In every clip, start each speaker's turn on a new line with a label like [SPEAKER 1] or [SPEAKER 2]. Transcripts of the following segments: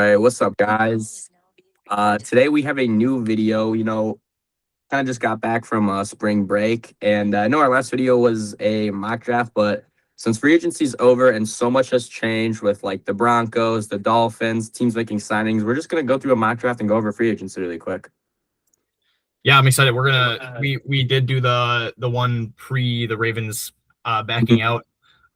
[SPEAKER 1] All right, what's up, guys? Today we have a new video. Kind of just got back from spring break, and I know our last video was a mock draft, but since free agency's over and so much has changed with like the Broncos, the Dolphins, teams making signings, we're just gonna go through a mock draft and go over free agency really quick.
[SPEAKER 2] Yeah, I'm excited. We did do the one pre the Ravens backing out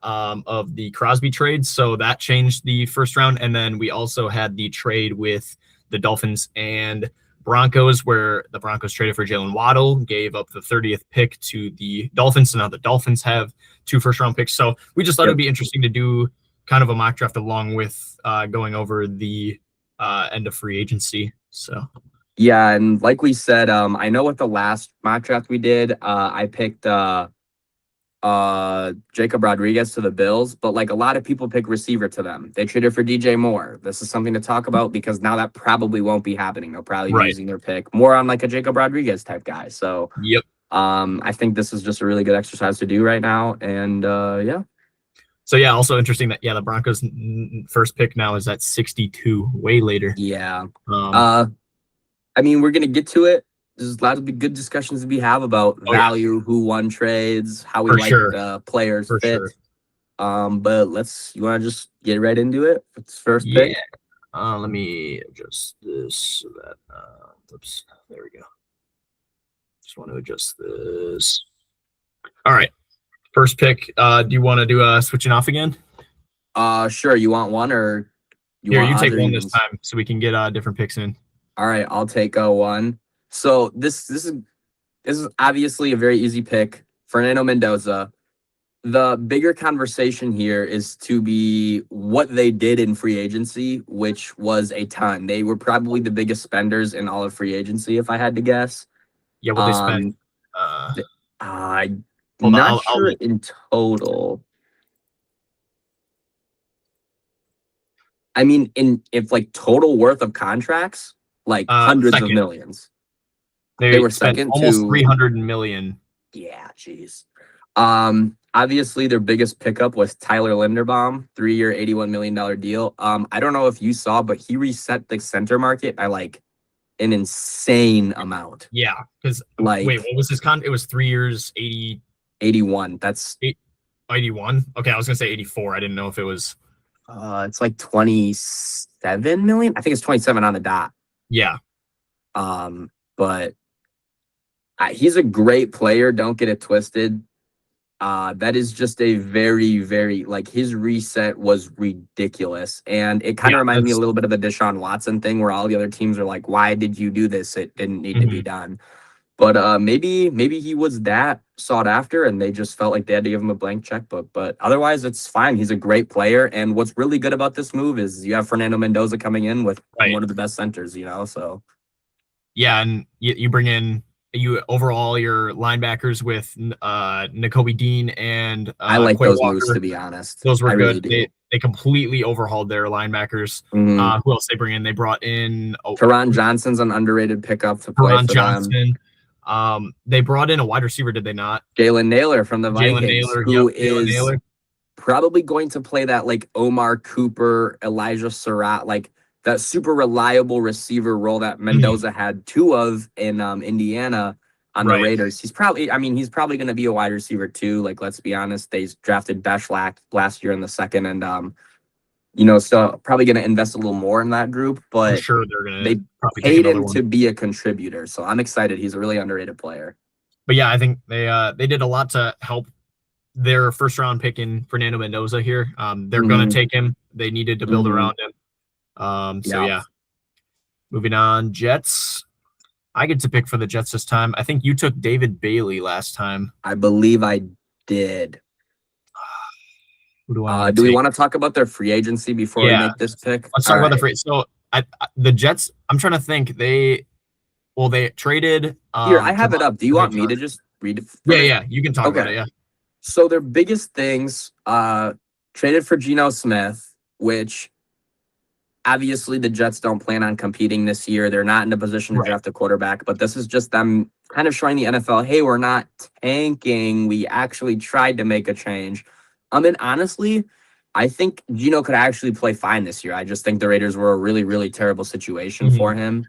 [SPEAKER 2] of the Crosby trade, so that changed the first round, and then we also had the trade with the Dolphins and Broncos, where the Broncos traded for Jalen Waddle, gave up the 30th pick to the Dolphins, so now the Dolphins have 2 first-round picks. So we just thought it'd be interesting to do kind of a mock draft along with going over the end of free agency. So.
[SPEAKER 1] Yeah, and like we said, I know what the last mock draft we did, I picked Jacob Rodriguez to the Bills, but like a lot of people pick receiver to them. They traded for DJ Moore. This is something to talk about because now that probably won't be happening. They'll probably be using their pick more on like a Jacob Rodriguez type guy. So I think this is just a really good exercise to do right now. And yeah.
[SPEAKER 2] So yeah, also interesting that the Broncos first pick now is at 62, way later.
[SPEAKER 1] Yeah. I mean, we're gonna get to it. There's a lot of good discussions to be have about value, who won trades, how we like players fit. But you want to just get right into it? It's first pick.
[SPEAKER 2] Let me adjust this so that oops, there we go. Just want to adjust this. All right, first pick. Do you want to do switching off again?
[SPEAKER 1] Sure. You want one or
[SPEAKER 2] you take one this time so we can get different picks in.
[SPEAKER 1] All right, I'll take one. So this is obviously a very easy pick, Fernando Mendoza. The bigger conversation here is to be what they did in free agency, which was a ton. They were probably the biggest spenders in all of free agency, if I had to guess.
[SPEAKER 2] Yeah, what they spent?
[SPEAKER 1] I'm not sure in total. I mean, if like total worth of contracts, like hundreds of millions.
[SPEAKER 2] They were second almost to 300 million.
[SPEAKER 1] Yeah, jeez. Obviously their biggest pickup was Tyler Linderbaum, 3-year, $81 million deal. I don't know if you saw, but he reset the center market by like an insane amount.
[SPEAKER 2] Yeah, because like wait, what was his It was 3 years,
[SPEAKER 1] 81. That's
[SPEAKER 2] 81. Okay, I was gonna say 84. I didn't know if it was.
[SPEAKER 1] It's like 27 million. I think it's 27 on the dot.
[SPEAKER 2] Yeah.
[SPEAKER 1] But he's a great player. Don't get it twisted. That is just a very, very, like, his reset was ridiculous. And it kind of reminded me a little bit of the Deshaun Watson thing where all the other teams are like, why did you do this? It didn't need to be done. But maybe he was that sought after and they just felt like they had to give him a blank checkbook. But otherwise, it's fine. He's a great player. And what's really good about this move is you have Fernando Mendoza coming in with one of the best centers, so.
[SPEAKER 2] Yeah, and you bring in overall your linebackers with Nakobe Dean and
[SPEAKER 1] I like those
[SPEAKER 2] Walker.
[SPEAKER 1] moves, to be honest.
[SPEAKER 2] Those were good. Really they completely overhauled their linebackers. Who else they bring in? They brought in
[SPEAKER 1] Taron Johnson's an underrated pickup to play for them.
[SPEAKER 2] They brought in a wide receiver, did they not?
[SPEAKER 1] Jalen Naylor from the Vikings, who is probably going to play that like Omar Cooper, Elijah Surratt, like that super reliable receiver role that Mendoza had 2 of in Indiana on the Raiders. He's probably going to be a wide receiver too. Like, let's be honest, they drafted Besh last year in the second, and so probably going to invest a little more in that group. But
[SPEAKER 2] I'm sure
[SPEAKER 1] they paid him to be a contributor, so I'm excited. He's a really underrated player.
[SPEAKER 2] But yeah, I think they did a lot to help their first round pick in Fernando Mendoza here. They're going to take him. They needed to build around him. Moving on, Jets. I get to pick for the Jets this time. I think you took David Bailey last time.
[SPEAKER 1] I believe I did.
[SPEAKER 2] Who do I
[SPEAKER 1] do we want to talk about their free agency before we make this pick?
[SPEAKER 2] Let's talk about the free. So the Jets. I'm trying to think. They traded.
[SPEAKER 1] Here, I have it up. Do you want me to just read it?
[SPEAKER 2] Yeah. You can talk about it. Yeah.
[SPEAKER 1] So their biggest things, traded for Geno Smith, which obviously the Jets don't plan on competing this year. They're not in a position to draft a quarterback, but this is just them kind of showing the NFL, hey, we're not tanking. We actually tried to make a change. And honestly, I think Gino could actually play fine this year. I just think the Raiders were a really, really terrible situation
[SPEAKER 2] Mhm.
[SPEAKER 1] for him.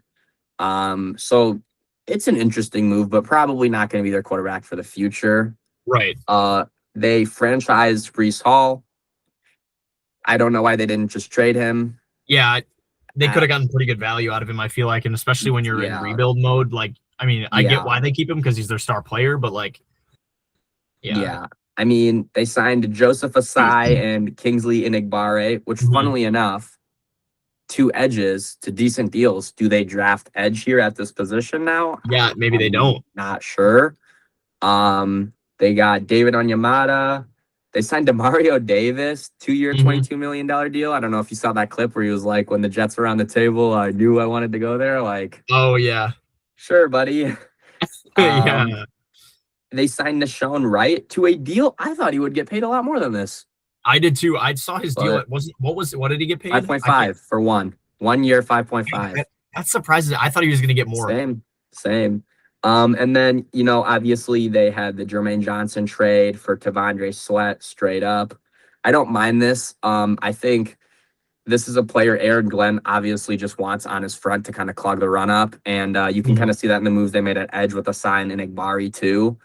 [SPEAKER 1] So it's an interesting move, but probably not going to be their quarterback for the future.
[SPEAKER 2] Right.
[SPEAKER 1] They franchised Brees Hall. I don't know why they didn't just trade him.
[SPEAKER 2] Yeah, they could
[SPEAKER 1] Uh,
[SPEAKER 2] have gotten pretty good value out of him, I feel like, and especially when you're in
[SPEAKER 1] yeah,
[SPEAKER 2] rebuild mode. Like, I mean, I get
[SPEAKER 1] yeah,
[SPEAKER 2] why they keep him because he's their star player, but like, yeah.
[SPEAKER 1] yeah. I mean, they signed Joseph Asai and Kingsley Inigbare, which,
[SPEAKER 2] Mhm.
[SPEAKER 1] funnily enough, two edges to decent deals. Do they draft edge here at this position now?
[SPEAKER 2] Yeah, maybe they
[SPEAKER 1] I'm
[SPEAKER 2] don't.
[SPEAKER 1] not sure. They got David Onyemata. They signed Demario Davis, 2-year,
[SPEAKER 2] Mhm.
[SPEAKER 1] $22 million deal. I don't know if you saw that clip where he was like, when the Jets were on the table, I knew I wanted to go there. Like,
[SPEAKER 2] Oh yeah.
[SPEAKER 1] sure, buddy. Um,
[SPEAKER 2] Yeah.
[SPEAKER 1] they signed Nashawn Wright to a deal. I thought he would get paid a lot more than this,
[SPEAKER 2] I did too. I saw his deal.
[SPEAKER 1] but
[SPEAKER 2] It wasn't what did he get paid? I can't
[SPEAKER 1] 5.5 for 1 year, 5.5.
[SPEAKER 2] that's surprising. I thought he was gonna get more.
[SPEAKER 1] Same. And then, obviously they had the Jermaine Johnson trade for Tavondre Sweat straight up. I don't mind this. I think this is a player Aaron Glenn obviously just wants on his front to kind of clog the run up. And you can kind
[SPEAKER 2] Mhm.
[SPEAKER 1] of see that in the moves they made at edge with Asai and Igbari too.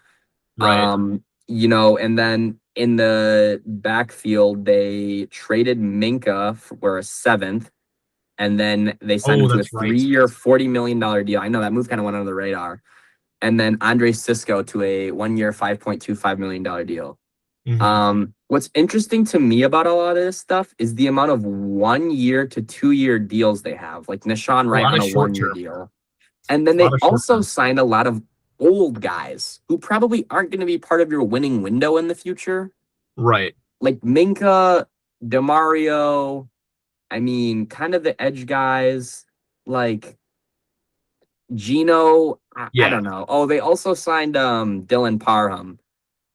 [SPEAKER 2] Right.
[SPEAKER 1] And then in the backfield, they traded Minka for a seventh. And then they signed
[SPEAKER 2] Oh,
[SPEAKER 1] him to a
[SPEAKER 2] that's right.
[SPEAKER 1] 3-year, $40 million deal. I know that move kind of went under the radar. And then Andre Cisco to a 1-year, $5.25 million deal.
[SPEAKER 2] Mhm.
[SPEAKER 1] What's interesting to me about a lot of this stuff is the amount of 1-year to 2-year deals they have, like Nashawn
[SPEAKER 2] A
[SPEAKER 1] Wright
[SPEAKER 2] lot
[SPEAKER 1] on
[SPEAKER 2] of
[SPEAKER 1] a
[SPEAKER 2] short
[SPEAKER 1] 1-year
[SPEAKER 2] term.
[SPEAKER 1] deal. And then
[SPEAKER 2] A lot
[SPEAKER 1] they
[SPEAKER 2] of short
[SPEAKER 1] also
[SPEAKER 2] term.
[SPEAKER 1] signed a lot of old guys who probably aren't going to be part of your winning window in the future.
[SPEAKER 2] Right.
[SPEAKER 1] Like Minka, Demario, I mean, kind of the edge guys, like Gino, I
[SPEAKER 2] Yeah.
[SPEAKER 1] don't know. Oh, they also signed Dylan Parham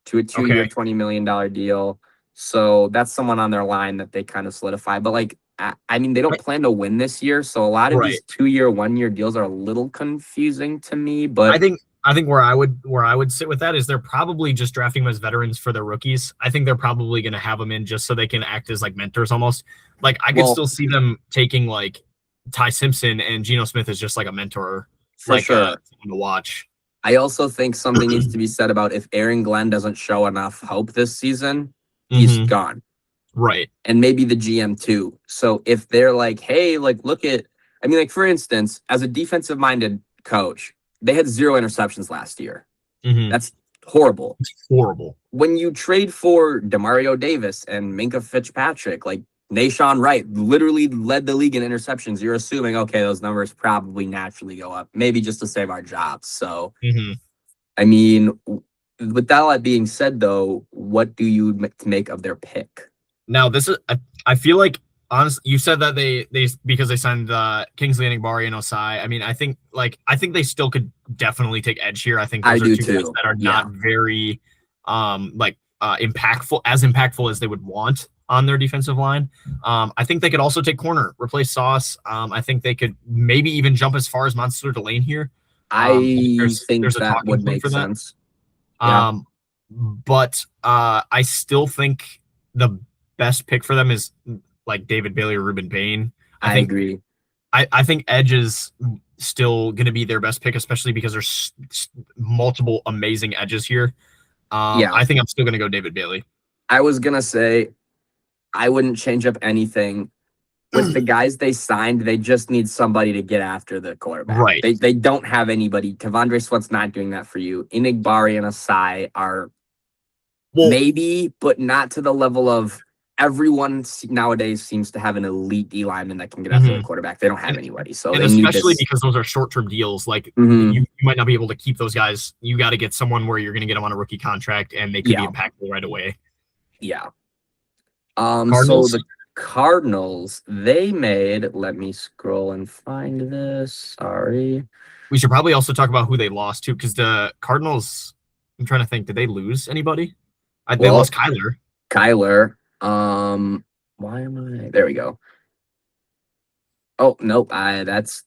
[SPEAKER 1] to a 2-year,
[SPEAKER 2] Okay.
[SPEAKER 1] $20 million deal. So that's someone on their line that they kind of solidify. But like, I mean, they don't plan to win this year. So a lot of
[SPEAKER 2] Right.
[SPEAKER 1] these 2-year, 1-year deals are a little confusing to me.
[SPEAKER 2] I
[SPEAKER 1] But
[SPEAKER 2] think I think where I would sit with that is they're probably just drafting them as veterans for their rookies. I think they're probably going to have them in just so they can act as like mentors almost. Like I could
[SPEAKER 1] well,
[SPEAKER 2] still see them taking like Ty Simpson and Geno Smith as just like a mentor,
[SPEAKER 1] for
[SPEAKER 2] like
[SPEAKER 1] sure.
[SPEAKER 2] someone to watch.
[SPEAKER 1] I also think something needs to be said about if Aaron Glenn doesn't show enough hope this season, he's
[SPEAKER 2] Hmm.
[SPEAKER 1] gone.
[SPEAKER 2] Right.
[SPEAKER 1] And maybe the GM too. So if they're like, hey, like, look at, I mean, like, for instance, as a defensive minded coach, they had 0 interceptions last year.
[SPEAKER 2] Hmm.
[SPEAKER 1] That's horrible.
[SPEAKER 2] It's horrible.
[SPEAKER 1] When you trade for Demario Davis and Minka Fitzpatrick, like Nashawn Wright literally led the league in interceptions, you're assuming, okay, those numbers probably naturally go up, maybe just to save our jobs. So,
[SPEAKER 2] Hmm.
[SPEAKER 1] I mean, with that being said, though, what do you make of their pick?
[SPEAKER 2] Now this is I feel like honestly you said that they because they signed Kingsley Enagbari and Osai. I mean I think they still could definitely take edge here. I think
[SPEAKER 1] I
[SPEAKER 2] those are
[SPEAKER 1] do
[SPEAKER 2] two guys
[SPEAKER 1] too.
[SPEAKER 2] that are
[SPEAKER 1] Yeah.
[SPEAKER 2] not very impactful as they would want on their defensive line. I think they could also take corner, replace Sauce. I think they could maybe even jump as far as Monster Delane here.
[SPEAKER 1] I think
[SPEAKER 2] There's a
[SPEAKER 1] that
[SPEAKER 2] talking
[SPEAKER 1] would
[SPEAKER 2] point
[SPEAKER 1] make
[SPEAKER 2] for that.
[SPEAKER 1] sense. Yeah.
[SPEAKER 2] But I still think the best pick for them is like David Bailey or Ruben Bain.
[SPEAKER 1] I agree.
[SPEAKER 2] I think Edge is still going to be their best pick, especially because there's multiple amazing edges here.
[SPEAKER 1] Yeah.
[SPEAKER 2] I think I'm still going to go David Bailey.
[SPEAKER 1] I was going to say I wouldn't change up anything. With the guys they signed, they just need somebody to get after the quarterback.
[SPEAKER 2] Right.
[SPEAKER 1] They don't have anybody. Tavondre Sweat's not doing that for you. Inigbari and Asai are maybe, but not to the level of everyone nowadays seems to have an elite D lineman that can get after the quarterback. They don't have anybody. So
[SPEAKER 2] and
[SPEAKER 1] they
[SPEAKER 2] especially
[SPEAKER 1] need
[SPEAKER 2] because those are short-term deals, like
[SPEAKER 1] Mhm.
[SPEAKER 2] you might not be able to keep those guys. You got to get someone where you're going to get them on a rookie contract and they could be impactful right away.
[SPEAKER 1] Yeah.
[SPEAKER 2] Cardinals?
[SPEAKER 1] So the Cardinals, they made, let me scroll and find this. Sorry.
[SPEAKER 2] We should probably also talk about who they lost to, because the Cardinals, I'm trying to think, did they lose anybody? They lost Kyler.
[SPEAKER 1] Why am I? There we go. Oh, nope. That's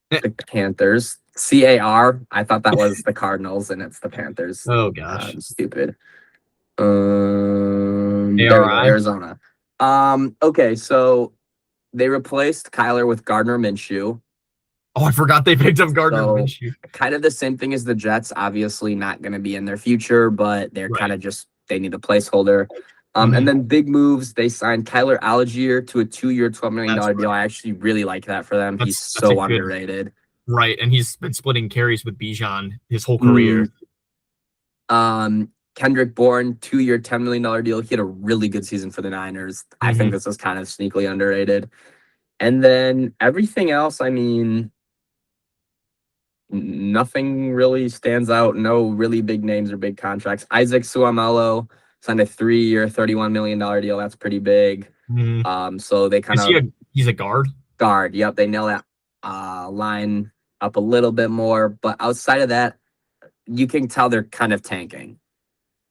[SPEAKER 1] the Panthers. CAR. I thought that was the Cardinals, and it's the Panthers.
[SPEAKER 2] Oh gosh.
[SPEAKER 1] Stupid. There we go. Arizona. Okay, so they replaced Kyler with Gardner Minshew.
[SPEAKER 2] Oh, I forgot they picked up Gardner
[SPEAKER 1] So
[SPEAKER 2] Minshew.
[SPEAKER 1] kind of the same thing as the Jets. Obviously, not going to be in their future, but they're kind
[SPEAKER 2] Right.
[SPEAKER 1] of just they need a placeholder.
[SPEAKER 2] Mhm.
[SPEAKER 1] And then big moves. They signed Kyler Algier to a 2-year, $12 million
[SPEAKER 2] That's
[SPEAKER 1] deal.
[SPEAKER 2] right.
[SPEAKER 1] I actually really like that for them. He's
[SPEAKER 2] That's a
[SPEAKER 1] so
[SPEAKER 2] good
[SPEAKER 1] underrated.
[SPEAKER 2] right, and he's been splitting carries with Bijan his whole career.
[SPEAKER 1] Mm, Kendrick Bourne, 2-year, $10 million deal. He had a really good season for the Niners. I think this is kind of sneakily underrated. And then everything else, I mean, nothing really stands out. No really big names or big contracts. Isaac Suamelo signed a 3-year, $31 million deal. That's pretty big.
[SPEAKER 2] Mhm.
[SPEAKER 1] So they kind
[SPEAKER 2] Is he
[SPEAKER 1] of
[SPEAKER 2] he's a guard?
[SPEAKER 1] guard. Yep, they nail that line up a little bit more. But outside of that, you can tell they're kind of tanking.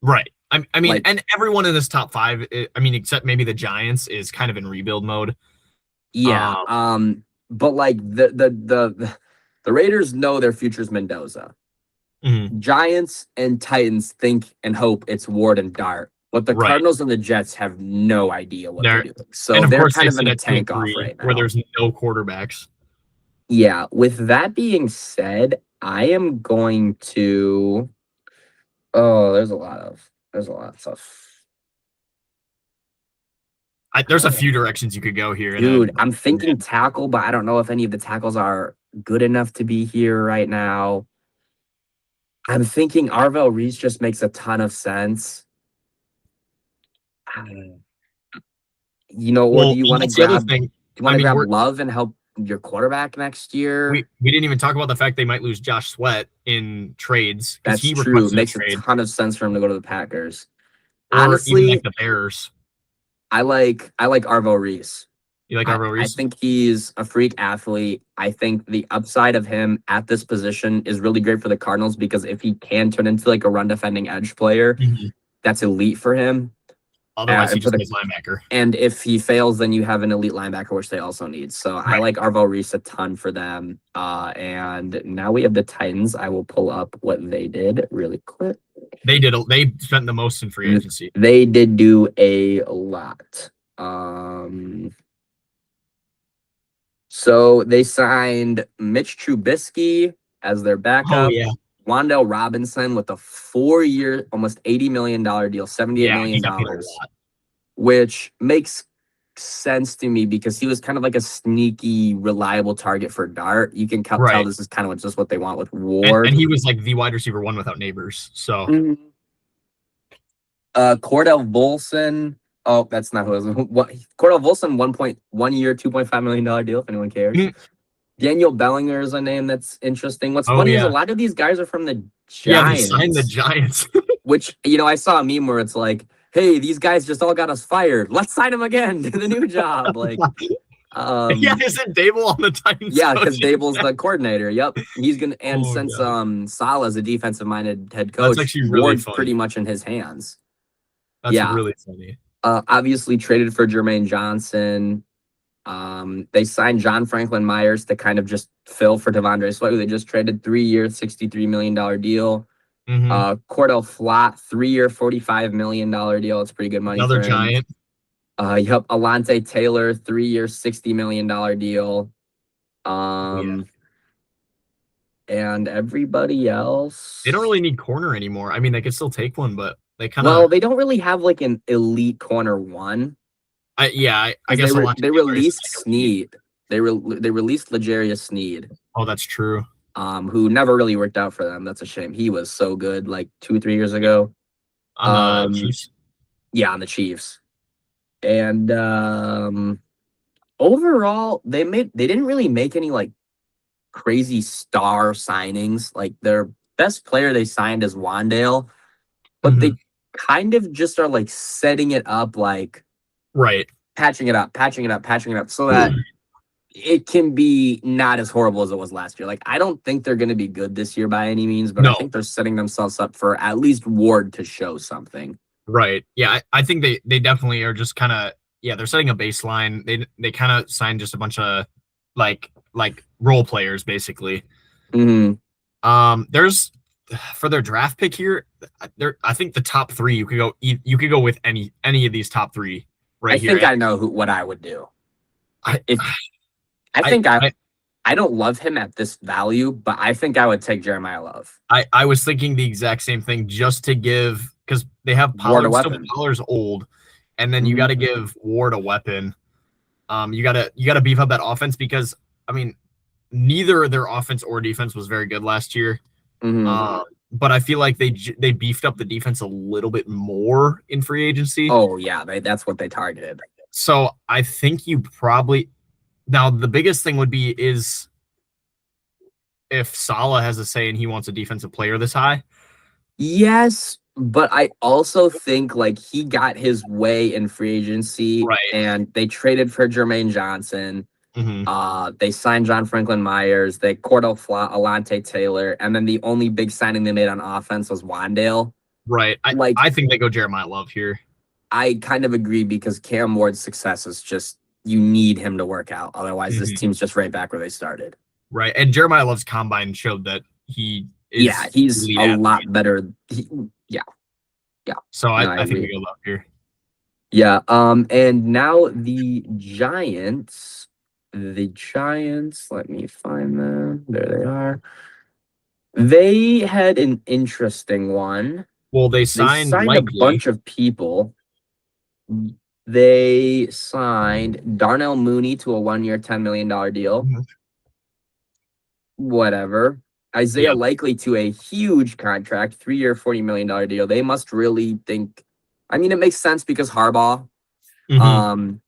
[SPEAKER 2] Right. I mean,
[SPEAKER 1] Like,
[SPEAKER 2] and everyone in this top five, I mean, except maybe the Giants, is kind of in rebuild mode.
[SPEAKER 1] yeah. But like the Raiders know their future's Mendoza.
[SPEAKER 2] Mhm.
[SPEAKER 1] Giants and Titans think and hope it's Ward and Dart. But the
[SPEAKER 2] Right.
[SPEAKER 1] Cardinals and the Jets have no idea what they're
[SPEAKER 2] They're
[SPEAKER 1] doing.
[SPEAKER 2] and
[SPEAKER 1] So
[SPEAKER 2] of
[SPEAKER 1] they're
[SPEAKER 2] course
[SPEAKER 1] kind
[SPEAKER 2] they
[SPEAKER 1] of in
[SPEAKER 2] sit
[SPEAKER 1] a
[SPEAKER 2] at 2 and
[SPEAKER 1] tank off
[SPEAKER 2] 3
[SPEAKER 1] right
[SPEAKER 2] where
[SPEAKER 1] now.
[SPEAKER 2] there's no quarterbacks.
[SPEAKER 1] Yeah. With that being said, I am going to there's a lot of stuff.
[SPEAKER 2] There's a few directions you could go here.
[SPEAKER 1] Dude, I'm thinking tackle, but I don't know if any of the tackles are good enough to be here right now. I'm thinking Arvell Reese just makes a ton of sense. Or do
[SPEAKER 2] Well,
[SPEAKER 1] you want to
[SPEAKER 2] that's the other
[SPEAKER 1] grab? Do
[SPEAKER 2] thing.
[SPEAKER 1] you
[SPEAKER 2] I
[SPEAKER 1] want to
[SPEAKER 2] mean,
[SPEAKER 1] grab Love and help your quarterback next year?
[SPEAKER 2] we didn't even talk about the fact they might lose Josh Sweat in trades because
[SPEAKER 1] That's
[SPEAKER 2] he
[SPEAKER 1] true. It
[SPEAKER 2] requested a
[SPEAKER 1] makes a
[SPEAKER 2] trade,
[SPEAKER 1] ton of sense for him to go to the Packers.
[SPEAKER 2] or even like
[SPEAKER 1] Honestly,
[SPEAKER 2] the Bears.
[SPEAKER 1] I like Arvo Reese.
[SPEAKER 2] You like Arvo
[SPEAKER 1] I
[SPEAKER 2] Reese?
[SPEAKER 1] think he's a freak athlete. I think the upside of him at this position is really great for the Cardinals because if he can turn into like a run defending edge player,
[SPEAKER 2] Mhm.
[SPEAKER 1] that's elite for him.
[SPEAKER 2] Otherwise, he
[SPEAKER 1] And for
[SPEAKER 2] just
[SPEAKER 1] the
[SPEAKER 2] plays linebacker.
[SPEAKER 1] and if he fails, then you have an elite linebacker, which they also need. So I
[SPEAKER 2] Right.
[SPEAKER 1] like Arvo Reese a ton for them. And now we have the Titans. I will pull up what they did really quick.
[SPEAKER 2] They spent the most in free agency.
[SPEAKER 1] They did do a lot. So they signed Mitch Trubisky as their
[SPEAKER 2] Oh
[SPEAKER 1] backup.
[SPEAKER 2] yeah,
[SPEAKER 1] Wandale Robinson with a 4-year, almost $80 million deal, $78
[SPEAKER 2] yeah, he
[SPEAKER 1] million,
[SPEAKER 2] got paid a lot.
[SPEAKER 1] which makes sense to me because he was kind of like a sneaky, reliable target for Dart. You can tell
[SPEAKER 2] Right,
[SPEAKER 1] this is kind of just what they want with
[SPEAKER 2] and
[SPEAKER 1] Ward.
[SPEAKER 2] he was like the wide receiver one without Neighbors. So
[SPEAKER 1] Mhm. Cordell Volson. Oh, that's not who it was. What Cordell Volson, 1.1 year, $2.5 million deal, if anyone cares.
[SPEAKER 2] Mhm.
[SPEAKER 1] Daniel Bellinger is a name that's interesting. What's
[SPEAKER 2] oh
[SPEAKER 1] funny is a
[SPEAKER 2] yeah,
[SPEAKER 1] lot of these guys are from the
[SPEAKER 2] yeah, they signed the
[SPEAKER 1] Giants,
[SPEAKER 2] Giants.
[SPEAKER 1] which, I saw a meme where it's like, hey, these guys just all got us fired. Let's sign them again to the new job. Like,
[SPEAKER 2] Yeah, isn't Dable on the Titans?
[SPEAKER 1] yeah, because
[SPEAKER 2] coaching
[SPEAKER 1] Dable's
[SPEAKER 2] staff?
[SPEAKER 1] the coordinator. Yep. He's gonna and
[SPEAKER 2] Oh
[SPEAKER 1] since
[SPEAKER 2] god,
[SPEAKER 1] Salah's a defensive minded head
[SPEAKER 2] that's
[SPEAKER 1] coach,
[SPEAKER 2] actually really
[SPEAKER 1] Ward's
[SPEAKER 2] funny.
[SPEAKER 1] pretty much in his hands.
[SPEAKER 2] That's
[SPEAKER 1] Yeah.
[SPEAKER 2] really funny.
[SPEAKER 1] Obviously traded for Jermaine Johnson. They signed John Franklin Myers to kind of just fill for Devondre Sweat, who they just traded 3-year, $63 million deal.
[SPEAKER 2] Mhm.
[SPEAKER 1] Cordell Flott, 3-year, $45 million deal. It's pretty good money
[SPEAKER 2] Another
[SPEAKER 1] for him.
[SPEAKER 2] Giant.
[SPEAKER 1] Yep. Alante Taylor, 3-year, $60 million deal.
[SPEAKER 2] Yeah.
[SPEAKER 1] And everybody else.
[SPEAKER 2] They don't really need corner anymore. I mean, they could still take one, but they kind
[SPEAKER 1] Well,
[SPEAKER 2] of.
[SPEAKER 1] they don't really have like an elite corner one.
[SPEAKER 2] I
[SPEAKER 1] They
[SPEAKER 2] guess a
[SPEAKER 1] were
[SPEAKER 2] lot.
[SPEAKER 1] they released Sneed. They released Legarius Sneed,
[SPEAKER 2] Oh, that's true.
[SPEAKER 1] who never really worked out for them. That's a shame. He was so good like 2-3 years ago.
[SPEAKER 2] On the Chiefs.
[SPEAKER 1] Yeah, on the Chiefs. And overall, they didn't really make any like crazy star signings. Like their best player they signed is Wandale, but they
[SPEAKER 2] Mhm.
[SPEAKER 1] kind of just are like setting it up, like
[SPEAKER 2] Right.
[SPEAKER 1] patching it up, so that it can be not as horrible as it was last year. Like I don't think they're going to be good this year by any means, but I
[SPEAKER 2] No.
[SPEAKER 1] think they're setting themselves up for at least Ward to show something.
[SPEAKER 2] Right. Yeah, I think they definitely are just kind of they're setting a baseline. They kind of signed just a bunch of like role players basically.
[SPEAKER 1] Mm-hmm.
[SPEAKER 2] There's for their draft pick here, I think the top three you could go with any of these top three. right
[SPEAKER 1] I
[SPEAKER 2] here.
[SPEAKER 1] think I know what I would do.
[SPEAKER 2] I,
[SPEAKER 1] If I
[SPEAKER 2] I,
[SPEAKER 1] think
[SPEAKER 2] I,
[SPEAKER 1] I don't love him at this value, but I think I would take Jeremiah Love.
[SPEAKER 2] I was thinking the exact same thing just to give because they have
[SPEAKER 1] Ward a
[SPEAKER 2] Pollard still, but
[SPEAKER 1] weapon.
[SPEAKER 2] Pollard's old, and then you
[SPEAKER 1] Mhm.
[SPEAKER 2] got to give Ward a weapon. You gotta beef up that offense because I mean neither of their offense or defense was very good last year.
[SPEAKER 1] Mhm.
[SPEAKER 2] But I feel like they beefed up the defense a little bit more in free agency.
[SPEAKER 1] Oh yeah, that's what they targeted.
[SPEAKER 2] So I think you probably now the biggest thing would be is if Salah has a say and he wants a defensive player this high.
[SPEAKER 1] Yes, but I also think like he got his way in free agency,
[SPEAKER 2] Right.
[SPEAKER 1] and they traded for Jermaine Johnson.
[SPEAKER 2] Mm-hmm.
[SPEAKER 1] They signed John Franklin Myers. They Cordell Flott, Alante Taylor, and then the only big signing they made on offense was Wandale.
[SPEAKER 2] Right.
[SPEAKER 1] Like
[SPEAKER 2] I think they go Jeremiah Love here.
[SPEAKER 1] I kind of agree because Cam Ward's success is just you need him to work out. Otherwise, this
[SPEAKER 2] Mhm.
[SPEAKER 1] team's just right back where they started.
[SPEAKER 2] Right. And Jeremiah Love's combine showed that he is
[SPEAKER 1] Yeah, he's
[SPEAKER 2] elite
[SPEAKER 1] a
[SPEAKER 2] athlete.
[SPEAKER 1] lot better. Yeah.
[SPEAKER 2] So
[SPEAKER 1] No, I
[SPEAKER 2] I think
[SPEAKER 1] agree.
[SPEAKER 2] we go Love here.
[SPEAKER 1] Yeah. And now the Giants. The Giants. Let me find them. There they are. They had an interesting one.
[SPEAKER 2] Well, they
[SPEAKER 1] They
[SPEAKER 2] signed
[SPEAKER 1] signed a
[SPEAKER 2] likely.
[SPEAKER 1] bunch of people. They signed Darnell Mooney to a 1-year, $10 million deal.
[SPEAKER 2] Mhm.
[SPEAKER 1] Whatever. Isaiah
[SPEAKER 2] Yep.
[SPEAKER 1] Likely to a huge contract, 3-year, $40 million deal. They must really think. I mean, it makes sense because Harbaugh.
[SPEAKER 2] Mhm.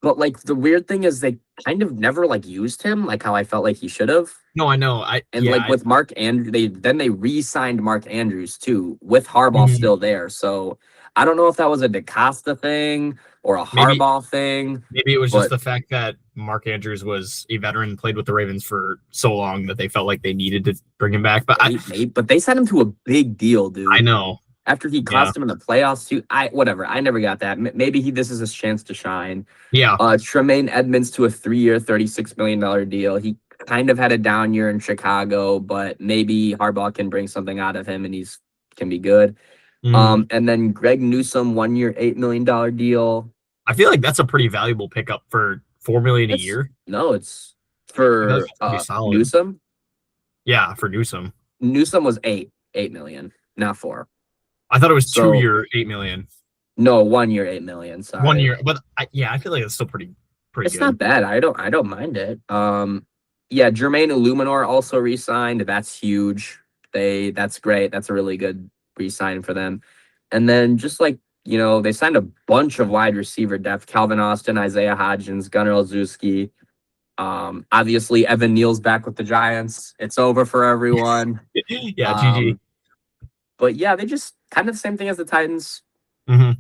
[SPEAKER 1] But like the weird thing is they kind of never like used him like how I felt like he should have.
[SPEAKER 2] No, I know.
[SPEAKER 1] And like with Mark Andrews, they re-signed Mark Andrews too with Harbaugh
[SPEAKER 2] Mhm.
[SPEAKER 1] still there. So I don't know if that was a DeCosta thing or a
[SPEAKER 2] maybe
[SPEAKER 1] Harbaugh thing.
[SPEAKER 2] maybe it was just
[SPEAKER 1] But
[SPEAKER 2] the fact that Mark Andrews was a veteran, played with the Ravens for so long that they felt like they needed to bring him back. But
[SPEAKER 1] but they sent him to a big deal, dude.
[SPEAKER 2] I know.
[SPEAKER 1] After he
[SPEAKER 2] Yeah.
[SPEAKER 1] cost him in the playoffs too. Whatever. I never got that. Maybe this is his chance to shine.
[SPEAKER 2] Yeah.
[SPEAKER 1] Tremaine Edmonds to a 3-year, $36 million deal. He kind of had a down year in Chicago, but maybe Harbaugh can bring something out of him and he's can be good.
[SPEAKER 2] Mhm.
[SPEAKER 1] And then Greg Newsome, 1-year, $8 million deal.
[SPEAKER 2] I feel like that's a pretty valuable pickup for $4 million a
[SPEAKER 1] It's
[SPEAKER 2] year.
[SPEAKER 1] no, it's
[SPEAKER 2] That's
[SPEAKER 1] for
[SPEAKER 2] pretty solid.
[SPEAKER 1] Newsome.
[SPEAKER 2] Yeah, for Newsome.
[SPEAKER 1] Newsome was 8 million, not 4.
[SPEAKER 2] I thought it was
[SPEAKER 1] So
[SPEAKER 2] 2-year, $8 million.
[SPEAKER 1] no, 1-year, $8 million. Sorry.
[SPEAKER 2] 1 year, but I feel like it's still pretty
[SPEAKER 1] It's
[SPEAKER 2] good.
[SPEAKER 1] not bad. I don't mind it. Yeah, Jermaine Illuminor also re-signed. That's huge. That's great. That's a really good re-sign for them. And then just like, they signed a bunch of wide receiver depth. Calvin Austin, Isaiah Hodgins, Gunnar Olszewski. Obviously Evan Neal's back with the Giants. It's over for everyone.
[SPEAKER 2] Yeah, GG.
[SPEAKER 1] But yeah, they just kind of the same thing as the Titans.
[SPEAKER 2] Mhm.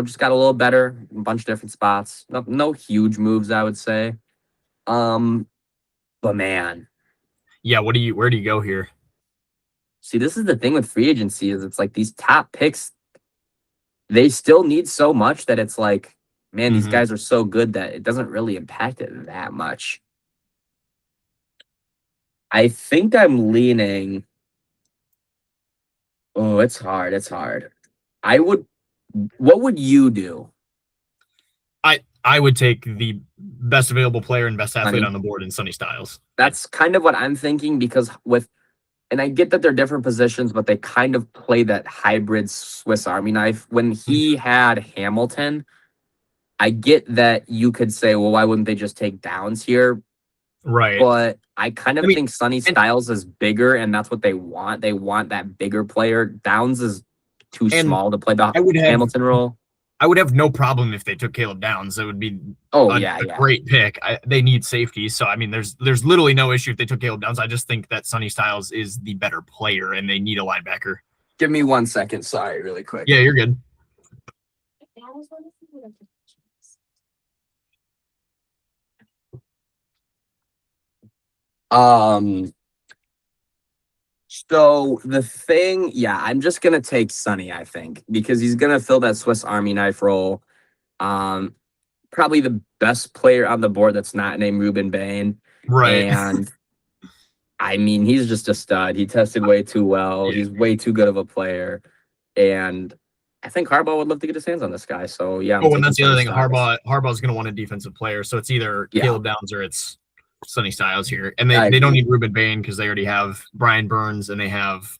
[SPEAKER 1] Just got a little better, a bunch of different spots. No huge moves, I would say. But man,
[SPEAKER 2] Yeah, where do you go here?
[SPEAKER 1] see, this is the thing with free agency is it's like these top picks, they still need so much that it's like, man, these
[SPEAKER 2] Mhm.
[SPEAKER 1] guys are so good that it doesn't really impact it that much. I think I'm leaning. Oh, it's hard. It's hard. What would you do?
[SPEAKER 2] I would take the best available player and best athlete
[SPEAKER 1] Sonny?
[SPEAKER 2] on the board in Sonny Styles.
[SPEAKER 1] That's kind of what I'm thinking because and I get that they're different positions, but they kind of play that hybrid Swiss Army knife. When he had Hamilton, I get that you could say, well, why wouldn't they just take Downs here?
[SPEAKER 2] Right.
[SPEAKER 1] But I kind of
[SPEAKER 2] I mean,
[SPEAKER 1] think Sonny Styles is bigger, and that's what they want. They want that bigger player. Downs is too
[SPEAKER 2] And
[SPEAKER 1] small to play the
[SPEAKER 2] I would have
[SPEAKER 1] Hamilton role.
[SPEAKER 2] I would have no problem if they took Caleb Downs. It would be
[SPEAKER 1] Yeah.
[SPEAKER 2] great pick. They need safety, so I mean, there's literally no issue if they took Caleb Downs. I just think that Sonny Styles is the better player, and they need a linebacker.
[SPEAKER 1] Give me 1 second. Sorry, really quick.
[SPEAKER 2] Yeah, you're good.
[SPEAKER 1] So the thing, yeah, I'm just gonna take Sonny, I think, because he's gonna fill that Swiss Army knife role. Probably the best player on the board that's not named Ruben Bain.
[SPEAKER 2] Right.
[SPEAKER 1] And I mean, he's just a stud. He tested way too well.
[SPEAKER 2] Yeah.
[SPEAKER 1] He's way too good of a player. And I think Harbaugh would love to get his hands on this guy. So yeah, I'm
[SPEAKER 2] Oh, and
[SPEAKER 1] taking
[SPEAKER 2] that's the other
[SPEAKER 1] Sonny
[SPEAKER 2] thing.
[SPEAKER 1] Styles.
[SPEAKER 2] Harbaugh's going to want a defensive player, so it's either
[SPEAKER 1] Yeah.
[SPEAKER 2] Caleb Downs or it's Sonny Styles here, and
[SPEAKER 1] I
[SPEAKER 2] they don't
[SPEAKER 1] agree.
[SPEAKER 2] need Ruben Bain because they already have Brian Burns and they have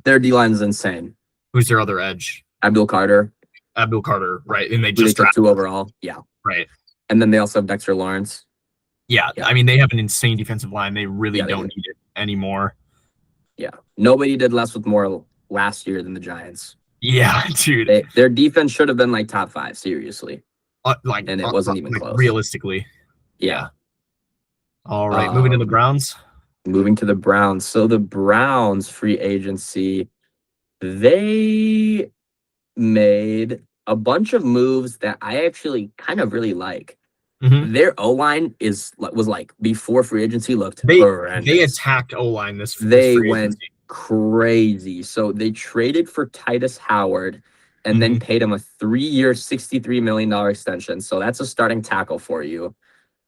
[SPEAKER 1] Their D line is insane.
[SPEAKER 2] who's their other edge?
[SPEAKER 1] Abdul Carter,
[SPEAKER 2] Abdul Carter, right? And they
[SPEAKER 1] who they
[SPEAKER 2] just
[SPEAKER 1] took
[SPEAKER 2] drafted
[SPEAKER 1] 2 overall. Yeah.
[SPEAKER 2] right.
[SPEAKER 1] And then they also have Dexter Lawrence.
[SPEAKER 2] Yeah,
[SPEAKER 1] Yeah.
[SPEAKER 2] I mean they have an insane defensive line. They really
[SPEAKER 1] Yeah, they
[SPEAKER 2] don't
[SPEAKER 1] do.
[SPEAKER 2] need it anymore.
[SPEAKER 1] Yeah. Nobody did less with more last year than the Giants.
[SPEAKER 2] Yeah, dude.
[SPEAKER 1] Their defense should have been like top 5, seriously. And it wasn't even close.
[SPEAKER 2] Realistically.
[SPEAKER 1] Yeah.
[SPEAKER 2] All right, moving to the Browns.
[SPEAKER 1] Moving to the Browns. So the Browns free agency, they made a bunch of moves that I actually kind of really like.
[SPEAKER 2] Mhm.
[SPEAKER 1] Their O-line was like before free agency looked
[SPEAKER 2] They
[SPEAKER 1] horrendous.
[SPEAKER 2] attacked O-line this
[SPEAKER 1] They
[SPEAKER 2] free
[SPEAKER 1] went
[SPEAKER 2] agency.
[SPEAKER 1] crazy. So they traded for Titus Howard and then paid him a 3-year, $63 million extension. So that's a starting tackle for you.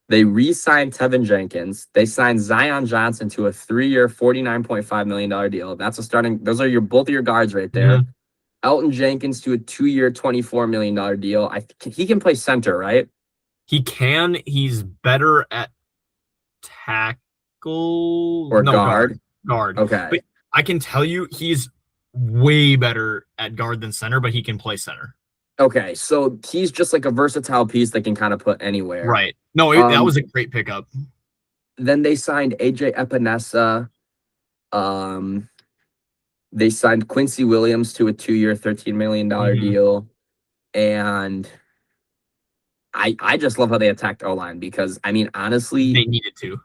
[SPEAKER 1] They re-signed Tevin Jenkins. They signed Zion Johnson to a 3-year, $49.5 million deal. That's a starting. Those are both of your guards right there. Elton Jenkins to a 2-year, $24 million deal. He can play center, right?
[SPEAKER 2] He can. He's better at tackle
[SPEAKER 1] Or guard.
[SPEAKER 2] Guard.
[SPEAKER 1] Okay.
[SPEAKER 2] But I can tell you he's way better at guard than center, but he can play center.
[SPEAKER 1] Okay, so he's just like a versatile piece that can kind of put anywhere.
[SPEAKER 2] Right. No, that was a great pickup.
[SPEAKER 1] Then they signed AJ Epinesa. They signed Quincy Williams to a 2-year, $13 million deal. And I just love how they attacked O-line because, I mean, honestly,
[SPEAKER 2] they needed to.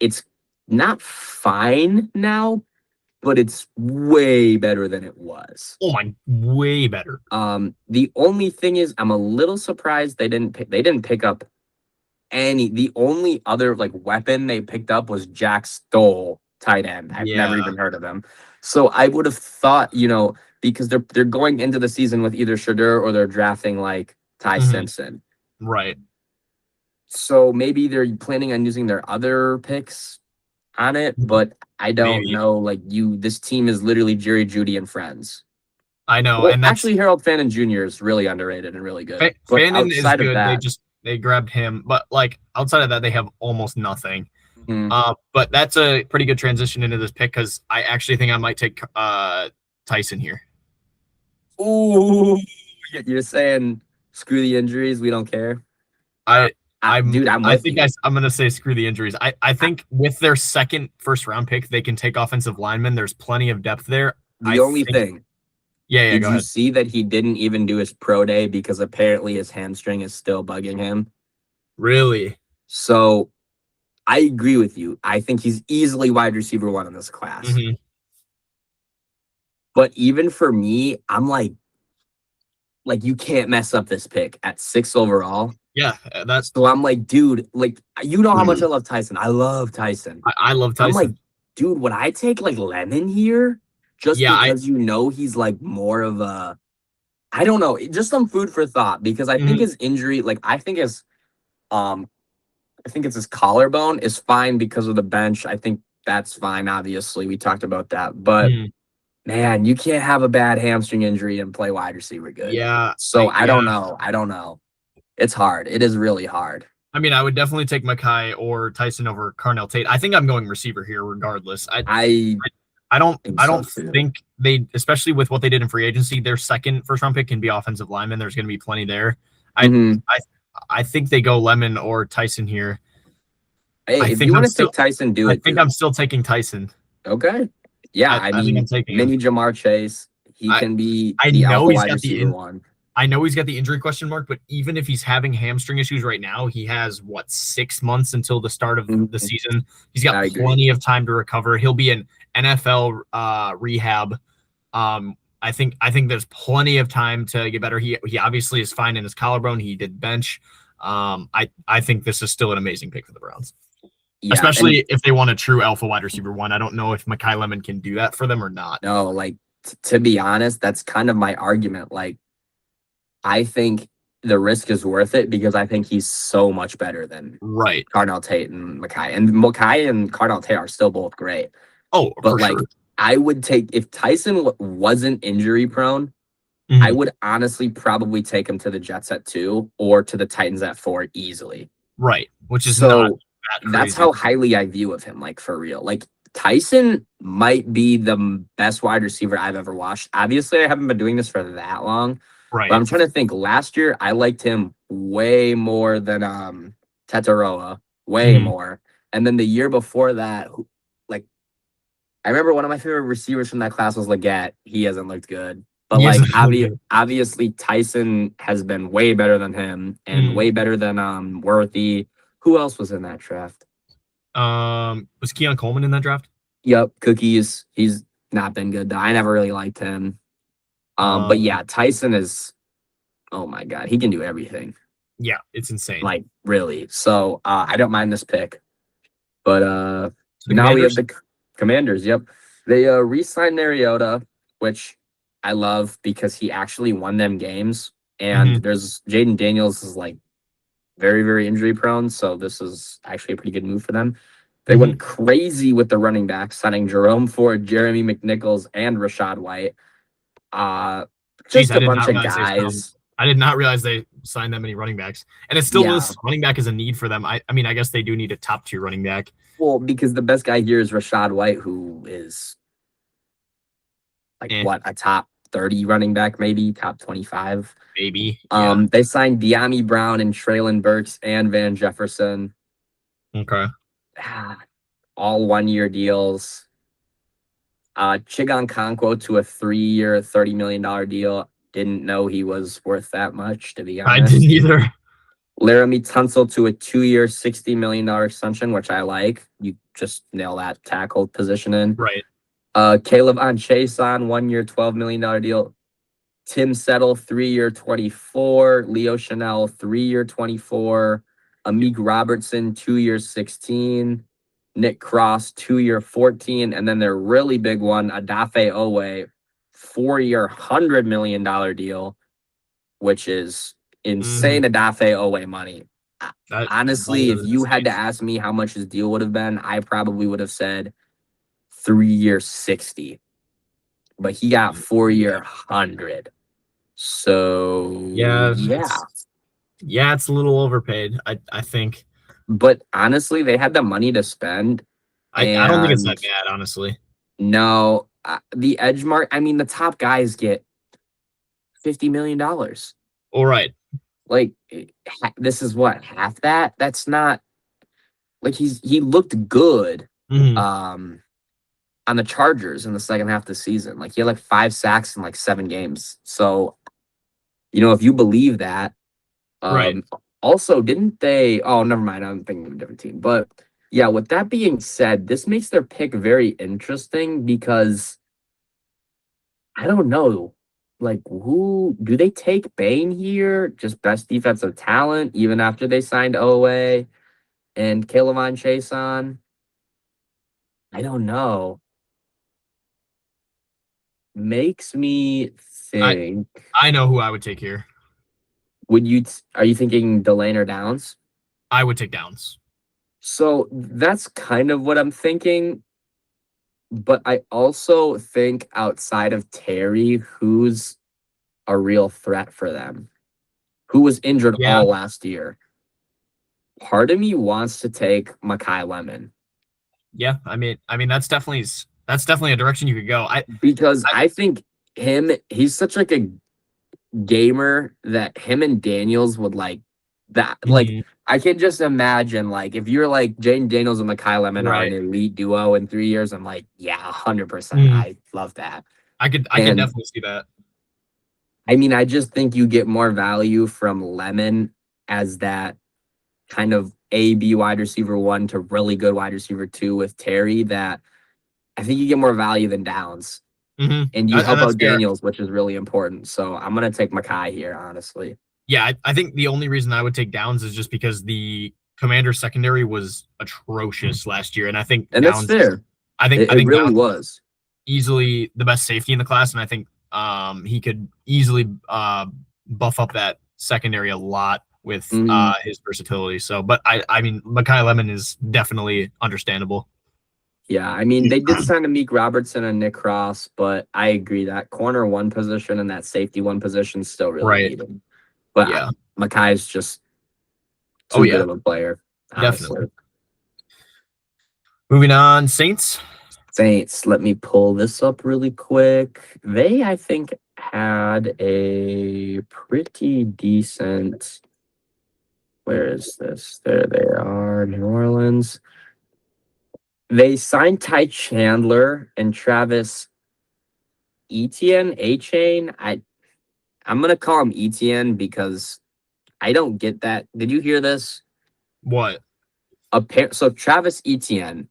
[SPEAKER 1] It's not fine now, but it's way better than it was.
[SPEAKER 2] Oh my, way better.
[SPEAKER 1] The only thing is, I'm a little surprised they didn't pick up any. The only other like weapon they picked up was Jack Stoll, tight end. I've never even heard of him. So I would have thought, because they're going into the season with either Shadur or they're drafting like Ty Simpson.
[SPEAKER 2] Right.
[SPEAKER 1] So maybe they're planning on using their other picks on it, but I don't know. Like this team is literally Jerry Jeudy and friends.
[SPEAKER 2] I know,
[SPEAKER 1] Well,
[SPEAKER 2] and that's,
[SPEAKER 1] actually Harold Fannin Jr. is really underrated and really good.
[SPEAKER 2] Fannin is good. They grabbed him, but like outside of that, they have almost nothing. But that's a pretty good transition into this pick because I actually think I might take Tyson here.
[SPEAKER 1] Ooh, you're saying screw the injuries, we don't care. I'm
[SPEAKER 2] gonna say screw the injuries. I think with their second first round pick, they can take offensive linemen. There's plenty of depth there.
[SPEAKER 1] Did you see that he didn't even do his pro day because apparently his hamstring is still bugging him?
[SPEAKER 2] Really?
[SPEAKER 1] So I agree with you. I think he's easily wide receiver 1 in this class. But even for me, I'm like you can't mess up this pick at 6 overall.
[SPEAKER 2] Yeah,
[SPEAKER 1] so I'm like, dude, like how much I love Tyson. I love Tyson.
[SPEAKER 2] I love Tyson.
[SPEAKER 1] I'm like, dude, would I take like Lemon here? Just because he's like more of a, I don't know, just some food for thought because I think his injury, I think it's his collarbone is fine because of the bench. I think that's fine. Obviously, we talked about that, but man, you can't have a bad hamstring injury and play wide receiver good.
[SPEAKER 2] Yeah.
[SPEAKER 1] So I don't know. It's hard. It is really hard.
[SPEAKER 2] I mean, I would definitely take Mekhi or Tyson over Carnell Tate. I think I'm going receiver here regardless. I don't think they, especially with what they did in free agency, their second first round pick can be offensive lineman. There's going to be plenty there. I think they go Lemon or Tyson here.
[SPEAKER 1] Hey, if you want to take Tyson, do it.
[SPEAKER 2] I think I'm still taking Tyson.
[SPEAKER 1] Okay. Yeah, I mean, I'm taking mini Jamar Chase. He can be the alpha wide receiver 1.
[SPEAKER 2] I know he's got the injury question mark, but even if he's having hamstring issues right now, he has 6 months until the start of the season. He's got plenty of time to recover. He'll be in NFL rehab. I think there's plenty of time to get better. He obviously is fine in his collarbone. He did bench. I think this is still an amazing pick for the Browns. Yeah, especially if they want a true alpha wide receiver 1. I don't know if Mekhi Lemon can do that for them or not.
[SPEAKER 1] No, to be honest, that's kind of my argument. I think the risk is worth it because I think he's so much better than Carnell Tate and Mekhi. And Mekhi and Carnell Tate are still both great.
[SPEAKER 2] Oh,
[SPEAKER 1] but sure. I would take, if Tyson wasn't injury prone, I would honestly probably take him to the Jets at 2 or to the Titans at 4 easily.
[SPEAKER 2] Right, which is not
[SPEAKER 1] So
[SPEAKER 2] that
[SPEAKER 1] that's
[SPEAKER 2] crazy.
[SPEAKER 1] how highly I view of him, like for real. Like Tyson might be the best wide receiver I've ever watched. Obviously, I haven't been doing this for that long, but
[SPEAKER 2] Right.
[SPEAKER 1] I'm trying to think. Last year, I liked him way more than Tataroa, way more. And then the year before that, like I remember one of my favorite receivers from that class was Leggett. He hasn't looked good. But
[SPEAKER 2] Yes.
[SPEAKER 1] like obviously Tyson has been way better than him and way better than Worthy. Who else was in that draft?
[SPEAKER 2] Was Keon Coleman in that draft?
[SPEAKER 1] Yep, Cookies. He's not been good though. I never really liked him. But yeah, Tyson is, oh my God, he can do everything.
[SPEAKER 2] Yeah, it's insane.
[SPEAKER 1] Like really. So I don't mind this pick. But now we have
[SPEAKER 2] Commanders?
[SPEAKER 1] the Commanders. Yep. They re-signed Mariota, which I love because he actually won them games. And there's Jaden Daniels is like very, very injury prone. So this is actually a pretty good move for them. They went crazy with the running backs, signing Jerome Ford, Jeremy McNichols, and Rashad White. Just a bunch of guys.
[SPEAKER 2] I did not realize they signed that many running backs. And it still lists running back as a need for them. I mean, I guess they do need a top tier running back.
[SPEAKER 1] Well, because the best guy here is Rashad White, who is like what, a top 30 running back, maybe top 25.
[SPEAKER 2] Maybe.
[SPEAKER 1] They signed De'Ami Brown and Traylon Burks and Van Jefferson.
[SPEAKER 2] Okay.
[SPEAKER 1] All 1-year deals. Chigon Conquo to a 3-year, $30 million deal. Didn't know he was worth that much, to be honest.
[SPEAKER 2] I didn't either.
[SPEAKER 1] Laramie Tunsil to a 2-year, $60 million extension, which I like. You just nail that tackle position in.
[SPEAKER 2] Right.
[SPEAKER 1] Caleb on Chason, 1-year, $12 million deal. Tim Settle, 3-year, 24. Leo Chanel, 3-year, 24. Amik Robertson, 2-year, 16. Nick Cross, 2-year, 14. And then their really big one, Adafe Owe, 4-year, $100 million deal, which is insane Adafe Owe money. Honestly, if you had to ask me how much his deal would have been, I probably would have said 3-year, 60. But he got 4-year, 100. So
[SPEAKER 2] yeah, it's a little overpaid, I think.
[SPEAKER 1] But honestly, they had the money to spend.
[SPEAKER 2] I don't think it's that bad, honestly.
[SPEAKER 1] No, the edge mark. I mean, the top guys get $50 million.
[SPEAKER 2] All right.
[SPEAKER 1] Like this is what, half that? That's not like he looked good on the Chargers in the second half of the season. Like he had like 5 sacks in like 7 games. So, if you believe that,
[SPEAKER 2] right.
[SPEAKER 1] Also, didn't they? Oh, never mind. I'm thinking of a different team. But yeah, with that being said, this makes their pick very interesting because I don't know. Like, who do they take? Bain here? Just best defensive talent, even after they signed Owe and K'Lavon Chason? I don't know. Makes me think.
[SPEAKER 2] I know who I would take here.
[SPEAKER 1] Are you thinking Delane or Downs?
[SPEAKER 2] I would take Downs.
[SPEAKER 1] So that's kind of what I'm thinking. But I also think outside of Terry, who's a real threat for them, who was injured all last year. Part of me wants to take Makai Lemon.
[SPEAKER 2] Yeah, I mean that's definitely a direction you could go.
[SPEAKER 1] I think he's such like a gamer that him and Daniels would like that. Like I can just imagine like if you're like Jaden Daniels and Makai Lemon are an elite duo in 3 years, I'm like, yeah, 100%. I love that.
[SPEAKER 2] I can definitely see that.
[SPEAKER 1] I mean, I just think you get more value from Lemon as that kind of A-B wide receiver 1 to really good wide receiver 2 with Terry, that I think you get more value than Downs. And you help out Daniels, which is really important. So I'm going to take Makai here, honestly.
[SPEAKER 2] Yeah, I think the only reason I would take Downs is just because the Commander secondary was atrocious last year. And I think
[SPEAKER 1] Downs, that's fair. I think it really Downs was
[SPEAKER 2] easily the best safety in the class. And I think he could easily buff up that secondary a lot with his versatility. So, but I mean, Makai Lemon is definitely understandable.
[SPEAKER 1] Yeah, I mean, they did sign Amik Robertson and Nick Cross, but I agree that corner one position and that safety one position still really
[SPEAKER 2] Right.
[SPEAKER 1] needed. But
[SPEAKER 2] Yeah.
[SPEAKER 1] Makai's just
[SPEAKER 2] Oh
[SPEAKER 1] too good
[SPEAKER 2] yeah.
[SPEAKER 1] of a player, honestly.
[SPEAKER 2] Definitely. Moving on, Saints.
[SPEAKER 1] Saints, let me pull this up really quick. They, I think, had a pretty decent. Where is this? There they are, New Orleans. They signed Ty Chandler and Travis Etienne, A-Chain. I'm gonna call him Etienne because I don't get that. Did you hear this?
[SPEAKER 2] What?
[SPEAKER 1] So Travis Etienne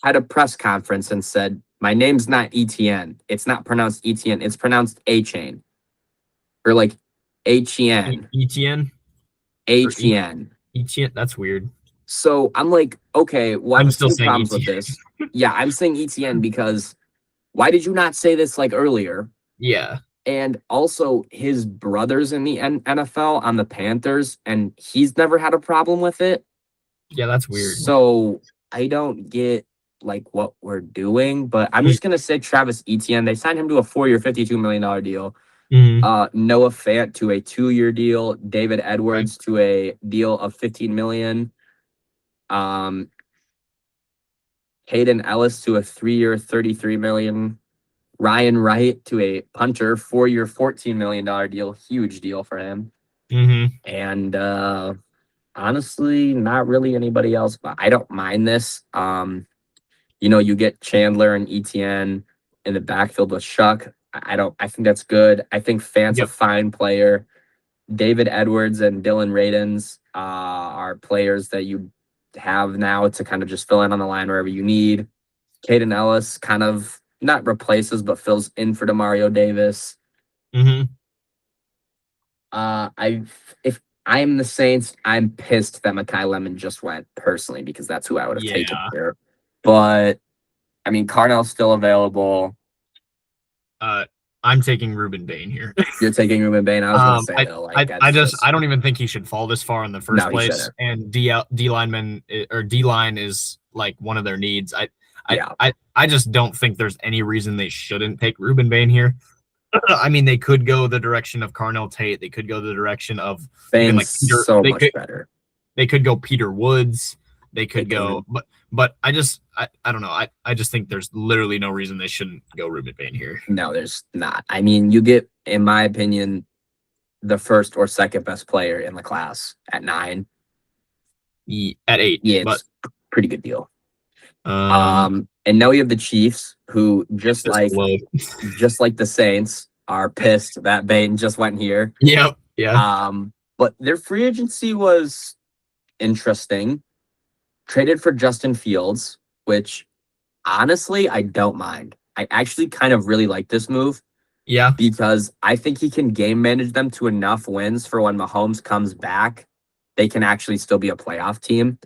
[SPEAKER 1] had a press conference and said, "My name's not Etienne. It's not pronounced Etienne. It's pronounced A-Chain or like H-E-N,
[SPEAKER 2] Etienne or
[SPEAKER 1] H-E-N."
[SPEAKER 2] Etienne? That's weird.
[SPEAKER 1] So I'm like, okay, well, I
[SPEAKER 2] I'm
[SPEAKER 1] have a
[SPEAKER 2] still
[SPEAKER 1] few
[SPEAKER 2] saying
[SPEAKER 1] problems with
[SPEAKER 2] Etienne.
[SPEAKER 1] this. Yeah, I'm saying Etienne because why did you not say this like earlier?
[SPEAKER 2] Yeah.
[SPEAKER 1] And also, his brother's in the NFL on the Panthers, and he's never had a problem with it.
[SPEAKER 2] Yeah, that's weird.
[SPEAKER 1] So I don't get like what we're doing, but I'm just gonna say Travis Etienne. They signed him to a 4-year, $52 million deal.
[SPEAKER 2] Mm-hmm.
[SPEAKER 1] Noah Fant to a 2-year deal. David Edwards to a deal of 15 million. Um, Hayden Ellis to a 3-year, 33 million. Ryan Wright to a punter, 4-year, $14 million deal. Huge deal for him.
[SPEAKER 2] Mm-hmm.
[SPEAKER 1] And honestly, not really anybody else, but I don't mind this. You get Chandler and ETN in the backfield with Shuck. I think that's good. I think Fant's a
[SPEAKER 2] Yep.
[SPEAKER 1] fine player. David Edwards and Dylan Radens are players that you have now to kind of just fill in on the line wherever you need. Caden Ellis kind of not replaces, but fills in for Demario Davis.
[SPEAKER 2] Mm-hmm.
[SPEAKER 1] If I'm the Saints, I'm pissed that Makai Lemon just went personally because that's who I would have taken
[SPEAKER 2] Yeah.
[SPEAKER 1] here. But I mean, Carnell's still available.
[SPEAKER 2] I'm taking Ruben Bain here.
[SPEAKER 1] You're taking Ruben Bain. I was gonna say
[SPEAKER 2] I,
[SPEAKER 1] though, like
[SPEAKER 2] I
[SPEAKER 1] that's
[SPEAKER 2] just
[SPEAKER 1] just
[SPEAKER 2] I don't even think he should fall this far in the first
[SPEAKER 1] no, he
[SPEAKER 2] place.
[SPEAKER 1] shouldn't.
[SPEAKER 2] And D lineman or D line is like one of their needs.
[SPEAKER 1] Yeah,
[SPEAKER 2] I just don't think there's any reason they shouldn't take Ruben Bain here. I mean, they could go the direction of Carnell Tate. They could go the direction of even
[SPEAKER 1] Bain's
[SPEAKER 2] like Peter.
[SPEAKER 1] so much better.
[SPEAKER 2] They could go Peter Woods. They could
[SPEAKER 1] They
[SPEAKER 2] go, but I don't know. I just think there's literally no reason they shouldn't go Ruben Bain here.
[SPEAKER 1] No, there's not. I mean, you get, in my opinion, the first or second best player in the class at 9.
[SPEAKER 2] At 8,
[SPEAKER 1] Yeah,
[SPEAKER 2] but
[SPEAKER 1] it's a pretty good deal.
[SPEAKER 2] um,
[SPEAKER 1] And now we have the Chiefs, who just like the Saints are pissed that Bain just went here.
[SPEAKER 2] Yep. Yeah.
[SPEAKER 1] But their free agency was interesting. Traded for Justin Fields, which honestly I don't mind. I actually kind of really like this move
[SPEAKER 2] Yeah.
[SPEAKER 1] because I think he can game manage them to enough wins for when Mahomes comes back, they can actually still be a playoff team.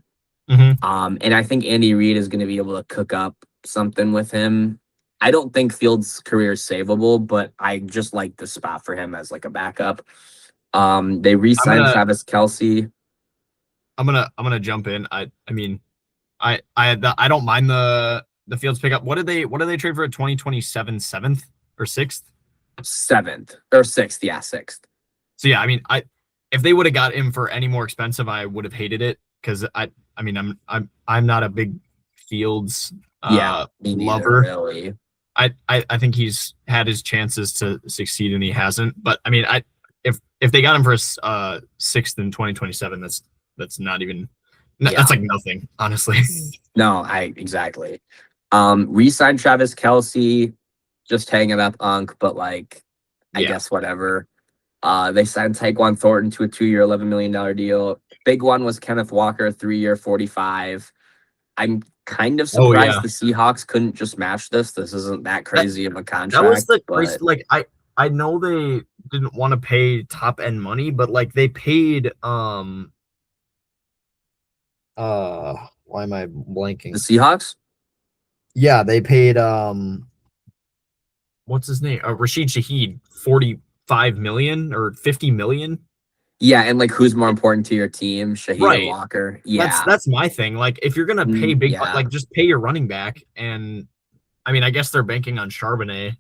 [SPEAKER 2] Mm-hmm.
[SPEAKER 1] And I think Andy Reid is going to be able to cook up something with him. I don't think Fields' career is savable, but I just like the spot for him as like a backup. They re-signed Travis Kelce.
[SPEAKER 2] I'm gonna jump in. I mean, I don't mind the Fields pickup. What did they trade for a 2027 7th or 6th?
[SPEAKER 1] 7th or 6th, yeah, 6th.
[SPEAKER 2] So yeah, I mean, if they would have got him for any more expensive, I would have hated it because I mean I'm not a big Fields lover.
[SPEAKER 1] Really.
[SPEAKER 2] I think he's had his chances to succeed and he hasn't. But I mean, if they got him for a 6th in 2027, that's not even that's like nothing, honestly.
[SPEAKER 1] No, exactly. Re-signed Travis Kelce, just hanging up Unk, but like I guess whatever. They signed Tyquan Thornton to a 2-year, $11 million deal. Big one was Kenneth Walker, 3-year, 45. I'm kind of surprised the Seahawks couldn't just match this. This isn't that crazy of a contract.
[SPEAKER 2] That was the crazy. Like I know they didn't want to pay top end money, but like they paid why am I blanking?
[SPEAKER 1] The Seahawks?
[SPEAKER 2] Yeah, they paid what's his name? Rashid Shaheed 45 million or 50 million.
[SPEAKER 1] Yeah, and like who's more important to your team, Shaheed or
[SPEAKER 2] Right.
[SPEAKER 1] Walker?
[SPEAKER 2] That's
[SPEAKER 1] Yeah.
[SPEAKER 2] that's my thing. Like if you're gonna pay big,
[SPEAKER 1] Yeah.
[SPEAKER 2] like just pay your running back. And I mean, I guess they're banking on Charbonnet,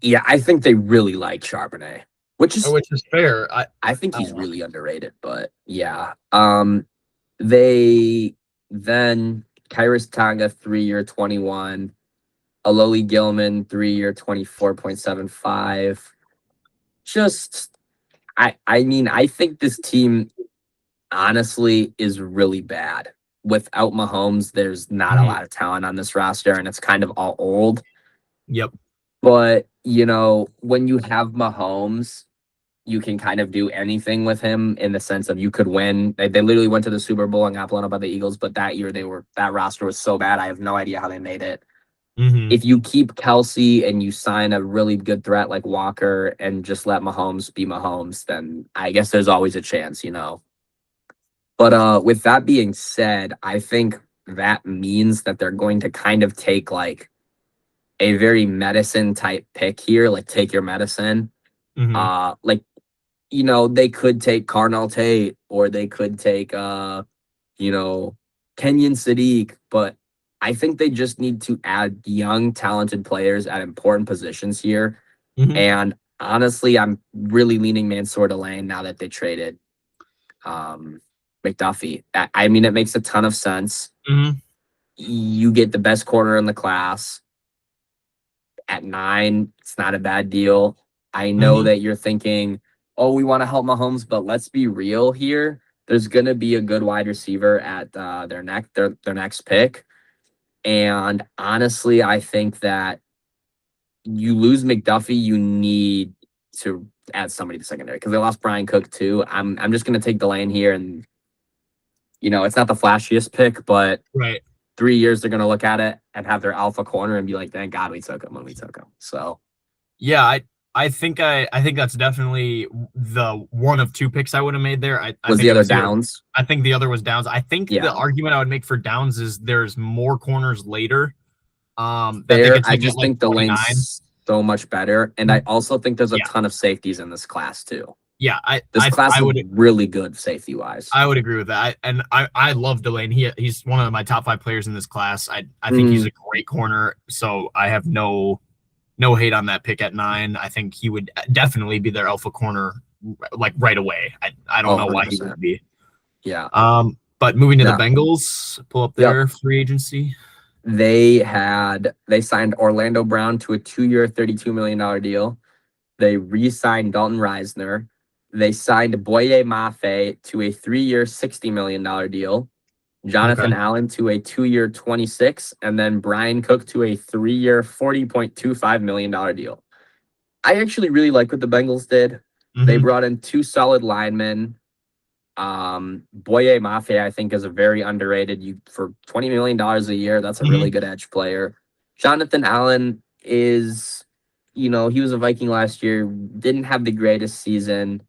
[SPEAKER 1] Yeah, I think they really like Charbonnet, which is
[SPEAKER 2] which is fair.
[SPEAKER 1] I think
[SPEAKER 2] I
[SPEAKER 1] he's
[SPEAKER 2] don't know.
[SPEAKER 1] really underrated, but yeah. They then Kyrus Tonga 3-year 21, Aloli Gilman 3-year 24.75. Just I mean, I think this team honestly is really bad. Without Mahomes, there's not a
[SPEAKER 2] Mhm.
[SPEAKER 1] lot of talent on this roster, and it's kind of all old.
[SPEAKER 2] Yep.
[SPEAKER 1] But, you know, when you have Mahomes, you can kind of do anything with him in the sense of you could win. They literally went to the Super Bowl and got blown up by the Eagles, but that year that roster was so bad. I have no idea how they made it.
[SPEAKER 2] Hmm.
[SPEAKER 1] If you keep Kelsey and you sign a really good threat like Walker and just let Mahomes be Mahomes, then I guess there's always a chance, you know. But with that being said, I think that means that they're going to kind of take like a very medicine type pick here, like take your medicine.
[SPEAKER 2] Hmm.
[SPEAKER 1] Like, you know, they could take Carnell Tate or they could take you know, Kenyon Sadiq, but I think they just need to add young, talented players at important positions here.
[SPEAKER 2] Hmm.
[SPEAKER 1] And honestly, I'm really leaning Mansour Delane now that they traded um, McDuffie. I mean, it makes a ton of sense.
[SPEAKER 2] Hmm.
[SPEAKER 1] You get the best corner in the class at 9. It's not a bad deal. I know
[SPEAKER 2] Hmm.
[SPEAKER 1] that you're thinking, oh, we want to help Mahomes, but let's be real here. There's going to be a good wide receiver at their next pick. And honestly, I think that you lose McDuffie, you need to add somebody to secondary because they lost Brian Cook too. I'm just gonna take Delane here, and you know it's not the flashiest pick, but
[SPEAKER 2] Right.
[SPEAKER 1] 3 years they're gonna look at it and have their alpha corner and be like, thank God we took him when we took him. So
[SPEAKER 2] Yeah, I think that's definitely the one of two picks I would have made there. I
[SPEAKER 1] was
[SPEAKER 2] think
[SPEAKER 1] the
[SPEAKER 2] it
[SPEAKER 1] other
[SPEAKER 2] was either
[SPEAKER 1] Downs?
[SPEAKER 2] I think the other was Downs. I think the
[SPEAKER 1] Yeah,
[SPEAKER 2] argument I would make for Downs is there's more corners later that they
[SPEAKER 1] fair.
[SPEAKER 2] could
[SPEAKER 1] I
[SPEAKER 2] take at
[SPEAKER 1] just
[SPEAKER 2] like
[SPEAKER 1] think
[SPEAKER 2] 29.
[SPEAKER 1] Delane's so much better, and I also think there's a
[SPEAKER 2] Yeah.
[SPEAKER 1] ton of safeties in this class too.
[SPEAKER 2] Yeah, I
[SPEAKER 1] This
[SPEAKER 2] I
[SPEAKER 1] class
[SPEAKER 2] I
[SPEAKER 1] is
[SPEAKER 2] would
[SPEAKER 1] really good safety wise.
[SPEAKER 2] I would agree with that. And I love Delane. He's one of my top 5 players in this class. I think he's a great corner, so I have no hate on that pick at 9. I think he would definitely be their alpha corner like right away. I don't
[SPEAKER 1] Oh,
[SPEAKER 2] know why he
[SPEAKER 1] 100%.
[SPEAKER 2] wouldn't be.
[SPEAKER 1] Yeah.
[SPEAKER 2] But moving to the
[SPEAKER 1] No.
[SPEAKER 2] Bengals, pull up
[SPEAKER 1] Yep.
[SPEAKER 2] their free agency.
[SPEAKER 1] They signed Orlando Brown to a 2-year, $32 million deal. They re-signed Dalton Reisner. They signed Boye Mafe to a 3-year, $60 million deal.
[SPEAKER 2] Okay.
[SPEAKER 1] Jonathan Allen to a 2-year, 26, and then Brian Cook to a 3-year, $40.25 million deal. I actually really like what the Bengals did. They
[SPEAKER 2] Hmm.
[SPEAKER 1] brought in 2 solid linemen. Boye Mafe, I think, is a very underrated. You for $20 million a year, that's a really
[SPEAKER 2] Hmm.
[SPEAKER 1] good edge player. Jonathan Allen is, you know, he was a Viking last year, didn't have the greatest season,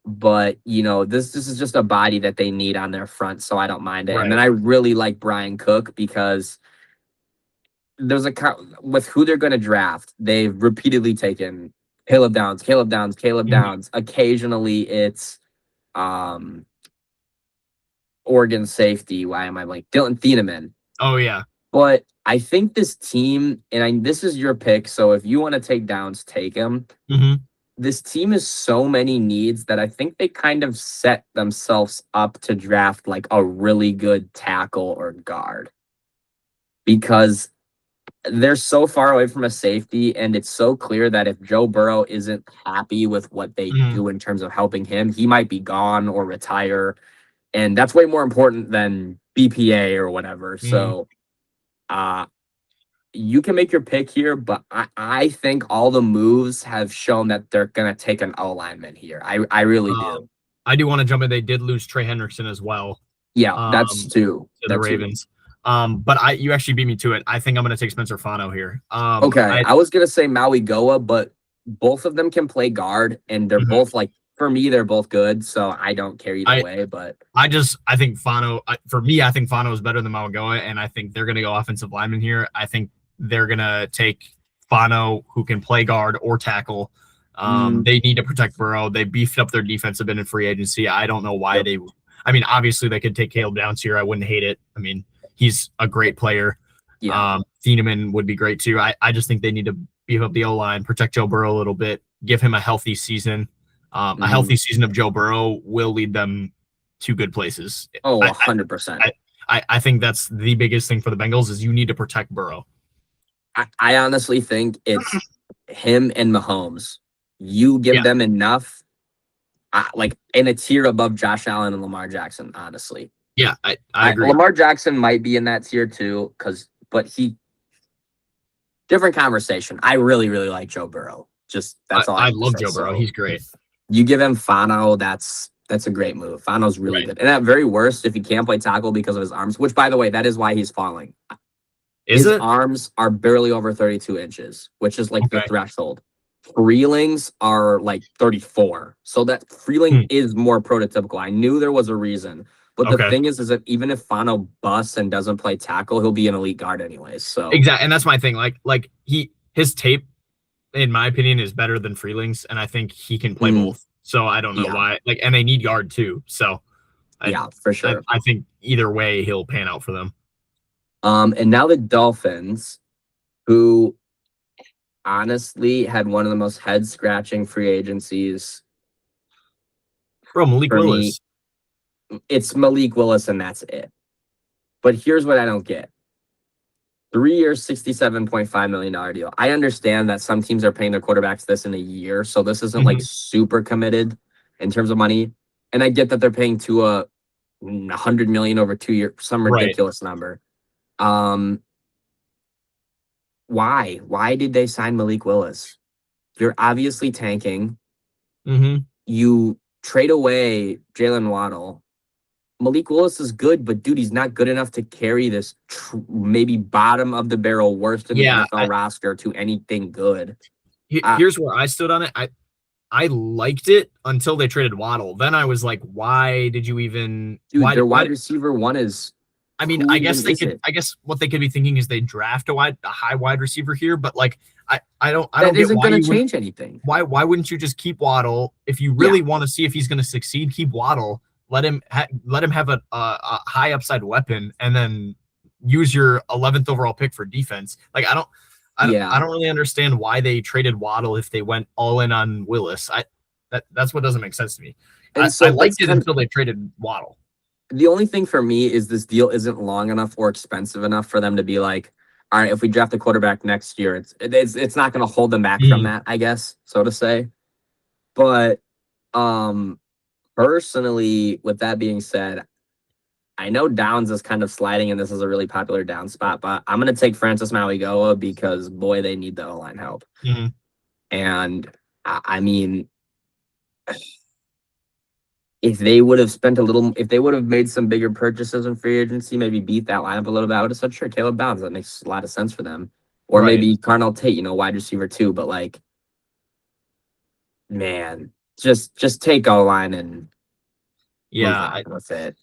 [SPEAKER 1] but you know, this is just a body that they need on their front, so I don't mind it. And then
[SPEAKER 2] Right.
[SPEAKER 1] I really like Brian Cook because there's with who they're going to draft. They've repeatedly taken Caleb Downs, Caleb Downs, Caleb
[SPEAKER 2] Hmm.
[SPEAKER 1] Downs. Occasionally, it's um Oregon safety. Why am I like Dylan Thieneman?
[SPEAKER 2] Oh yeah.
[SPEAKER 1] But I think this team, and this is your pick. So if you want to take Downs, take him.
[SPEAKER 2] Hmm.
[SPEAKER 1] This team has so many needs that I think they kind of set themselves up to draft like a really good tackle or guard because they're so far away from a safety, and it's so clear that if Joe Burrow isn't happy with what they
[SPEAKER 2] Hmm.
[SPEAKER 1] do in terms of helping him, he might be gone or retire. And that's way more important than BPA or whatever.
[SPEAKER 2] Hmm.
[SPEAKER 1] So uh you can make your pick here, but I think all the moves have shown that they're gonna take an O lineman here. I really do.
[SPEAKER 2] I do want to jump in. They did lose Trey Hendrickson as well.
[SPEAKER 1] Yeah, that's
[SPEAKER 2] Um,
[SPEAKER 1] two.
[SPEAKER 2] to the
[SPEAKER 1] That's two.
[SPEAKER 2] Ravens. But you actually beat me to it. I think I'm going to take Spencer Fano here.
[SPEAKER 1] Okay. I was gonna say Maui Goa, but both of them can play guard and they're
[SPEAKER 2] Mhm.
[SPEAKER 1] both like for me, they're both good, so I don't care either
[SPEAKER 2] I
[SPEAKER 1] way. But
[SPEAKER 2] I think Fano for me, I think Fano is better than Mauagoa, and I think they're going to go offensive lineman here. I think they're going to take Fano, who can play guard or tackle.
[SPEAKER 1] Mm,
[SPEAKER 2] They need to protect Burrow. They beefed up their defensive end in free agency. I don't know why
[SPEAKER 1] yep.
[SPEAKER 2] they. I mean, obviously they could take Caleb Downs here. I wouldn't hate it. I mean, he's a great player.
[SPEAKER 1] Yeah.
[SPEAKER 2] Thieneman would be great too. I just think they need to beef up the O line, protect Joe Burrow a little bit, give him a healthy season. A
[SPEAKER 1] Mhm.
[SPEAKER 2] healthy season of Joe Burrow will lead them to good places.
[SPEAKER 1] Oh,
[SPEAKER 2] I,
[SPEAKER 1] 100%.
[SPEAKER 2] I think that's the biggest thing for the Bengals is you need to protect Burrow.
[SPEAKER 1] I honestly think it's him and Mahomes. You give
[SPEAKER 2] Yeah.
[SPEAKER 1] them enough, like in a tier above Josh Allen and Lamar Jackson. Honestly,
[SPEAKER 2] Yeah, I agree.
[SPEAKER 1] Lamar Jackson might be in that tier too, but he different conversation. I really like Joe Burrow. Just that's all I
[SPEAKER 2] I
[SPEAKER 1] have to
[SPEAKER 2] love
[SPEAKER 1] say.
[SPEAKER 2] Joe Burrow.
[SPEAKER 1] So
[SPEAKER 2] He's great.
[SPEAKER 1] you give him Fano, that's a great move. Fano's really
[SPEAKER 2] Right.
[SPEAKER 1] good. And at very worst, if he can't play tackle because of his arms, which by the way, that is why he's falling.
[SPEAKER 2] Is
[SPEAKER 1] His
[SPEAKER 2] it?
[SPEAKER 1] arms are barely over 32 inches, which is like the
[SPEAKER 2] Okay.
[SPEAKER 1] threshold. Freelings are like 34. So that Freeling
[SPEAKER 2] Hmm.
[SPEAKER 1] is more prototypical. I knew there was a reason. But the
[SPEAKER 2] Okay.
[SPEAKER 1] thing is that even if Fano busts and doesn't play tackle, he'll be an elite guard anyways. So
[SPEAKER 2] Exactly. And that's my thing. Like his tape, in my opinion, is better than Freeling's, and I think he can play
[SPEAKER 1] mm,
[SPEAKER 2] both. So I don't know
[SPEAKER 1] yeah,
[SPEAKER 2] why. Like, and they need guard too. So I
[SPEAKER 1] yeah, for sure.
[SPEAKER 2] I think either way he'll pan out for them.
[SPEAKER 1] And now the Dolphins, who honestly had one of the most head scratching free agencies
[SPEAKER 2] Bro, Malik
[SPEAKER 1] for me.
[SPEAKER 2] Willis.
[SPEAKER 1] It's Malik Willis, and that's it. But here's what I don't get. 3 year, $67.5 million deal. I understand that some teams are paying their quarterbacks this in a year, so this isn't like super committed in terms of money. And I get that they're paying Tua $100 million over 2 years, some
[SPEAKER 2] Right.
[SPEAKER 1] ridiculous number. Why? Why did they sign Malik Willis? You're obviously tanking.
[SPEAKER 2] Mm-hmm.
[SPEAKER 1] You trade away Jalen Waddle. Malik Willis is good, but dude, he's not good enough to carry this maybe bottom of the barrel, worst in the
[SPEAKER 2] Yeah.
[SPEAKER 1] NFL roster to anything good.
[SPEAKER 2] Here's where I stood on it. I liked it until they traded Waddle. Then I was like, why did you even?
[SPEAKER 1] Dude, their wide receiver one is.
[SPEAKER 2] I mean, I guess they could. I guess what they could be thinking is they draft a high wide receiver here, but like, I don't
[SPEAKER 1] That
[SPEAKER 2] get
[SPEAKER 1] isn't
[SPEAKER 2] why
[SPEAKER 1] going
[SPEAKER 2] you
[SPEAKER 1] to change anything.
[SPEAKER 2] why wouldn't you just keep Waddle if you really want to see if he's going to succeed? Keep Waddle. Let him have a high upside weapon, and then use your 11th overall pick for defense. Like I don't really understand why they traded Waddle if they went all in on Willis. That's what doesn't make sense to me.
[SPEAKER 1] And so
[SPEAKER 2] I liked it until they traded Waddle.
[SPEAKER 1] The only thing for me is this deal isn't long enough or expensive enough for them to be like, all right, if we draft a quarterback next year, it's not going to hold them back from that, I guess, so to say. But personally, with that being said, I know Downs is kind of sliding, and this is a really popular down spot, but I'm going to take Francis Mauigoa because, boy, they need the O-line help.
[SPEAKER 2] Mm-hmm.
[SPEAKER 1] And, I mean, if they would have if they would have made some bigger purchases in free agency, maybe beat that lineup a little bit, I would have said, sure, Caleb Downs, that makes a lot of sense for them. Or maybe Carnell Tate, wide receiver too. But like, man, just take O-line and move on with it.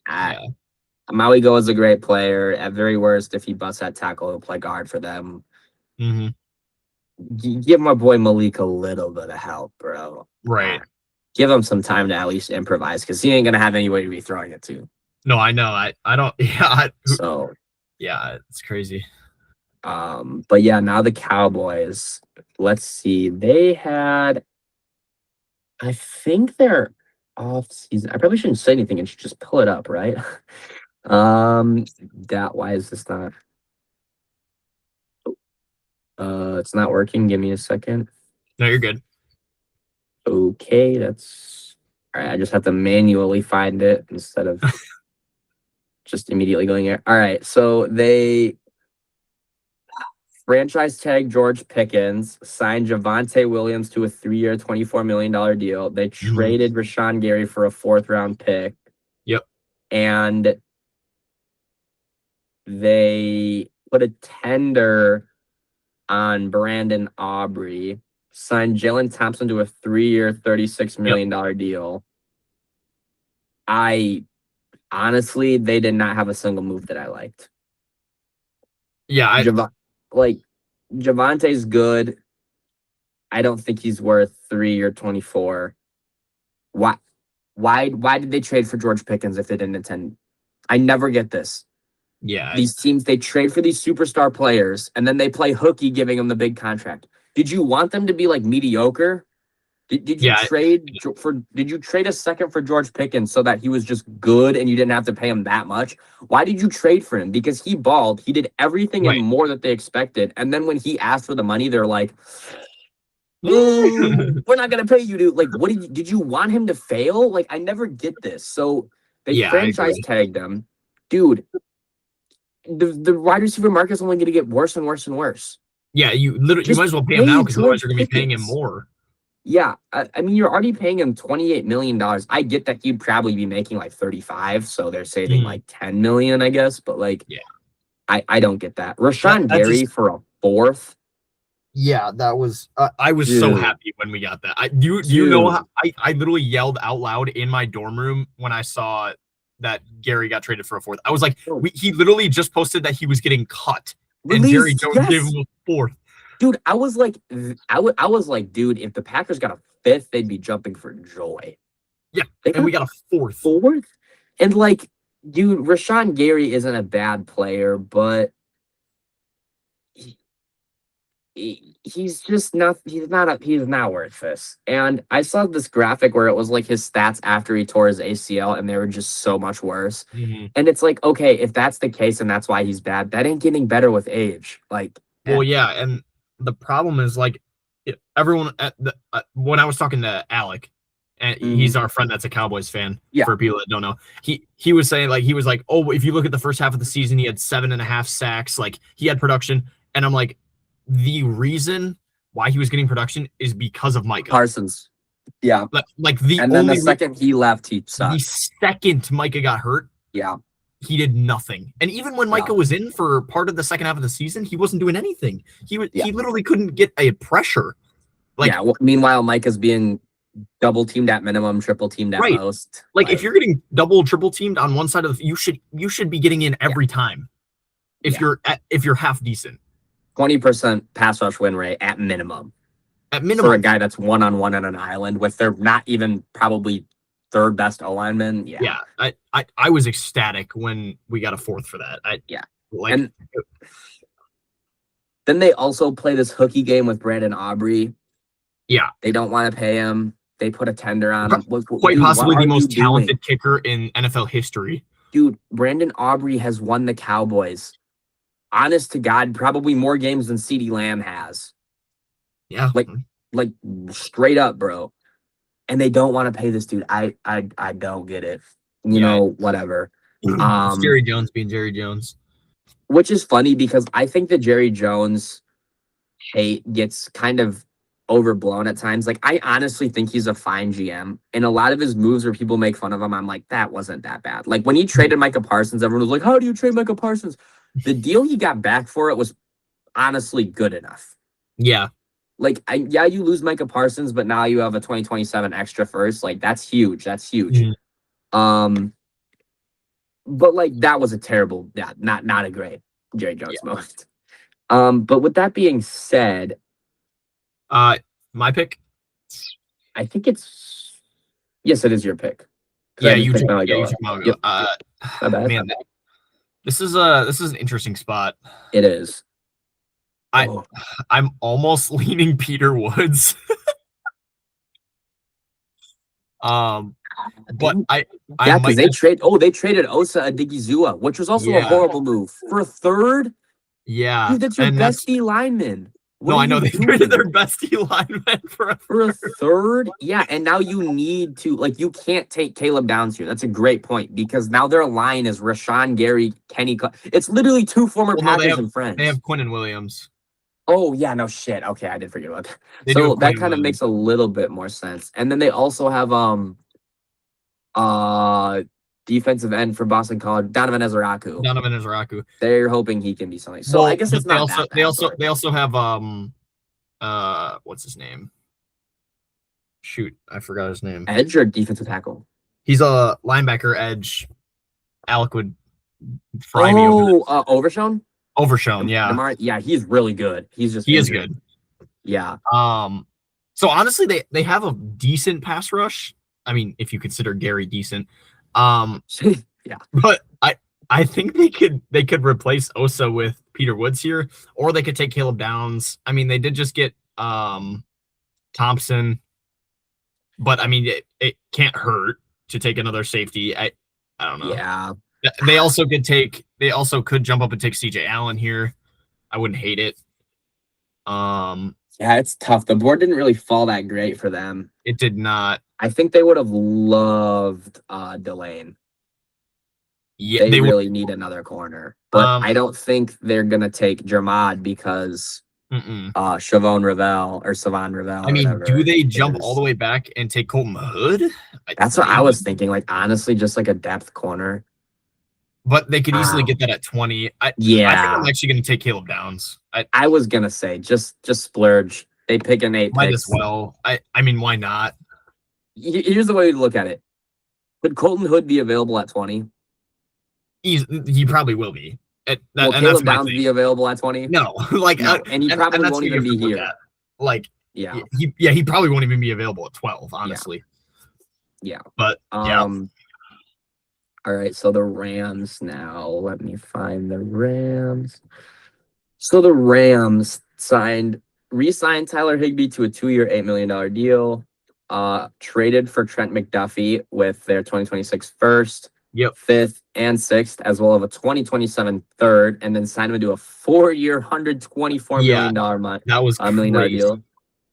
[SPEAKER 1] Mauigoa is a great player. At very worst, if he busts that tackle, he'll play guard for them.
[SPEAKER 2] Mm-hmm.
[SPEAKER 1] Give my boy Malik a little bit of help, bro.
[SPEAKER 2] Right.
[SPEAKER 1] Give him some time to at least improvise because he ain't gonna have anybody to be throwing it to.
[SPEAKER 2] No, I know. I don't. Yeah.
[SPEAKER 1] So
[SPEAKER 2] yeah, it's crazy.
[SPEAKER 1] But yeah, now the Cowboys. Let's see. They had, I think they're off season. I probably shouldn't say anything and should just pull it up, right? Why is this not? It's not working. Give me a second.
[SPEAKER 2] No, you're good.
[SPEAKER 1] Okay, that's all right. I just have to manually find it instead of just immediately going there. All right, so they franchise tag George Pickens, signed Javonte Williams to a 3-year, $24 million deal. They traded Rashawn Gary for a 4th-round pick.
[SPEAKER 2] Yep.
[SPEAKER 1] And they put a tender on Brandon Aubrey, signed Jalen Thompson to a 3-year, $36 million deal. Honestly, they did not have a single move that I liked.
[SPEAKER 2] Yeah,
[SPEAKER 1] Javonte's good. I don't think he's worth 3 or 24. Why? Why did they trade for George Pickens if they didn't intend? I never get this.
[SPEAKER 2] Yeah.
[SPEAKER 1] These teams, they trade for these superstar players and then they play hooky, giving them the big contract. Did you want them to be like mediocre? Did you
[SPEAKER 2] Yeah.
[SPEAKER 1] did you trade a second for George Pickens so that he was just good and you didn't have to pay him that much? Why did you trade for him? Because he balled. He did everything
[SPEAKER 2] Right.
[SPEAKER 1] and more that they expected. And then when he asked for the money, they're like, we're not gonna pay you, dude. Like, what did you want him to fail? Like, I never get this. So they
[SPEAKER 2] Yeah, I
[SPEAKER 1] franchise
[SPEAKER 2] agree.
[SPEAKER 1] tagged him, dude. The wide receiver market is only going to get worse and worse and worse.
[SPEAKER 2] Yeah, you might as well pay him now because otherwise you're going to be paying him more.
[SPEAKER 1] Yeah, I mean, you're already paying him $28 million. I get that he'd probably be making like 35, so they're saving like 10 million, I guess. But like,
[SPEAKER 2] yeah,
[SPEAKER 1] I don't get that. Rashawn Gary for a fourth.
[SPEAKER 2] Yeah, that was. I was so happy when we got that. You know how I literally yelled out loud in my dorm room when I saw that Gary got traded for a fourth. I was like, he literally just posted that he was getting cut, and Jerry Jones gave him a fourth.
[SPEAKER 1] Dude, I was like, dude, if the Packers got a fifth, they'd be jumping for joy.
[SPEAKER 2] Yeah, and we got a fourth.
[SPEAKER 1] And like, dude, Rashawn Gary isn't a bad player, but he's just not. He's not worth this. And I saw this graphic where it was like his stats after he tore his ACL, and they were just so much worse. And it's like, okay, if that's the case, and that's why he's bad, that ain't getting better with age. Like,
[SPEAKER 2] well, yeah, and the problem is like everyone at the when I was talking to Alec, and he's our friend that's a Cowboys fan.
[SPEAKER 1] Yeah.
[SPEAKER 2] For people that don't know, he was saying like he was like, oh, if you look at the first half of the season, he had 7.5 sacks. Like he had production, and I'm like, the reason why he was getting production is because of Micah
[SPEAKER 1] Parsons. Yeah.
[SPEAKER 2] Like the
[SPEAKER 1] and then the second he left, he sucked.
[SPEAKER 2] The second Micah got hurt,
[SPEAKER 1] yeah,
[SPEAKER 2] he did nothing. And even when Micah was in for part of the second half of the season, he wasn't doing anything. He literally couldn't get a pressure. Like,
[SPEAKER 1] yeah. Well, meanwhile, Micah's being double teamed at minimum, triple teamed at most.
[SPEAKER 2] Like if you're getting double, triple teamed on one side of the, you should be getting in every time. If you're half decent.
[SPEAKER 1] 20% pass rush win rate at minimum.
[SPEAKER 2] At minimum,
[SPEAKER 1] for a guy that's one-on-one on an island with their not even probably third best O-lineman.
[SPEAKER 2] Yeah. I was ecstatic when we got a fourth for that.
[SPEAKER 1] And then they also play this hooky game with Brandon Aubrey.
[SPEAKER 2] Yeah.
[SPEAKER 1] They don't want to pay him. They put a tender on him.
[SPEAKER 2] Quite possibly the most talented kicker in NFL history.
[SPEAKER 1] Dude, Brandon Aubrey has won the Cowboys. Honest to God, probably more games than CeeDee Lamb has.
[SPEAKER 2] Yeah.
[SPEAKER 1] Like straight up, bro. And they don't want to pay this dude. I don't get it. You know, whatever.
[SPEAKER 2] It's Jerry Jones being Jerry Jones.
[SPEAKER 1] Which is funny because I think the Jerry Jones hate gets kind of overblown at times. Like, I honestly think he's a fine GM. And a lot of his moves where people make fun of him, I'm like, that wasn't that bad. Like, when he traded Micah Parsons, everyone was like, how do you trade Micah Parsons? The deal he got back for it was honestly good enough.
[SPEAKER 2] Yeah.
[SPEAKER 1] Like, you lose Micah Parsons, but now you have a 2027 extra first. Like, that's huge. That's huge. But like, that was a terrible, not a great Jerry Jones moment. But with that being said,
[SPEAKER 2] my pick.
[SPEAKER 1] I think it's yes, it is your pick.
[SPEAKER 2] Yeah, you took man, this is an interesting spot.
[SPEAKER 1] It is.
[SPEAKER 2] I'm almost leaning Peter Woods. But
[SPEAKER 1] because they traded Osa Odigizua, which was also a horrible move for a third.
[SPEAKER 2] Yeah,
[SPEAKER 1] dude, that's your best D lineman.
[SPEAKER 2] No, I know they traded their best D lineman for a
[SPEAKER 1] third. Yeah, and now you need to you can't take Caleb Downs here. That's a great point because now their line is Rashawn Gary, Kenny. It's literally two former Packers and friends.
[SPEAKER 2] They have Quinnen Williams.
[SPEAKER 1] Oh yeah, no shit. Okay, I did forget about that. So that kind of makes a little bit more sense. And then they also have defensive end for Boston College, Donovan Ezeraku. They're hoping he can be something. So I guess it's not that bad.
[SPEAKER 2] They also have what's his name? Shoot, I forgot his name.
[SPEAKER 1] Edge or defensive tackle?
[SPEAKER 2] He's a linebacker edge. Alec would fry me over. Overshown, yeah.
[SPEAKER 1] Yeah, he's really good. He is good.
[SPEAKER 2] Yeah. So honestly, they have a decent pass rush. I mean, if you consider Gary decent.
[SPEAKER 1] Yeah.
[SPEAKER 2] But I think they could replace Osa with Peter Woods here, or they could take Caleb Downs. I mean, they did just get Thompson, but I mean, it can't hurt to take another safety. I don't know.
[SPEAKER 1] Yeah.
[SPEAKER 2] They also could jump up and take CJ Allen here. I wouldn't hate it.
[SPEAKER 1] Yeah, it's tough. The board didn't really fall that great for them.
[SPEAKER 2] It did not.
[SPEAKER 1] I think they would have loved Delane.
[SPEAKER 2] Yeah,
[SPEAKER 1] They really need another corner. But I don't think they're gonna take Jermad because Savon Ravel.
[SPEAKER 2] I mean, do they jump all the way back and take Colton Hood?
[SPEAKER 1] That's what I was thinking. Like, honestly, just like a depth corner.
[SPEAKER 2] But they could easily get that at 20. I think I'm actually going to take Caleb Downs.
[SPEAKER 1] I was gonna say just splurge. They pick an 8.
[SPEAKER 2] Might as well. I mean, why not?
[SPEAKER 1] Here's the way to look at it. Could Colton Hood be available at 20?
[SPEAKER 2] He probably will be.
[SPEAKER 1] Will Caleb Downs be available at 20?
[SPEAKER 2] No, like,
[SPEAKER 1] no. And he probably won't even be here.
[SPEAKER 2] Like,
[SPEAKER 1] yeah,
[SPEAKER 2] he probably won't even be available at 12. Honestly,
[SPEAKER 1] yeah.
[SPEAKER 2] But yeah.
[SPEAKER 1] All right, so the Rams now. Let me find the Rams. So the Rams re-signed Tyler Higbee to a 2-year, $8 million deal. Traded for Trent McDuffie with their 2026 first, 5th, and 6th, as well as a 2027 third, and then signed him to a 4-year, $124 million
[SPEAKER 2] that was
[SPEAKER 1] $1 million deal.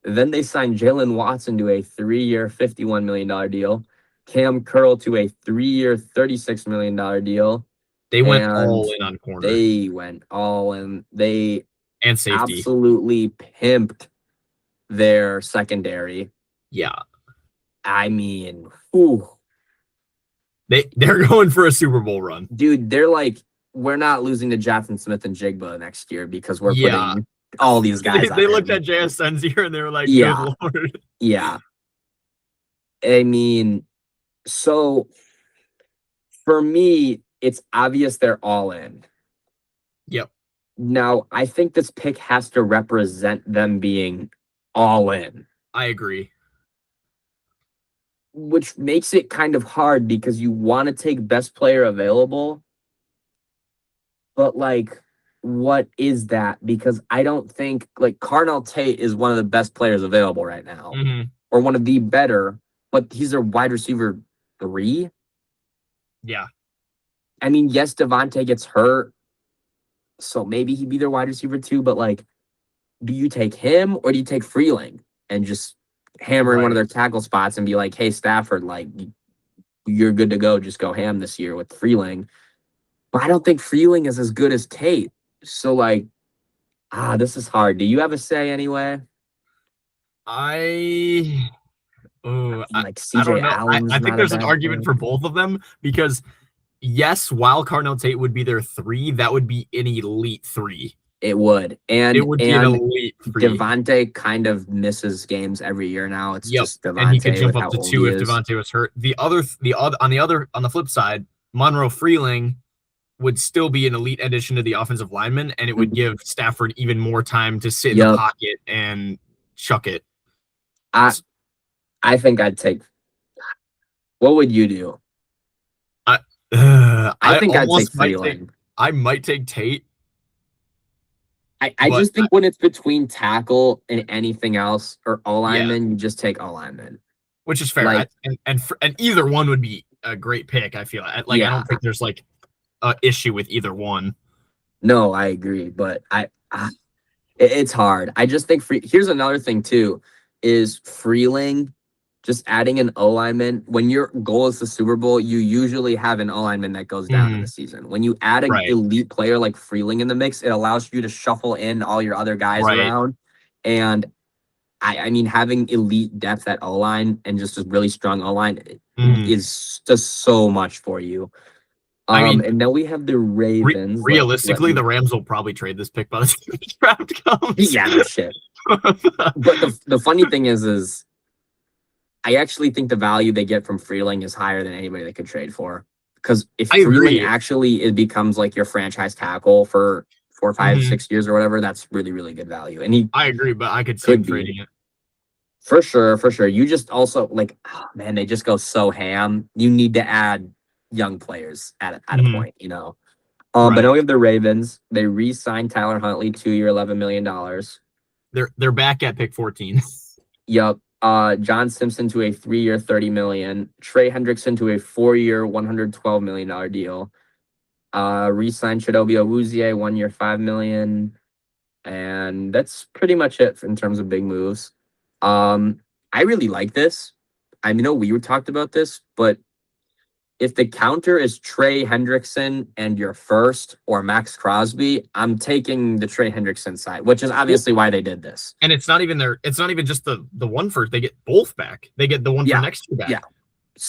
[SPEAKER 1] Then they signed Jalen Watson to a 3-year, $51 million deal. Cam Curl to a 3-year, $36 million deal.
[SPEAKER 2] They went all in on corner.
[SPEAKER 1] They went all in. They
[SPEAKER 2] and safety
[SPEAKER 1] absolutely pimped their secondary.
[SPEAKER 2] Yeah.
[SPEAKER 1] I mean, whew.
[SPEAKER 2] They're going for a Super Bowl run.
[SPEAKER 1] Dude, they're like, we're not losing to Jackson Smith and Jigba next year because we're putting all these guys
[SPEAKER 2] They looked at JSN's here and they were like,
[SPEAKER 1] good
[SPEAKER 2] Lord.
[SPEAKER 1] Yeah. I mean, so for me, it's obvious they're all in.
[SPEAKER 2] Yep.
[SPEAKER 1] Now, I think this pick has to represent them being all in.
[SPEAKER 2] I agree.
[SPEAKER 1] Which makes it kind of hard because you want to take best player available. But, like, what is that? Because I don't think, like, Carnell Tate is one of the best players available right now. Or one of the better, but he's a wide receiver 3.
[SPEAKER 2] Yeah.
[SPEAKER 1] I mean, yes, Devontae gets hurt, so maybe he'd be their wide receiver 2, but, like, do you take him or do you take Freeling and just hammer in one of their tackle spots and be like, hey, Stafford, like, you're good to go. Just go ham this year with Freeling. But I don't think Freeling is as good as Tate. So, like, this is hard. Do you have a say anyway?
[SPEAKER 2] Like
[SPEAKER 1] CJ Allen.
[SPEAKER 2] I think there's an argument for both of them because, yes, while Carnell Tate would be their 3, that would be an elite 3.
[SPEAKER 1] It would. And
[SPEAKER 2] it would be an elite 3.
[SPEAKER 1] Devontae kind of misses games every year now. It's just Devontae.
[SPEAKER 2] And he could jump up to 2 if Devontae was hurt. On the flip side, Monroe Freeling would still be an elite addition to the offensive lineman, and it would give Stafford even more time to sit in the pocket and chuck it.
[SPEAKER 1] I think I'd take. What would you do? I think I'd take Freeling.
[SPEAKER 2] I might take Tate.
[SPEAKER 1] I just think when it's between tackle and anything else or O-lineman, you just take O-lineman.
[SPEAKER 2] Which is fair. Like, and either one would be a great pick, I feel. I don't think there's like an issue with either one.
[SPEAKER 1] No, I agree. But it's hard. I just think here's another thing too, is Freeling, just adding an O-lineman. When your goal is the Super Bowl, you usually have an O-lineman that goes down in the season. When you add an elite player like Freeling in the mix, it allows you to shuffle in all your other guys around. And I mean, having elite depth at O-line and just a really strong O-line is just so much for you. And now we have the Ravens.
[SPEAKER 2] Realistically, the Rams will probably trade this pick by the time the draft comes.
[SPEAKER 1] Yeah, no shit. But the funny thing is I actually think the value they get from Freeling is higher than anybody they could trade for. Because if Freeling actually becomes like your franchise tackle for 4, 5, 6 years or whatever, that's really, really good value. And I
[SPEAKER 2] agree, but I could see him trading it.
[SPEAKER 1] For sure, for sure. You just also like, oh, man, they just go so ham. You need to add young players at a
[SPEAKER 2] Mhm.
[SPEAKER 1] point, you know. But
[SPEAKER 2] Right.
[SPEAKER 1] now we have the Ravens. They re-signed Tyler Huntley, 2 year, $11 million.
[SPEAKER 2] They're back at pick 14.
[SPEAKER 1] Yup. John Simpson to a 3 year, 30 million. Trey Hendrickson to a 4 year, $112 million deal. Re-signed Chidobe Awuzie, 1 year, 5 million. And that's pretty much it in terms of big moves. I really like this. I know we talked about this, but if the counter is Trey Hendrickson and your first or Max Crosby, I'm taking the Trey Hendrickson side, which is obviously why they did this.
[SPEAKER 2] And it's not even just the one first. They get both back. They get the one for
[SPEAKER 1] Yeah,
[SPEAKER 2] next year back.
[SPEAKER 1] yeah.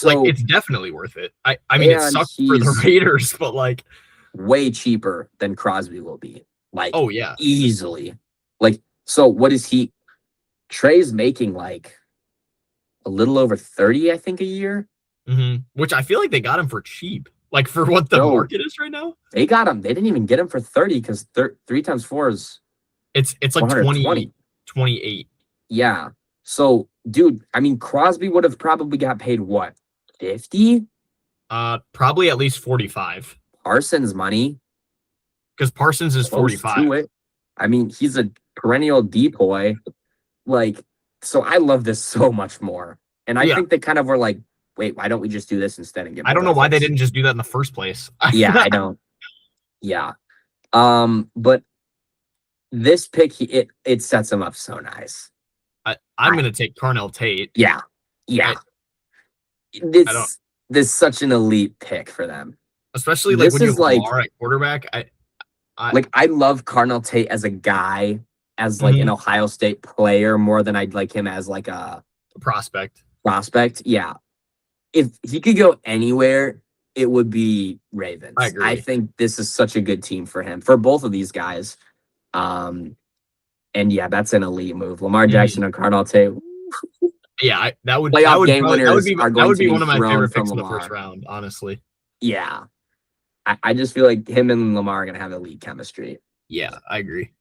[SPEAKER 2] Like,
[SPEAKER 1] So
[SPEAKER 2] it's definitely worth it. I mean, it
[SPEAKER 1] and
[SPEAKER 2] sucks for the
[SPEAKER 1] he's
[SPEAKER 2] Raiders, but like,
[SPEAKER 1] way cheaper than Crosby will be. Like
[SPEAKER 2] oh yeah.
[SPEAKER 1] easily. Like, so what is he? Trey's making like a little over 30, I think, a year.
[SPEAKER 2] Which I feel like they got him for cheap. Like, for what the
[SPEAKER 1] No,
[SPEAKER 2] market is right now.
[SPEAKER 1] they got him. They didn't even get him for 30 because 3 times 4 is
[SPEAKER 2] It's like
[SPEAKER 1] 120.
[SPEAKER 2] 28.
[SPEAKER 1] Yeah. So, dude, I mean, Crosby would have probably got paid what? 50?
[SPEAKER 2] Probably at least 45.
[SPEAKER 1] Parsons money.
[SPEAKER 2] Because Parsons is
[SPEAKER 1] Close
[SPEAKER 2] 45.
[SPEAKER 1] to it. I mean, he's a perennial decoy. Like, so I love this so much more. And I think they kind of were like, wait, why don't we just do this instead and get
[SPEAKER 2] I don't know why they didn't just do that in the first place.
[SPEAKER 1] Yeah, I don't. Yeah. But this pick, it sets him up so nice.
[SPEAKER 2] I'm going to take Carnell Tate.
[SPEAKER 1] Yeah. Yeah. This is such an elite pick for them.
[SPEAKER 2] Especially like when you have Lamar at quarterback.
[SPEAKER 1] I love Carnell Tate as a guy, as like an Ohio State player more than I'd like him as like a
[SPEAKER 2] prospect.
[SPEAKER 1] Yeah. If he could go anywhere, it would be Ravens.
[SPEAKER 2] I agree.
[SPEAKER 1] I think this is such a good team for him, for both of these guys. And yeah, that's an elite move. Lamar Jackson and Carnell Tate.
[SPEAKER 2] Yeah, that would
[SPEAKER 1] game winners are going to be
[SPEAKER 2] one of my favorite picks in the
[SPEAKER 1] Lamar.
[SPEAKER 2] first round, honestly.
[SPEAKER 1] Yeah. I just feel like him and Lamar are gonna have elite chemistry.
[SPEAKER 2] Yeah, I agree.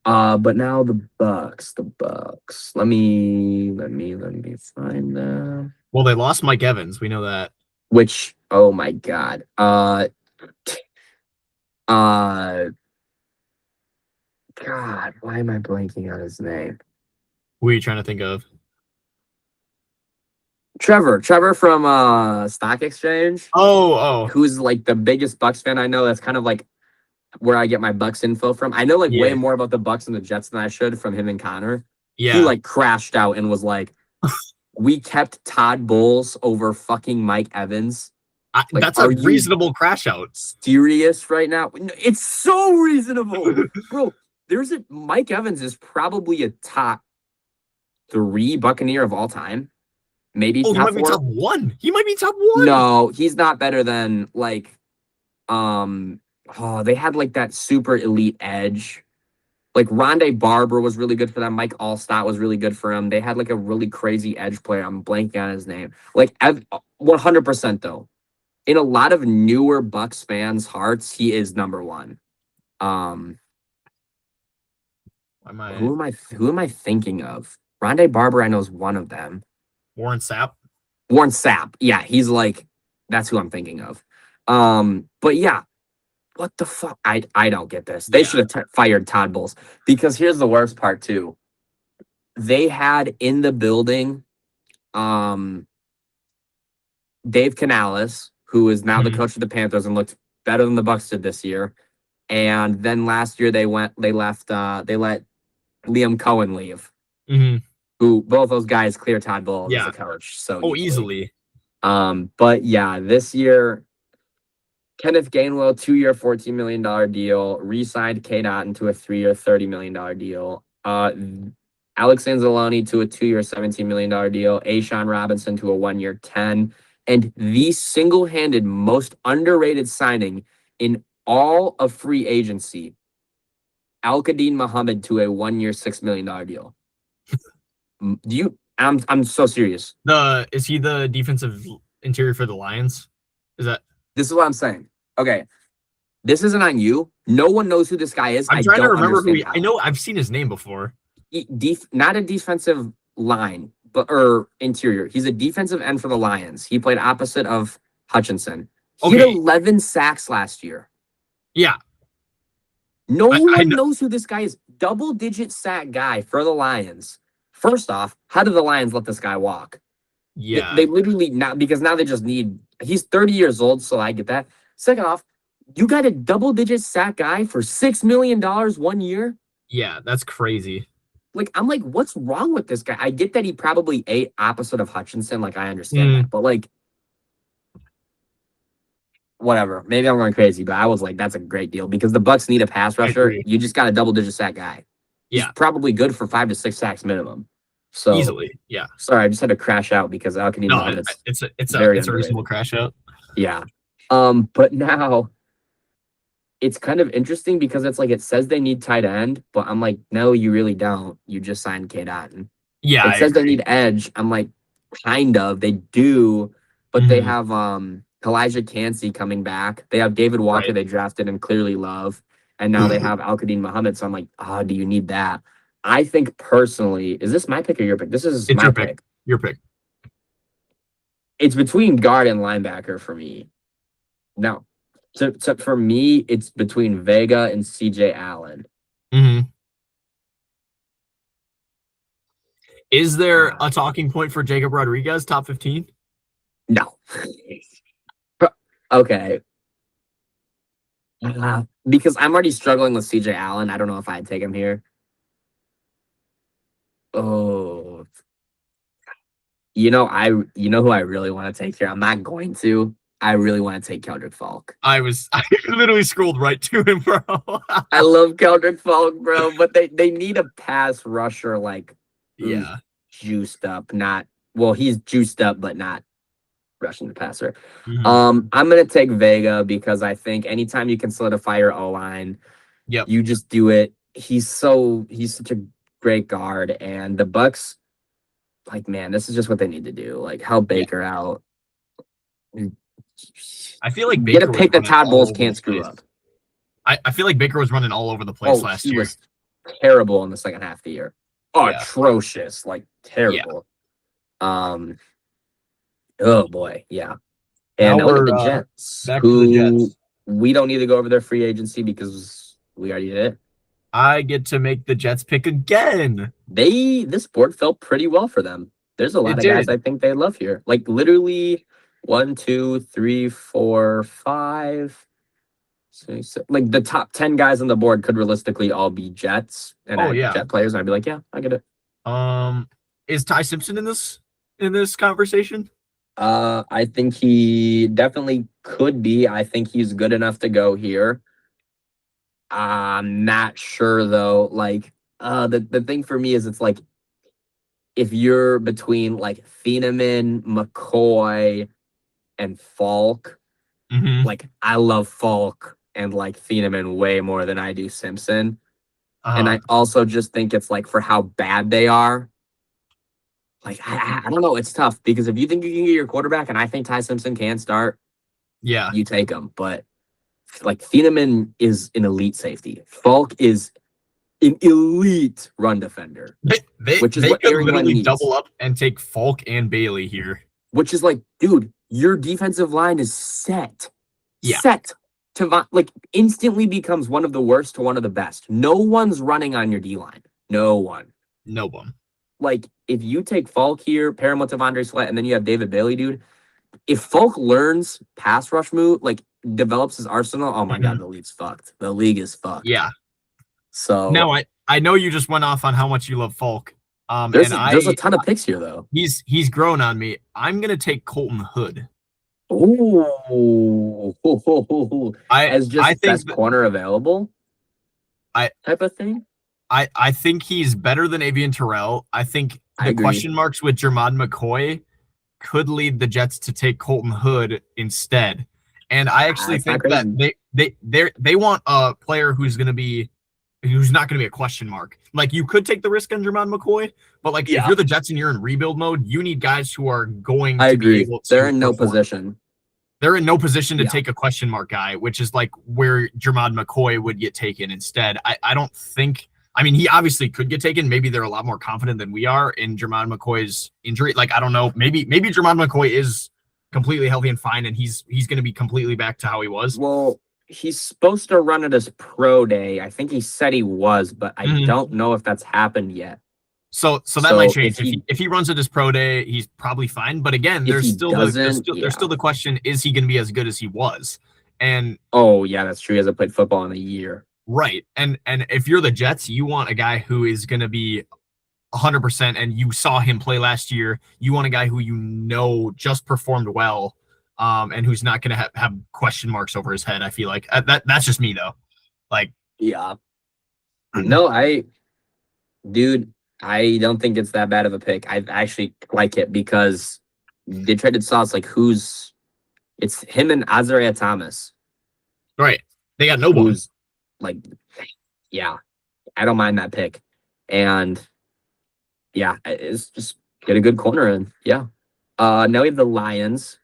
[SPEAKER 1] But now the Bucks. Let me find them.
[SPEAKER 2] Well, they lost Mike Evans. We know that.
[SPEAKER 1] Which, oh my God. God, why am I blanking on his name?
[SPEAKER 2] Who are you trying to think of?
[SPEAKER 1] Trevor from Stock Exchange.
[SPEAKER 2] Oh.
[SPEAKER 1] Who's like the biggest Bucks fan I know. That's kind of like where I get my Bucks info from. I know like way more about the Bucks and the Jets than I should from him and Connor.
[SPEAKER 2] Yeah.
[SPEAKER 1] He like crashed out and was like, we kept Todd Bowles over fucking Mike Evans.
[SPEAKER 2] That's a reasonable crash out.
[SPEAKER 1] Serious right now? It's so reasonable. Bro, Mike Evans is probably a top 3 Buccaneer of all time. Maybe
[SPEAKER 2] he might be top 1. He might be top 1.
[SPEAKER 1] No, he's not better than like they had like that super elite edge. Like Rondé Barber was really good for them. Mike Allstott was really good for him. They had like a really crazy edge player. I'm blanking on his name. Like 100% though. In a lot of newer Bucks fans' hearts, he is number 1. Who am I thinking of? Rondé Barber, I know, is one of them.
[SPEAKER 2] Warren Sapp.
[SPEAKER 1] Yeah, he's like, that's who I'm thinking of. But yeah, what the fuck? I don't get this. They should have fired Todd Bowles, because here's the worst part too. They had in the building, Dave Canales, who is now the coach of the Panthers and looked better than the Bucks did this year. And then last year they let Liam Cohen leave. Who both those guys clear Todd Bowles as a coach. So
[SPEAKER 2] easily.
[SPEAKER 1] But yeah, this year, Kenneth Gainwell, 2 year, $14 million deal, re-signed K-Dot into a 3 year, $30 million deal. Alex Anzalone to a 2 year, $17 million deal. A'Shawn Robinson to a 1 year, 10. And the single-handed most underrated signing in all of free agency, Al-Qadim Muhammad to a 1 year, $6 million deal. I'm so serious.
[SPEAKER 2] Is he the defensive interior for the Lions? This
[SPEAKER 1] is what I'm saying. Okay. This isn't on you. No one knows who this guy is.
[SPEAKER 2] I'm trying to remember who I know I've seen his name before.
[SPEAKER 1] Not a defensive line, or interior. He's a defensive end for the Lions. He played opposite of Hutchinson. He had
[SPEAKER 2] Okay.
[SPEAKER 1] 11 sacks last year.
[SPEAKER 2] Yeah.
[SPEAKER 1] No
[SPEAKER 2] I
[SPEAKER 1] one
[SPEAKER 2] know.
[SPEAKER 1] knows who this guy is. Double-digit sack guy for the Lions. First off, how did the Lions let this guy walk?
[SPEAKER 2] Yeah.
[SPEAKER 1] They literally not, because now they just need. He's 30 years old, so I get that. Second off, you got a double-digit sack guy for $6 million 1 year.
[SPEAKER 2] Yeah, that's crazy.
[SPEAKER 1] Like, I'm like, what's wrong with this guy? I get that he probably ate opposite of Hutchinson. Like, I understand that, but like, whatever. Maybe I'm going crazy, but I was like, that's a great deal because the Bucks need a pass rusher.
[SPEAKER 2] agree.
[SPEAKER 1] You just got a double-digit sack guy. He's
[SPEAKER 2] Yeah.
[SPEAKER 1] probably good for 5 to 6 sacks minimum. So
[SPEAKER 2] Easily. Yeah.
[SPEAKER 1] sorry, I just had to crash out because Al-Qadim
[SPEAKER 2] No,
[SPEAKER 1] Muhammad's
[SPEAKER 2] it's
[SPEAKER 1] very
[SPEAKER 2] a reasonable
[SPEAKER 1] underrated.
[SPEAKER 2] crash out.
[SPEAKER 1] Yeah. But now it's kind of interesting because it's like it says they need tight end, but I'm like, no, you really don't. You just signed Cade Otton.
[SPEAKER 2] Yeah.
[SPEAKER 1] It says they need edge. I'm like, kind of. They do, but they have Elijah Cansey coming back. They have David Walker
[SPEAKER 2] Right.
[SPEAKER 1] they drafted and clearly love. And now they have Al-Qadim Muhammad. So I'm like, oh, do you need that? I think personally, is this my pick or your pick? This is
[SPEAKER 2] It's
[SPEAKER 1] my
[SPEAKER 2] your
[SPEAKER 1] pick.
[SPEAKER 2] pick. Your pick.
[SPEAKER 1] It's between guard and linebacker for me. No. So for me, it's between Vega and CJ Allen.
[SPEAKER 2] Is there a talking point for Jacob Rodriguez, top 15?
[SPEAKER 1] No. Okay. Because I'm already struggling with CJ Allen. I don't know if I'd take him here. Oh. You know who I really want to take here? I'm not going to. I really want to take Keldrick Falk.
[SPEAKER 2] I literally scrolled right to him, bro.
[SPEAKER 1] I love Keldrick Falk, bro, but they need a pass rusher like
[SPEAKER 2] Yeah.
[SPEAKER 1] juiced up, he's juiced up, but not rushing the passer.
[SPEAKER 2] Mhm.
[SPEAKER 1] I'm gonna take Vega because I think anytime you can solidify your O-line,
[SPEAKER 2] Yep.
[SPEAKER 1] you just do it. He's such a great guard, and the Bucks, like, man, this is just what they need to do. Like, help Baker out.
[SPEAKER 2] I feel like
[SPEAKER 1] Get
[SPEAKER 2] Baker
[SPEAKER 1] a pick
[SPEAKER 2] was
[SPEAKER 1] that Todd
[SPEAKER 2] running all
[SPEAKER 1] Bowles
[SPEAKER 2] over
[SPEAKER 1] can't
[SPEAKER 2] the
[SPEAKER 1] screw
[SPEAKER 2] place.
[SPEAKER 1] up.
[SPEAKER 2] I feel like Baker was running all over the place last
[SPEAKER 1] He
[SPEAKER 2] year.
[SPEAKER 1] was terrible in the second half of the year.
[SPEAKER 2] Yeah.
[SPEAKER 1] Atrocious, like terrible. Oh boy, yeah. And
[SPEAKER 2] Now
[SPEAKER 1] look at
[SPEAKER 2] we're
[SPEAKER 1] the Jets,
[SPEAKER 2] back to the Jets.
[SPEAKER 1] we don't need to go over their free agency because we already did it.
[SPEAKER 2] I get to make the Jets pick again.
[SPEAKER 1] This board felt pretty well for them. There's a lot of guys I think they love here. Like literally 1, 2, 3, 4, 5. So, like the top 10 guys on the board could realistically all be Jets and Jet players. And I'd be like, yeah, I get it.
[SPEAKER 2] Is Ty Simpson in this conversation?
[SPEAKER 1] I think he definitely could be. I think he's good enough to go here. I'm not sure though. Like, the thing for me is it's like if you're between like Thieneman, McCoy, and Falk, like I love Falk and like Thieneman way more than I do Simpson. And I also just think it's like for how bad they are. Like, I don't know. It's tough because if you think you can get your quarterback, and I think Ty Simpson can start,
[SPEAKER 2] yeah,
[SPEAKER 1] you take him. But like Thieneman is an elite safety. Falk is an elite run defender. Which is what
[SPEAKER 2] could
[SPEAKER 1] Aaron Glenn
[SPEAKER 2] literally
[SPEAKER 1] needs.
[SPEAKER 2] double up and take Falk and Bailey here.
[SPEAKER 1] Which is like, dude, your defensive line is set.
[SPEAKER 2] Yeah.
[SPEAKER 1] Set to like instantly becomes one of the worst to one of the best. No one's running on your D line. No one. Like, if you take Falk here, pair him with Devondre Sweat, and then you have David Bailey, dude. If Falk learns pass rush move, like develops his arsenal, oh my god, the league's fucked. The league is fucked.
[SPEAKER 2] Yeah.
[SPEAKER 1] So
[SPEAKER 2] now I know you just went off on how much you love Falk.
[SPEAKER 1] There's a ton of picks here though.
[SPEAKER 2] He's grown on me. I'm gonna take Colton Hood.
[SPEAKER 1] Oh, as just best corner available. Type of thing.
[SPEAKER 2] I think he's better than Avian Terrell. I think the question marks with Jermod McCoy could lead the Jets to take Colton Hood instead. And I actually think that they want a player who's not going to be a question mark. Like, you could take the risk on Jermod McCoy, but like if you're the Jets and you're in rebuild mode, you need guys who are going to be able to.
[SPEAKER 1] They're in no position.
[SPEAKER 2] They're in no position to take a question mark guy, which is like where Jermod McCoy would get taken instead. I mean, he obviously could get taken. Maybe they're a lot more confident than we are in Jermon McCoy's injury. Like, I don't know. Maybe Jermon McCoy is completely healthy and fine, and he's going to be completely back to how he was.
[SPEAKER 1] Well, he's supposed to run at his pro day. I think he said he was, but I don't know if that's happened yet.
[SPEAKER 2] So that might change. If he runs at his pro day, he's probably fine. But again, there's still the question: is he going to be as good as he was? And
[SPEAKER 1] oh yeah, that's true. He hasn't played football in a year.
[SPEAKER 2] Right. And if you're the Jets, you want a guy who is going to be 100%, and you saw him play last year. You want a guy who just performed well, and who's not going to have question marks over his head. I feel like that's just me though. Like,
[SPEAKER 1] yeah, no, I don't think it's that bad of a pick. I actually like it because they traded Sauce. Like, it's him and Isaiah Thomas.
[SPEAKER 2] Right. They got no one.
[SPEAKER 1] Like, yeah, I don't mind that pick. And yeah, it's just get a good corner in. Yeah. Now we have the Lions,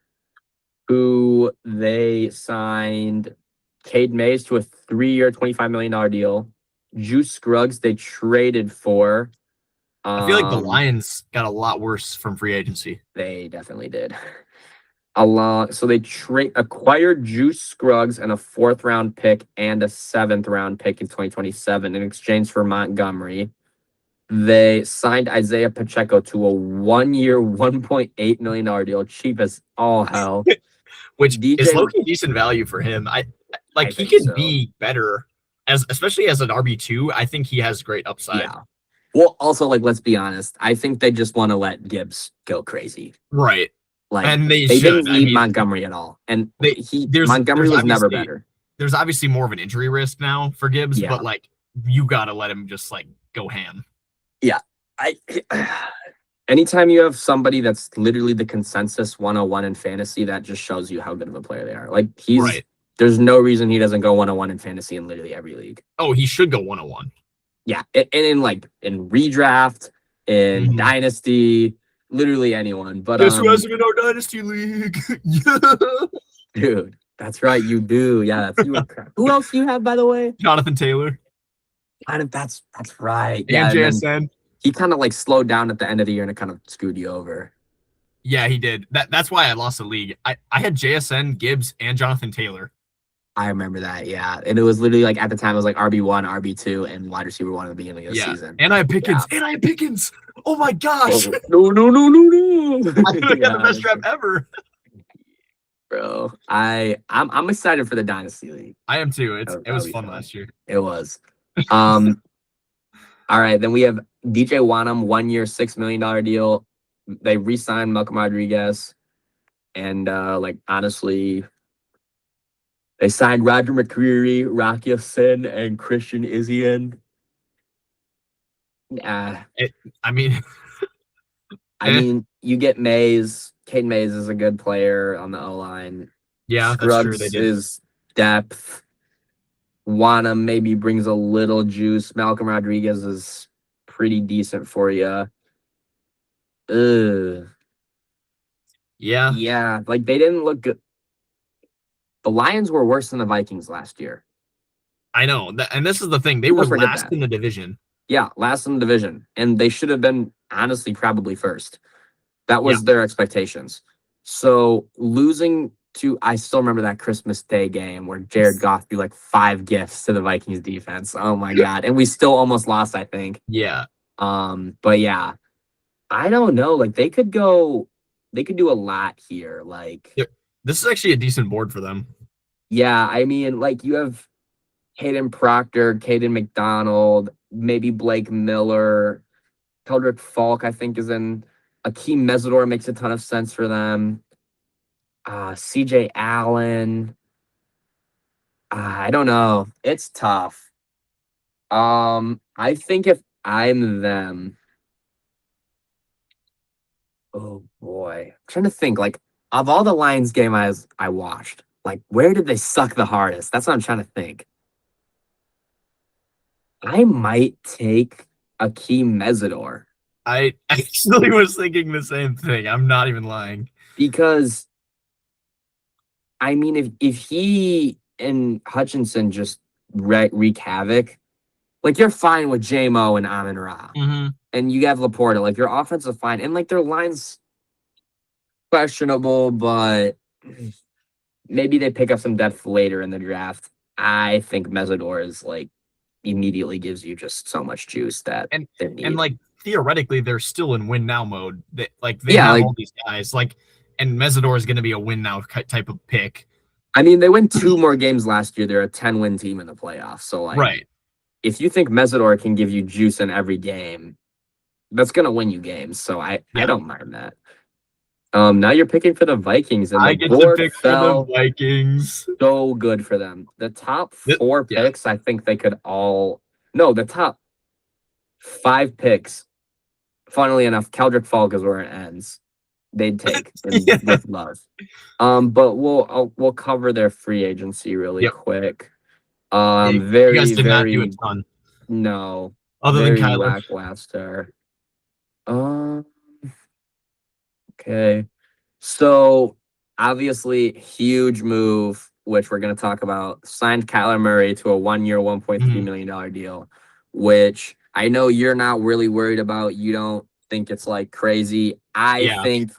[SPEAKER 1] who they signed Cade Mays to a 3-year, $25 million deal. Juice Scruggs they traded for.
[SPEAKER 2] I feel like the Lions got a lot worse from free agency.
[SPEAKER 1] They definitely did. So they acquired Juice Scruggs and a 4th-round pick and a 7th-round pick in 2027 in exchange for Montgomery. They signed Isaiah Pacheco to a 1-year, $1.8 million deal, cheap as all hell.
[SPEAKER 2] Which is low-key decent value for him. He could be better, especially as an RB2. I think he has great upside.
[SPEAKER 1] Yeah. Well, also, let's be honest. I think they just want to let Gibbs go crazy.
[SPEAKER 2] Right.
[SPEAKER 1] And they didn't need Montgomery at all. And Montgomery was never better.
[SPEAKER 2] There's obviously more of an injury risk now for Gibbs, but you got to let him just go ham.
[SPEAKER 1] Yeah. Anytime you have somebody that's literally the consensus 101 in fantasy, that just shows you how good of a player they are. There's no reason he doesn't go 101 in fantasy in literally every league.
[SPEAKER 2] Oh, he should go 101.
[SPEAKER 1] Yeah. And in redraft, in dynasty, literally anyone. But
[SPEAKER 2] guess who has him in our dynasty league?
[SPEAKER 1] Dude, that's right. You do. Yeah, that's you. Who else do you have, by the way?
[SPEAKER 2] Jonathan Taylor.
[SPEAKER 1] That's right.
[SPEAKER 2] And JSN.
[SPEAKER 1] He kind of slowed down at the end of the year and it kind of screwed you over.
[SPEAKER 2] Yeah, he did. That's why I lost the league. I had JSN, Gibbs, and Jonathan Taylor.
[SPEAKER 1] I remember that, yeah. And it was literally at the time, it was RB1, RB2, and wide receiver 1 at the beginning of the season.
[SPEAKER 2] And I had Pickens. Yeah. And I had Pickens. Oh my gosh.
[SPEAKER 1] No.
[SPEAKER 2] I could have got the best draft ever.
[SPEAKER 1] Bro, I'm excited for the Dynasty League.
[SPEAKER 2] I am too. It was fun last year.
[SPEAKER 1] It was. All right, then we have DJ Wanham, 1-year, $6 million deal. They re-signed Malcolm Rodriguez. And honestly, they signed Roger McCreary, Rocky Sin, and Christian Izien.
[SPEAKER 2] I mean,
[SPEAKER 1] you get Mays. Cade Mays is a good player on the O-line.
[SPEAKER 2] Yeah,
[SPEAKER 1] Scruggs
[SPEAKER 2] that's true.
[SPEAKER 1] Is depth. Wanham maybe brings a little juice. Malcolm Rodriguez is pretty decent for you. Yeah. They didn't look good. The Lions were worse than the Vikings last year.
[SPEAKER 2] I know. And this is the thing. They were last in the division.
[SPEAKER 1] Yeah, last in the division. And they should have been, honestly, probably first. That was their expectations. So losing to, I still remember that Christmas Day game where Jared Goff threw 5 gifts to the Vikings defense. Oh my God. And we still almost lost, I think.
[SPEAKER 2] Yeah.
[SPEAKER 1] But yeah, I don't know. They could do a lot here.
[SPEAKER 2] This is actually a decent board for them.
[SPEAKER 1] Yeah. I mean, you have Hayden Proctor, Caden McDonald, maybe Blake Miller, Keldrick Falk, I think, is in. Akeem Mesidor makes a ton of sense for them. CJ Allen. I don't know. It's tough. I think if I'm them. Oh boy. I'm trying to think. Of all the Lions game I watched, where did they suck the hardest? That's what I'm trying to think. I might take Akeem Mesidor.
[SPEAKER 2] I actually was thinking the same thing. I'm not even lying.
[SPEAKER 1] Because, I mean, if he and Hutchinson just wreak havoc, like you're fine with JMO and Amon Ra.
[SPEAKER 2] Mm-hmm.
[SPEAKER 1] And you have Laporta. Like your offensive fine. And like their line's questionable, but maybe they pick up some depth later in the draft. I think Mesidor is like immediately gives you just so much juice that
[SPEAKER 2] And
[SPEAKER 1] they
[SPEAKER 2] and
[SPEAKER 1] need.
[SPEAKER 2] like theoretically, they're still in win now mode. They
[SPEAKER 1] Yeah,
[SPEAKER 2] have
[SPEAKER 1] like
[SPEAKER 2] all these guys. Like, and Mesidor is going to be a win now type of pick.
[SPEAKER 1] I mean, they win 2 more games last year. They're a 10-win team in the playoffs. So like
[SPEAKER 2] Right.
[SPEAKER 1] if you think Mesidor can give you juice in every game, that's gonna win you games. So I
[SPEAKER 2] Yep.
[SPEAKER 1] don't mind that. Now you're picking for the Vikings, and
[SPEAKER 2] I
[SPEAKER 1] the
[SPEAKER 2] get to
[SPEAKER 1] board
[SPEAKER 2] pick for the
[SPEAKER 1] fell
[SPEAKER 2] Vikings.
[SPEAKER 1] so good for them. The top
[SPEAKER 2] Yep,
[SPEAKER 1] 4
[SPEAKER 2] yeah.
[SPEAKER 1] picks, I think they could all. No, the top 5 picks. Funnily enough, Keldrick Falk is where it ends. They'd take
[SPEAKER 2] Yeah.
[SPEAKER 1] with love. But we'll cover their free agency really
[SPEAKER 2] Yep.
[SPEAKER 1] quick.
[SPEAKER 2] You
[SPEAKER 1] Very
[SPEAKER 2] guys did not do a
[SPEAKER 1] very
[SPEAKER 2] ton
[SPEAKER 1] no,
[SPEAKER 2] other than
[SPEAKER 1] very
[SPEAKER 2] Kyler.
[SPEAKER 1] lackluster. Um. Okay. So obviously, huge move, which we're going to talk about. Signed Kyler Murray to a 1-year, $1.3 million deal, which I know you're not really worried about. You don't think it's like crazy. I
[SPEAKER 2] Yeah.
[SPEAKER 1] think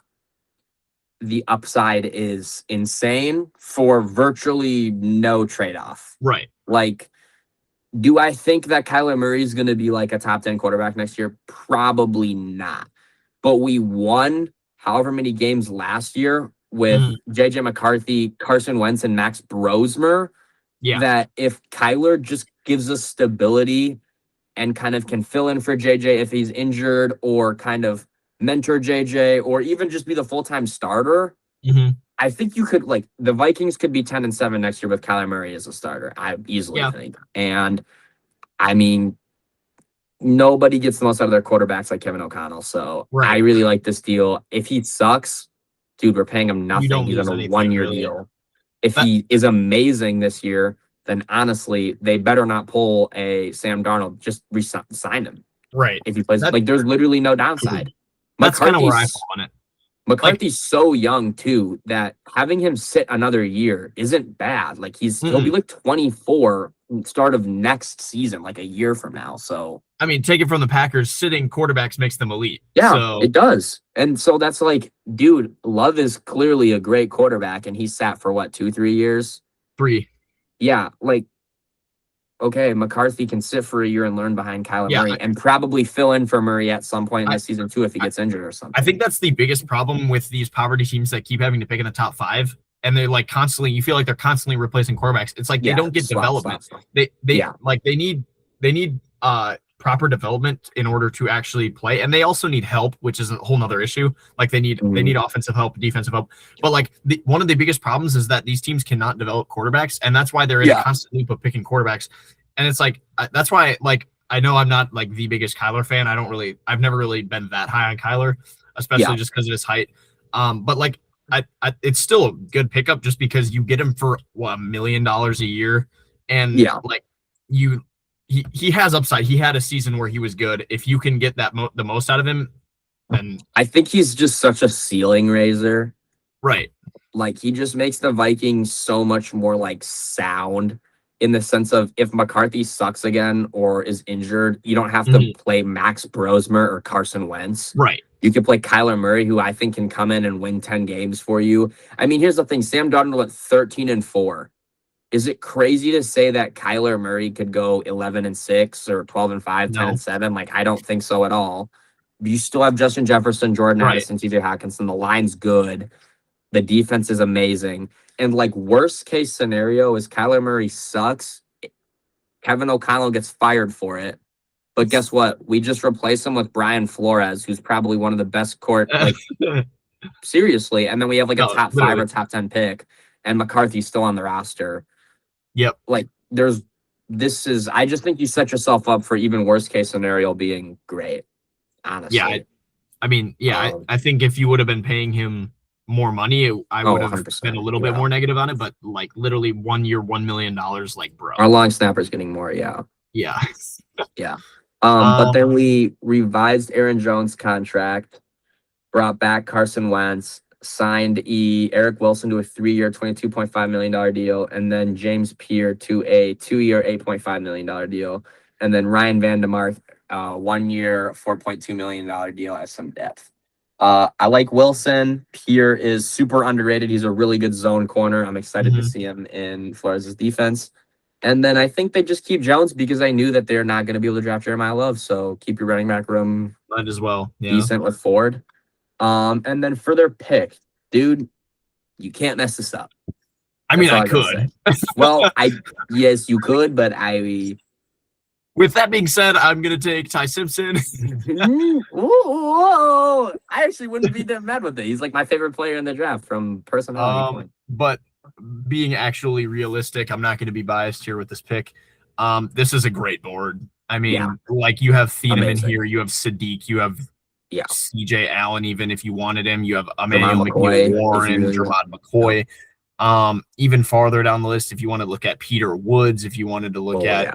[SPEAKER 1] the upside is insane for virtually no trade off.
[SPEAKER 2] Right.
[SPEAKER 1] Like, do I think that Kyler Murray is going to be like a top 10 quarterback next year? Probably not. But we won however many games last year with JJ McCarthy, Carson Wentz, and Max Brosmer.
[SPEAKER 2] Yeah.
[SPEAKER 1] That if Kyler just gives us stability and kind of can fill in for JJ if he's injured, or kind of mentor JJ, or even just be the full-time starter, I think you could, like, the Vikings could be 10-7 next year with Kyler Murray as a starter. I easily think. And I mean, nobody gets the most out of their quarterbacks like Kevin O'Connell. So I really like this deal. If he sucks, dude, we're paying him nothing.
[SPEAKER 2] don't
[SPEAKER 1] He's
[SPEAKER 2] lose
[SPEAKER 1] on a
[SPEAKER 2] anything,
[SPEAKER 1] 1-year
[SPEAKER 2] really.
[SPEAKER 1] deal. If he is amazing this year, then honestly, they better not pull a Sam Darnold. Just sign him.
[SPEAKER 2] Right.
[SPEAKER 1] If he plays, like, there's literally no downside.
[SPEAKER 2] That's kind of where I fall on it.
[SPEAKER 1] McCarthy's so young too that having him sit another year isn't bad. Like he'll be like 24 start of next season, like a year from now. So
[SPEAKER 2] I mean, take it from the Packers, sitting quarterbacks makes them elite.
[SPEAKER 1] Yeah,
[SPEAKER 2] so
[SPEAKER 1] it does. And so that's like, dude, Love is clearly a great quarterback, and he sat for what, 2-3 years?
[SPEAKER 2] 3.
[SPEAKER 1] Yeah, like, okay, McCarthy can sit for a year and learn behind Kyler Murray and probably fill in for Murray at some point in the season too if he gets injured or something.
[SPEAKER 2] I think that's the biggest problem with these poverty teams that keep having to pick in the top 5, and they're like constantly. You feel like they're constantly replacing quarterbacks. It's like they don't get development. They need proper development in order to actually play, and they also need help, which is a whole nother issue. Like they need offensive help, defensive help, but like one of the biggest problems is that these teams cannot develop quarterbacks, and that's why they're in a constant loop of picking quarterbacks. And it's like that's why, like, I know I'm not like the biggest Kyler fan. I've never really been that high on Kyler, especially just because of his height. But like it's still a good pickup just because you get him for $1 million a year, and like he has upside. He had a season where he was good. If you can get that the most out of him, then
[SPEAKER 1] I think he's just such a ceiling raiser.
[SPEAKER 2] Right.
[SPEAKER 1] Like he just makes the Vikings so much more like sound, in the sense of if McCarthy sucks again or is injured, you don't have to play Max Brosmer or Carson Wentz.
[SPEAKER 2] Right.
[SPEAKER 1] You could play Kyler Murray, who I think can come in and win 10 games for you. I mean, here's the thing. Sam Darnold went 13-4. Is it crazy to say that Kyler Murray could go 11-6 or 12-5, 10-7? Like, I don't think so at all. You still have Justin Jefferson, Jordan Addison, TJ Hawkinson. The line's good. The defense is amazing. And like worst case scenario is Kyler Murray sucks. Kevin O'Connell gets fired for it. But guess what? We just replace him with Brian Flores, who's probably one of the best seriously. And then we have like a top 5 or top 10 pick, and McCarthy's still on the roster.
[SPEAKER 2] Yep.
[SPEAKER 1] Like I just think you set yourself up for even worst case scenario being great. Honestly.
[SPEAKER 2] Yeah. I think if you would have been paying him more money, I would have been a little bit more negative on it, but like literally 1 year, $1 million, like, bro.
[SPEAKER 1] Our long snapper's getting more, yeah.
[SPEAKER 2] Yeah.
[SPEAKER 1] But then we revised Aaron Jones' contract, brought back Carson Wentz, signed Eric Wilson to a 3-year, $22.5 million deal, and then James Pierre to a 2-year, $8.5 million deal. And then Ryan Vandemark, 1 year, $4.2 million deal, has some depth. I like Wilson. Pierre is super underrated. He's a really good zone corner. I'm excited to see him in Flores' defense. And then I think they just keep Jones because I knew that they're not going to be able to draft Jeremiah Love. So keep your running back room
[SPEAKER 2] Might as well. Yeah.
[SPEAKER 1] decent with Ford. And then for their pick, dude, you can't mess this up.
[SPEAKER 2] I mean,
[SPEAKER 1] That's all
[SPEAKER 2] I
[SPEAKER 1] gotta
[SPEAKER 2] could.
[SPEAKER 1] say. Well, yes, you could, but
[SPEAKER 2] With that being said, I'm gonna take Ty Simpson.
[SPEAKER 1] Ooh, I actually wouldn't be that mad with it. He's like my favorite player in the draft from personality point.
[SPEAKER 2] But being actually realistic, I'm not going to be biased here with this pick. This is a great board. I mean,
[SPEAKER 1] Yeah.
[SPEAKER 2] like you have Thieneman
[SPEAKER 1] Amazing.
[SPEAKER 2] here, you have Sadiq, you have
[SPEAKER 1] Yeah.
[SPEAKER 2] CJ Allen, even if you wanted him, you have
[SPEAKER 1] Jermon
[SPEAKER 2] Emmanuel
[SPEAKER 1] McCoy,
[SPEAKER 2] McNeil Warren,
[SPEAKER 1] if you really
[SPEAKER 2] Jermod McCoy. Even farther down the list, if you want to look at Peter Woods, if you wanted to look at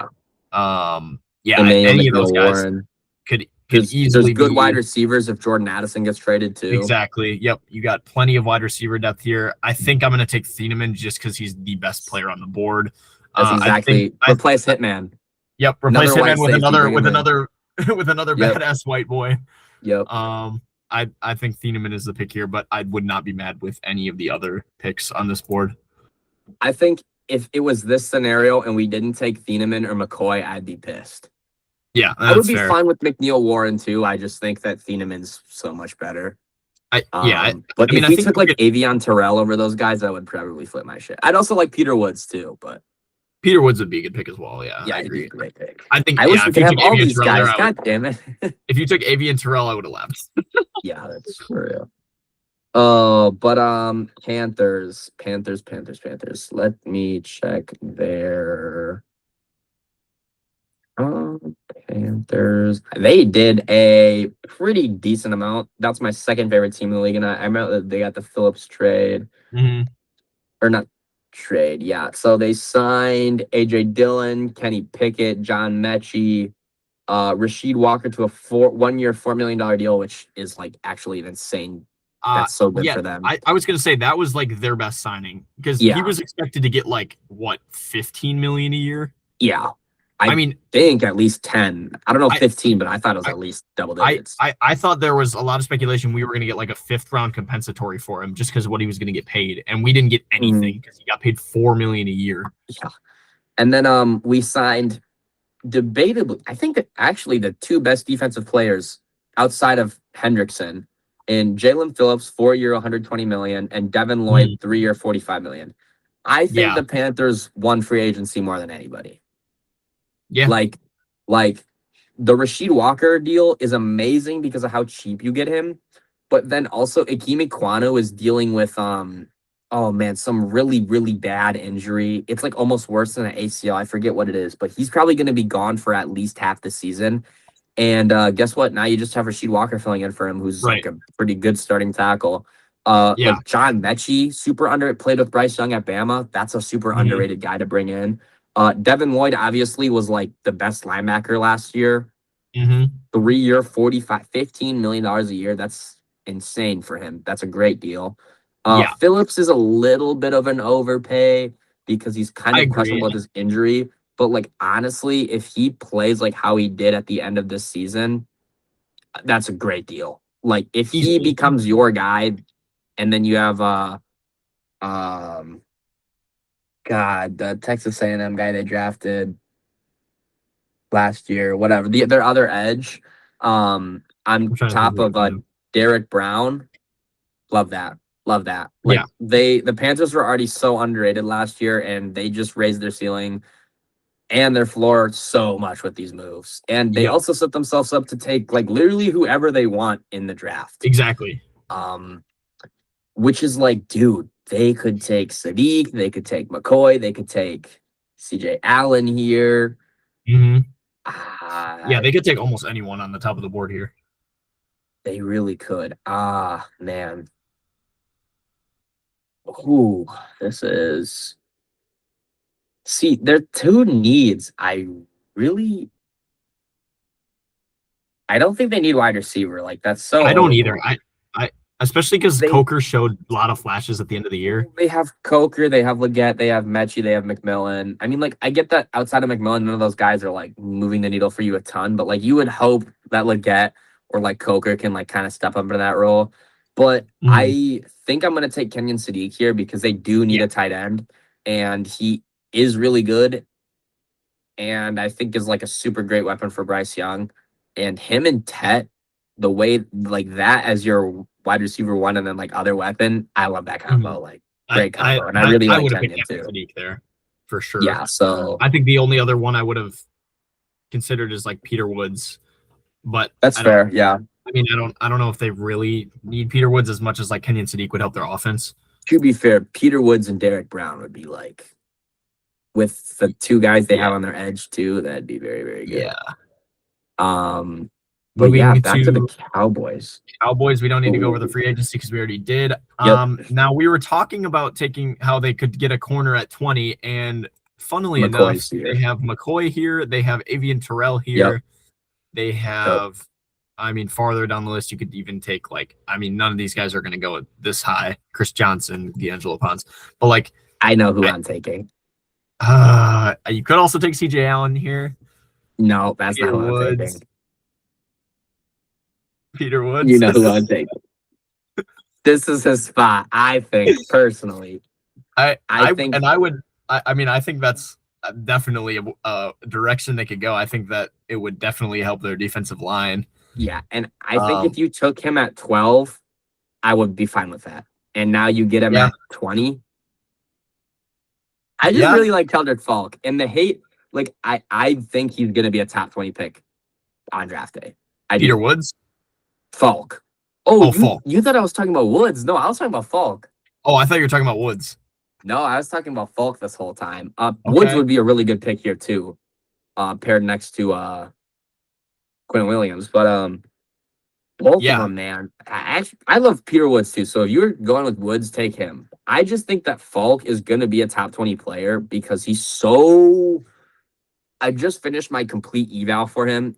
[SPEAKER 1] Emmanuel
[SPEAKER 2] any of those
[SPEAKER 1] McNeil
[SPEAKER 2] guys
[SPEAKER 1] Warren.
[SPEAKER 2] could
[SPEAKER 1] There's
[SPEAKER 2] easily
[SPEAKER 1] good
[SPEAKER 2] be
[SPEAKER 1] wide receivers if Jordan Addison gets traded too.
[SPEAKER 2] Exactly. Yep. You got plenty of wide receiver depth here. I think I'm going to take Thieneman just because he's the best player on the board.
[SPEAKER 1] That's exactly replace Hitman.
[SPEAKER 2] Yep. Replace Hitman with another
[SPEAKER 1] in.
[SPEAKER 2] with another badass white boy.
[SPEAKER 1] Yep.
[SPEAKER 2] I think Thieneman is the pick here, but I would not be mad with any of the other picks on this board.
[SPEAKER 1] I think if it was this scenario and we didn't take Thieneman or McCoy, I'd be pissed.
[SPEAKER 2] Yeah,
[SPEAKER 1] I would be fine with McNeil Warren too. I just think that Thieneman's so much better.
[SPEAKER 2] But
[SPEAKER 1] if we took like Avion Terrell over those guys, I would probably flip my shit. I'd also like Peter Woods too, but
[SPEAKER 2] Peter Woods would be a good pick as well. Yeah,
[SPEAKER 1] I agree. Great pick.
[SPEAKER 2] I think
[SPEAKER 1] I wish we could have all these guys. God damn it!
[SPEAKER 2] If you took Avion Terrell, I would have left.
[SPEAKER 1] Yeah, that's for real. Oh, but Panthers. Let me check their Panthers. They did a pretty decent amount. That's my second favorite team in the league, and I remember that they got the Phillips trade, or not trade. Yeah, so they signed AJ Dillon, Kenny Pickett, John Mechie, Rasheed Walker to a 1 year, $4 million deal, which is like actually an insane. That's so good for them.
[SPEAKER 2] I was gonna say that was like their best signing because he was expected to get like what, $15 million a year.
[SPEAKER 1] Yeah.
[SPEAKER 2] I mean,
[SPEAKER 1] think at least 10. I don't know 15, but I thought it was at least double digits.
[SPEAKER 2] I thought there was a lot of speculation we were going to get like a 5th round compensatory for him just because of what he was going to get paid, and we didn't get anything because he got paid $4 million a year.
[SPEAKER 1] Yeah, and then we signed debatably. I think that actually the two best defensive players outside of Hendrickson in Jalen Phillips, 4 year, $120 million, and Devin Lloyd, 3 year, $45 million. I think the Panthers won free agency more than anybody.
[SPEAKER 2] Yeah.
[SPEAKER 1] Like the Rasheed Walker deal is amazing because of how cheap you get him. But then also Ikeme Ekwonu is dealing with some really, really bad injury. It's like almost worse than an ACL. I forget what it is, but he's probably going to be gone for at least half the season. And guess what? Now you just have Rasheed Walker filling in for him, who's like a pretty good starting tackle. Like John Mechie, super played with Bryce Young at Bama. That's a super underrated guy to bring in. Devin Lloyd obviously was like the best linebacker last year. 3 year, $15 million a year. That's insane for him. That's a great deal. Phillips is a little bit of an overpay because he's kind of questionable with his injury. But like honestly, if he plays like how he did at the end of this season, that's a great deal. Like if he becomes your guy, and then you have the Texas A&M guy they drafted last year, whatever. Their other edge, on top of Derek Brown. Love that. Like the Panthers were already so underrated last year, and they just raised their ceiling and their floor so much with these moves. And they also set themselves up to take like literally whoever they want in the draft.
[SPEAKER 2] Exactly.
[SPEAKER 1] Which is like, dude, they could take Sadiq, they could take McCoy, they could take CJ Allen here.
[SPEAKER 2] They could take almost anyone on the top of the board here.
[SPEAKER 1] They really could. Man. Ooh, this is... See, there are two needs. I don't think they need wide receiver. Like, that's so...
[SPEAKER 2] I don't either. especially because
[SPEAKER 1] They
[SPEAKER 2] Coker showed a lot of flashes at the end of the year.
[SPEAKER 1] they have Coker, they have Leggett, they have Mechie, they have McMillan. I mean, like, I get that outside of McMillan, none of those guys are like moving the needle for you a ton, but like you would hope that Leggett or like Coker can like kind of step up into that role. But I think I'm gonna take Kenyon Sadiq here because they do need
[SPEAKER 2] Yeah.
[SPEAKER 1] a tight end, and he is really good, and I think is like a super great weapon for Bryce Young. And him and Tet, the way like that as your wide receiver one and then like other weapon, I love that combo. Like great combo. And I really like
[SPEAKER 2] would have picked
[SPEAKER 1] Kenyon too.
[SPEAKER 2] Sadiq there for sure.
[SPEAKER 1] Yeah, so
[SPEAKER 2] I think the only other one I would have considered is like Peter Woods, but
[SPEAKER 1] that's fair. Yeah.
[SPEAKER 2] I mean, I don't know if they really need Peter Woods as much as like Kenyon Sadiq would help their offense.
[SPEAKER 1] To be fair, Peter Woods and Derek Brown would be like with the two guys they have on their edge too, that'd be very, very good.
[SPEAKER 2] Yeah.
[SPEAKER 1] But
[SPEAKER 2] Moving
[SPEAKER 1] yeah, back to the Cowboys.
[SPEAKER 2] Cowboys, we don't need to go over the free agency because we already did.
[SPEAKER 1] Yep.
[SPEAKER 2] Now we were talking about taking how they could get a corner at 20, and funnily
[SPEAKER 1] McCoy's
[SPEAKER 2] enough,
[SPEAKER 1] here.
[SPEAKER 2] they have McCoy here, they have Avian Terrell here,
[SPEAKER 1] Yep.
[SPEAKER 2] they have, I mean, farther down the list, you could even take like, I mean, none of these guys are going to go this high. Chris Johnson, D'Angelo Ponce, but like,
[SPEAKER 1] I know who I'm taking.
[SPEAKER 2] You could also take CJ Allen here.
[SPEAKER 1] No, that's
[SPEAKER 2] Peter
[SPEAKER 1] not who I'm
[SPEAKER 2] Woods.
[SPEAKER 1] taking.
[SPEAKER 2] Peter Woods.
[SPEAKER 1] You know who I'm taking. This is his spot, I think, personally.
[SPEAKER 2] I
[SPEAKER 1] think,
[SPEAKER 2] and I would. I mean, I think that's definitely a direction they could go. I think that it would definitely help their defensive line.
[SPEAKER 1] yeah, and I think if you took him at 12, I would be fine with that. And now you get him at 20. I just really like Keldrick Falk, and the hate. Like I think he's gonna be a top 20 pick on draft day.
[SPEAKER 2] Peter Woods.
[SPEAKER 1] Falk. Oh,
[SPEAKER 2] Falk.
[SPEAKER 1] You thought I was talking about Woods? No, I was talking about Falk.
[SPEAKER 2] Oh, I thought you were talking about Woods.
[SPEAKER 1] No, I was talking about Falk this whole time. Woods would be a really good pick here too, paired next to Quinn Williams. But both of them, man. I love Peter Woods too. So if you're going with Woods, take him. I just think that Falk is gonna be a top 20 player because he's so. I just finished my complete eval for him.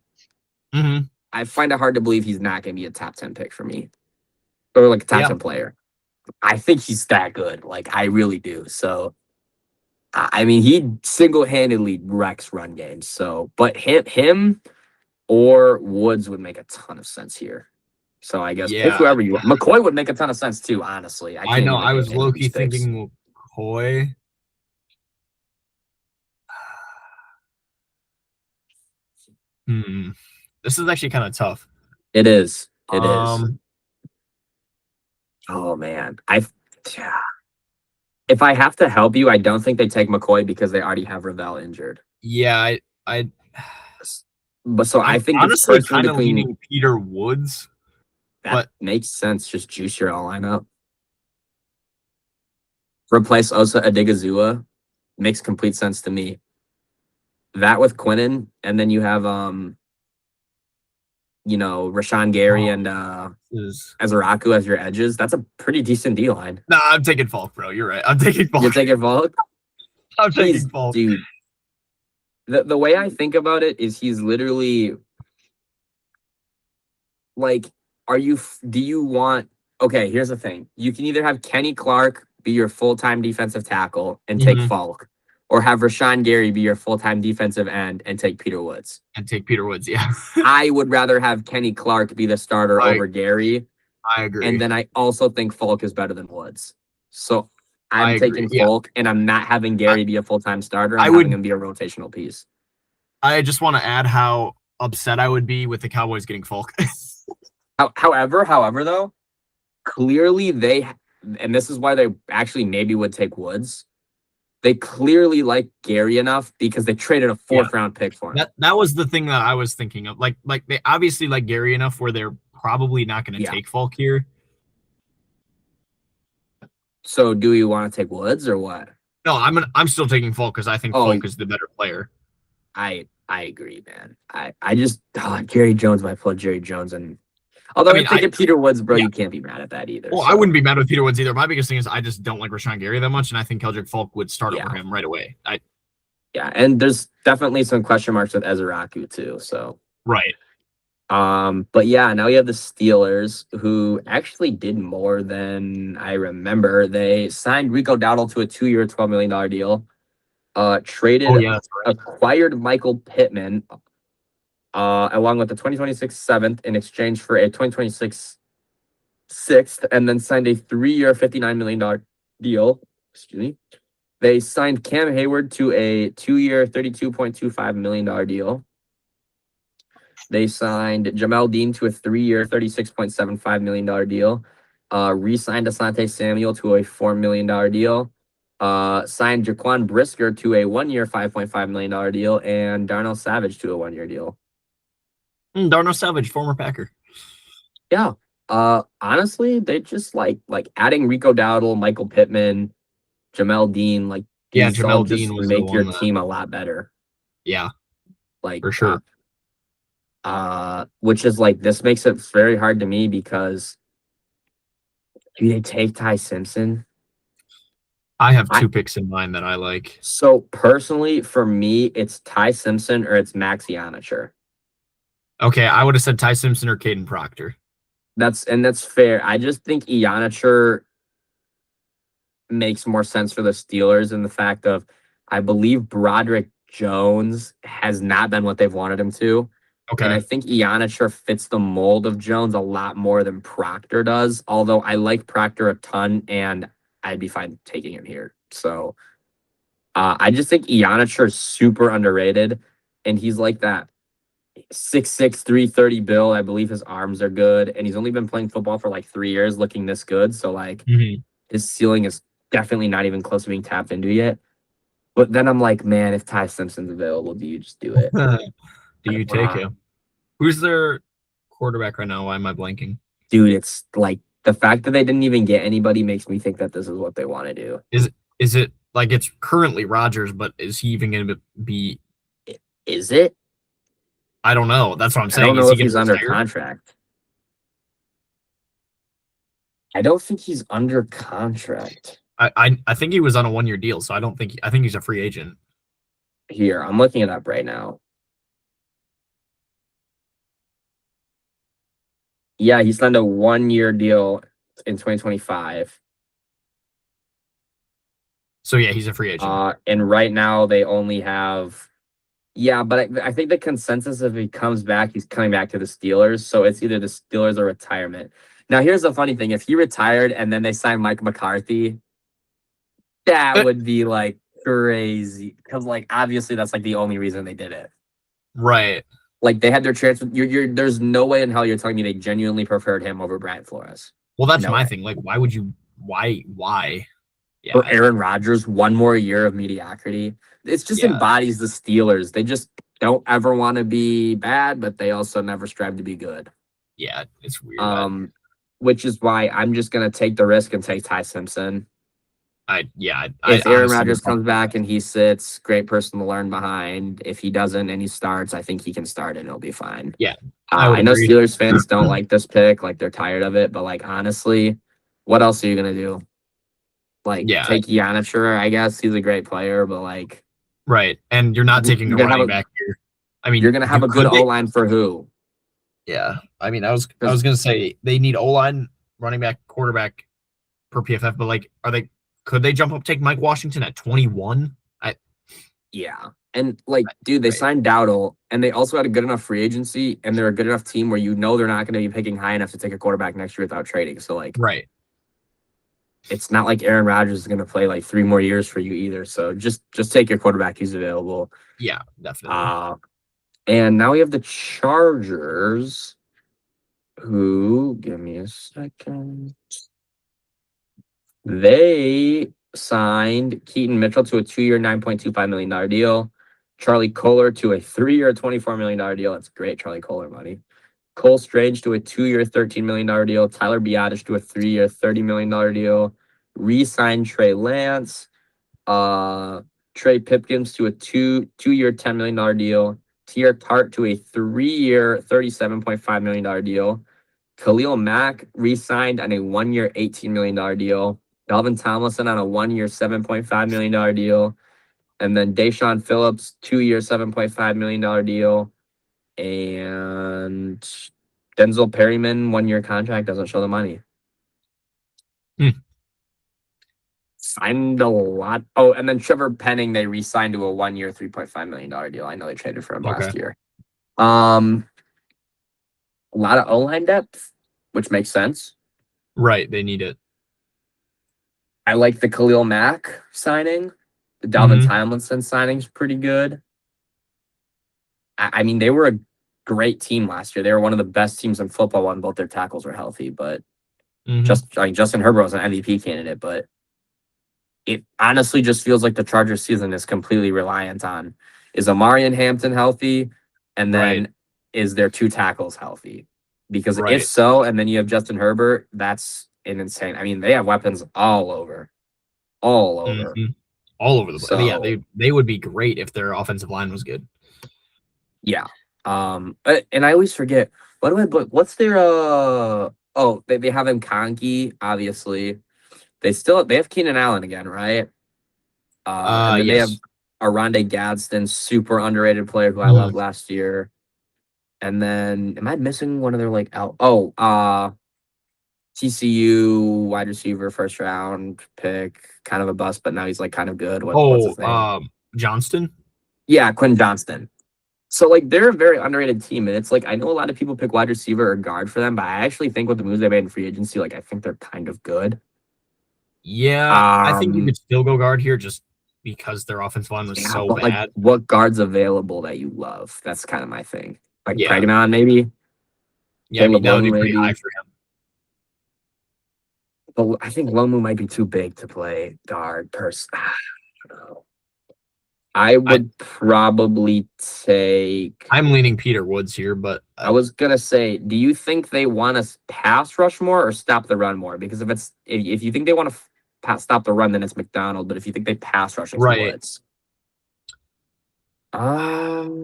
[SPEAKER 2] Mm-hmm.
[SPEAKER 1] I find it hard to believe he's not going to be a top 10 pick for me or like a top 10 player. I think he's that good. Like, I really do. So, I mean, he single-handedly wrecks run games. So, but him or Woods would make a ton of sense here. So, I guess pick whoever you want. McCoy would make a ton of sense too, honestly.
[SPEAKER 2] I know. I was low-key thinking McCoy. This is actually kind of tough.
[SPEAKER 1] It is. It is. Oh man, if I have to help you, I don't think they take McCoy because they already have Ravel injured.
[SPEAKER 2] Yeah,
[SPEAKER 1] But so I think
[SPEAKER 2] honestly kind of leaning Peter Woods.
[SPEAKER 1] That makes sense. Just juice your all lineup. Replace Osa Adigazua makes complete sense to me. That with Quinnen, and then you have Rashawn Gary and Azaraku as your edges. That's a pretty decent D line.
[SPEAKER 2] Nah, I'm taking Falk, bro. You're right. I'm taking Falk.
[SPEAKER 1] You're taking Falk?
[SPEAKER 2] I'm taking Falk.
[SPEAKER 1] Dude. The way I think about it is he's literally like, do you want, okay, here's the thing. You can either have Kenny Clark be your full-time defensive tackle and take Falk, or have Rashawn Gary be your full-time defensive end and take Peter Woods.
[SPEAKER 2] Yeah.
[SPEAKER 1] I would rather have Kenny Clark be the starter over Gary.
[SPEAKER 2] I agree.
[SPEAKER 1] And then I also think Falk is better than Woods. So I'm taking Falk, and I'm not having Gary be a full-time starter. I'm having him be a rotational piece.
[SPEAKER 2] I just want to add how upset I would be with the Cowboys getting Falk.
[SPEAKER 1] However, though, clearly and this is why they actually maybe would take Woods. They clearly like Gary enough because they traded a 4th-round pick for him.
[SPEAKER 2] That was the thing that I was thinking of. Like they obviously like Gary enough where they're probably not going to take Falk here.
[SPEAKER 1] So do you want to take Woods or what?
[SPEAKER 2] No, I'm still taking Falk because I think Falk is the better player.
[SPEAKER 1] I agree, man. I just Jerry Jones might pull Jerry Jones, and although I think Peter Woods, bro, you can't be mad at that either.
[SPEAKER 2] Well, I wouldn't be mad with Peter Woods either. My biggest thing is I just don't like Rashawn Gary that much, and I think Keldrick Falk would start over him right away. And
[SPEAKER 1] there's definitely some question marks with Ezeraku too. So
[SPEAKER 2] right.
[SPEAKER 1] But yeah, now you have the Steelers, who actually did more than I remember. They signed Rico Dowdle to a 2-year, $12 million deal.
[SPEAKER 2] Oh
[SPEAKER 1] Traded,
[SPEAKER 2] yeah, that's right.
[SPEAKER 1] acquired Michael Pittman, along with the 2026 seventh in exchange for a 2026 sixth, and then signed a 3-year, $59 million deal. Excuse me. They signed Cam Hayward to a 2-year, $32.25 million deal. They signed Jamel Dean to a 3-year, $36.75 million deal. Re-signed Asante Samuel to a $4 million deal. Signed Jaquan Brisker to a 1-year, $5.5 million deal, and Darnell Savage to a 1-year deal.
[SPEAKER 2] Darnell Savage, former Packer.
[SPEAKER 1] Yeah. Honestly, they just like adding Rico Dowdle, Michael Pittman, Jamel Dean, like
[SPEAKER 2] Yeah,
[SPEAKER 1] these all
[SPEAKER 2] Jamel
[SPEAKER 1] just
[SPEAKER 2] Dean was the
[SPEAKER 1] make your
[SPEAKER 2] one that.
[SPEAKER 1] team a lot better.
[SPEAKER 2] Yeah,
[SPEAKER 1] Like
[SPEAKER 2] for sure.
[SPEAKER 1] which is like this makes it very hard to me because do they take Ty Simpson?
[SPEAKER 2] I have
[SPEAKER 1] I
[SPEAKER 2] 2 picks in mind that I like.
[SPEAKER 1] so personally for me it's Ty Simpson or it's Max Ionicher.
[SPEAKER 2] Okay, I would have said Ty Simpson or Caden Proctor.
[SPEAKER 1] That's fair. I just think Ionicher makes more sense for the Steelers in the fact of I believe Broderick Jones has not been what they've wanted him to. And
[SPEAKER 2] Okay.
[SPEAKER 1] I think Ionicher fits the mold of Jones a lot more than Proctor does. Although I like Proctor a ton and I'd be fine taking him here. So I just think Ionicher is super underrated. And he's like that 6'6", 330 build. I believe his arms are good. And he's only been playing football for like 3 years looking this good. So like his ceiling is definitely not even close to being tapped into yet. But then I'm like, man, if Ty Simpson's available, do you just do it?
[SPEAKER 2] Do you take him? Who's their quarterback right now? Why am I blanking?
[SPEAKER 1] Dude, it's like the fact that they didn't even get anybody makes me think that this is what they want to do.
[SPEAKER 2] Is it like it's currently Rodgers, but is he even going to be?
[SPEAKER 1] Is it?
[SPEAKER 2] I don't know. That's what I'm
[SPEAKER 1] I
[SPEAKER 2] saying.
[SPEAKER 1] don't
[SPEAKER 2] Is
[SPEAKER 1] know
[SPEAKER 2] he
[SPEAKER 1] if
[SPEAKER 2] going
[SPEAKER 1] he's
[SPEAKER 2] to
[SPEAKER 1] under
[SPEAKER 2] retire?
[SPEAKER 1] contract. I don't think he's under contract.
[SPEAKER 2] I think he was on a 1-year deal, so I think he's a free agent.
[SPEAKER 1] Here, I'm looking it up right now. Yeah, he signed a 1-year deal in 2025.
[SPEAKER 2] So yeah, he's a free agent.
[SPEAKER 1] And right now they only have, yeah, but I think the consensus if he comes back, he's coming back to the Steelers. So it's either the Steelers or retirement. Now, here's the funny thing: if he retired and then they signed Mike McCarthy, that would be like crazy because, like, obviously that's like the only reason they did it.
[SPEAKER 2] Right.
[SPEAKER 1] Like they had their chance. There's no way in hell you're telling me they genuinely preferred him over Brian Flores.
[SPEAKER 2] Well, that's
[SPEAKER 1] No
[SPEAKER 2] my
[SPEAKER 1] way.
[SPEAKER 2] thing. Like, why would you? Why? Yeah.
[SPEAKER 1] For Aaron Rodgers, one more year of mediocrity. It's just
[SPEAKER 2] Yeah.
[SPEAKER 1] embodies the Steelers. They just don't ever want to be bad, but they also never strive to be good.
[SPEAKER 2] Yeah, it's weird.
[SPEAKER 1] Which is why I'm just gonna take the risk and take Ty Simpson.
[SPEAKER 2] I
[SPEAKER 1] If Aaron
[SPEAKER 2] honestly
[SPEAKER 1] Rodgers
[SPEAKER 2] would
[SPEAKER 1] comes back and he sits, great person to learn behind. If he doesn't and he starts, I think he can start and it'll be fine.
[SPEAKER 2] Yeah, I would
[SPEAKER 1] I know
[SPEAKER 2] agree.
[SPEAKER 1] Steelers fans don't like this pick, like they're tired of it, but like honestly, what else are you gonna do? Like
[SPEAKER 2] Yeah.
[SPEAKER 1] take Ionicher, I guess he's a great player, but like
[SPEAKER 2] Right. And you're not taking a
[SPEAKER 1] you're gonna have
[SPEAKER 2] running
[SPEAKER 1] a
[SPEAKER 2] back here. I mean,
[SPEAKER 1] you're gonna have a good
[SPEAKER 2] could they-
[SPEAKER 1] O line for who?
[SPEAKER 2] Yeah. I mean, I was gonna say they need O line, running back, quarterback per PFF, but like, could they jump up take Mike Washington at 21?
[SPEAKER 1] Yeah. And like, dude, they
[SPEAKER 2] Right.
[SPEAKER 1] signed Dowdle and they also had a good enough free agency and they're a good enough team where you know they're not gonna be picking high enough to take a quarterback next year without trading. So like
[SPEAKER 2] Right.
[SPEAKER 1] it's not like Aaron Rodgers is gonna play like 3 more years for you either. So just take your quarterback who's available.
[SPEAKER 2] Yeah, definitely.
[SPEAKER 1] And now we have the Chargers, who, give me a second. They signed Keaton Mitchell to a 2-year, $9.25 million deal. Charlie Kohler to a 3-year, $24 million deal. That's great, Charlie Kohler money. Cole Strange to a 2-year, $13 million deal. Tyler Biadasz to a 3-year, $30 million deal. Re-signed Trey Lance. Trey Pipkins to a two-year, $10 million deal. Tier Tart to a 3-year, $37.5 million deal. Khalil Mack re-signed on a 1-year, $18 million deal. Dalvin Tomlinson on a 1-year, $7.5 million deal. And then Deshaun Phillips, 2-year, $7.5 million deal. And Denzel Perryman, 1-year contract, doesn't show the money.
[SPEAKER 2] Hmm.
[SPEAKER 1] Signed a lot. Oh, and then Trevor Penning, they re-signed to a 1-year, $3.5 million deal. I know they traded for him
[SPEAKER 2] Okay.
[SPEAKER 1] last year. A lot of O-line depth, which makes sense.
[SPEAKER 2] Right. They need it.
[SPEAKER 1] I like the Khalil Mack signing. The Dalvin Tomlinson signing's pretty good. I mean, they were a great team last year. They were one of the best teams in football when both their tackles were healthy. But Justin Herbert was an MVP candidate, but it honestly just feels like the Chargers season is completely reliant on, is Amari and Hampton healthy, and then is their 2 tackles healthy? Because if so, and then you have Justin Herbert, that's an insane. I mean, they have weapons all over. All over.
[SPEAKER 2] All over the place.
[SPEAKER 1] So,
[SPEAKER 2] yeah, they would be great if their offensive line was good.
[SPEAKER 1] Yeah. And I always forget, what's their they have Nkanki, obviously. They have Keenan Allen again, right? And then they have Aronde Gadsden, super underrated player who I loved last year. And then am I missing one of their TCU wide receiver, first round pick, kind of a bust, but now he's like kind of good. What's his name?
[SPEAKER 2] Johnston?
[SPEAKER 1] Yeah, Quinn Johnston. So like they're a very underrated team, and it's like I know a lot of people pick wide receiver or guard for them, but I actually think with the moves they made in free agency, like I think they're kind of good.
[SPEAKER 2] Yeah, I think you could still go guard here just because their offensive line was so bad.
[SPEAKER 1] Like, what guard's available that you love? That's kind of my thing. Like Pregnon, maybe.
[SPEAKER 2] Yeah, I mean, that would be pretty high for him.
[SPEAKER 1] But I think Lomu might be too big to play guard. I don't know. I would probably take.
[SPEAKER 2] I'm leaning Peter Woods here, but
[SPEAKER 1] I was gonna say, do you think they want to pass rush more or stop the run more? Because if you think they want to stop the run, then it's McDonald. But if you think they pass rush, it's Woods. I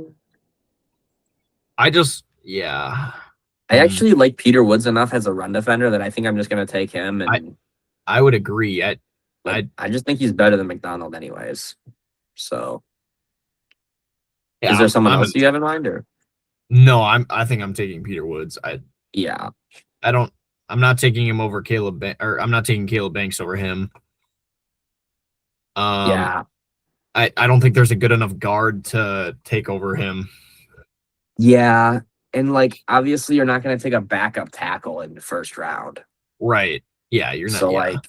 [SPEAKER 1] actually like Peter Woods enough as a run defender that I think I'm just gonna take him. And
[SPEAKER 2] I would agree.
[SPEAKER 1] I just think he's better than McDonald, anyways. So,
[SPEAKER 2] yeah,
[SPEAKER 1] is there someone else you have in mind, or?
[SPEAKER 2] No, I think I'm taking Peter Woods. I'm not taking him over Caleb, or I'm not taking Caleb Banks over him. I don't think there's a good enough guard to take over him.
[SPEAKER 1] Yeah, and like obviously you're not going to take a backup tackle in the first round,
[SPEAKER 2] right? Yeah, you're not. So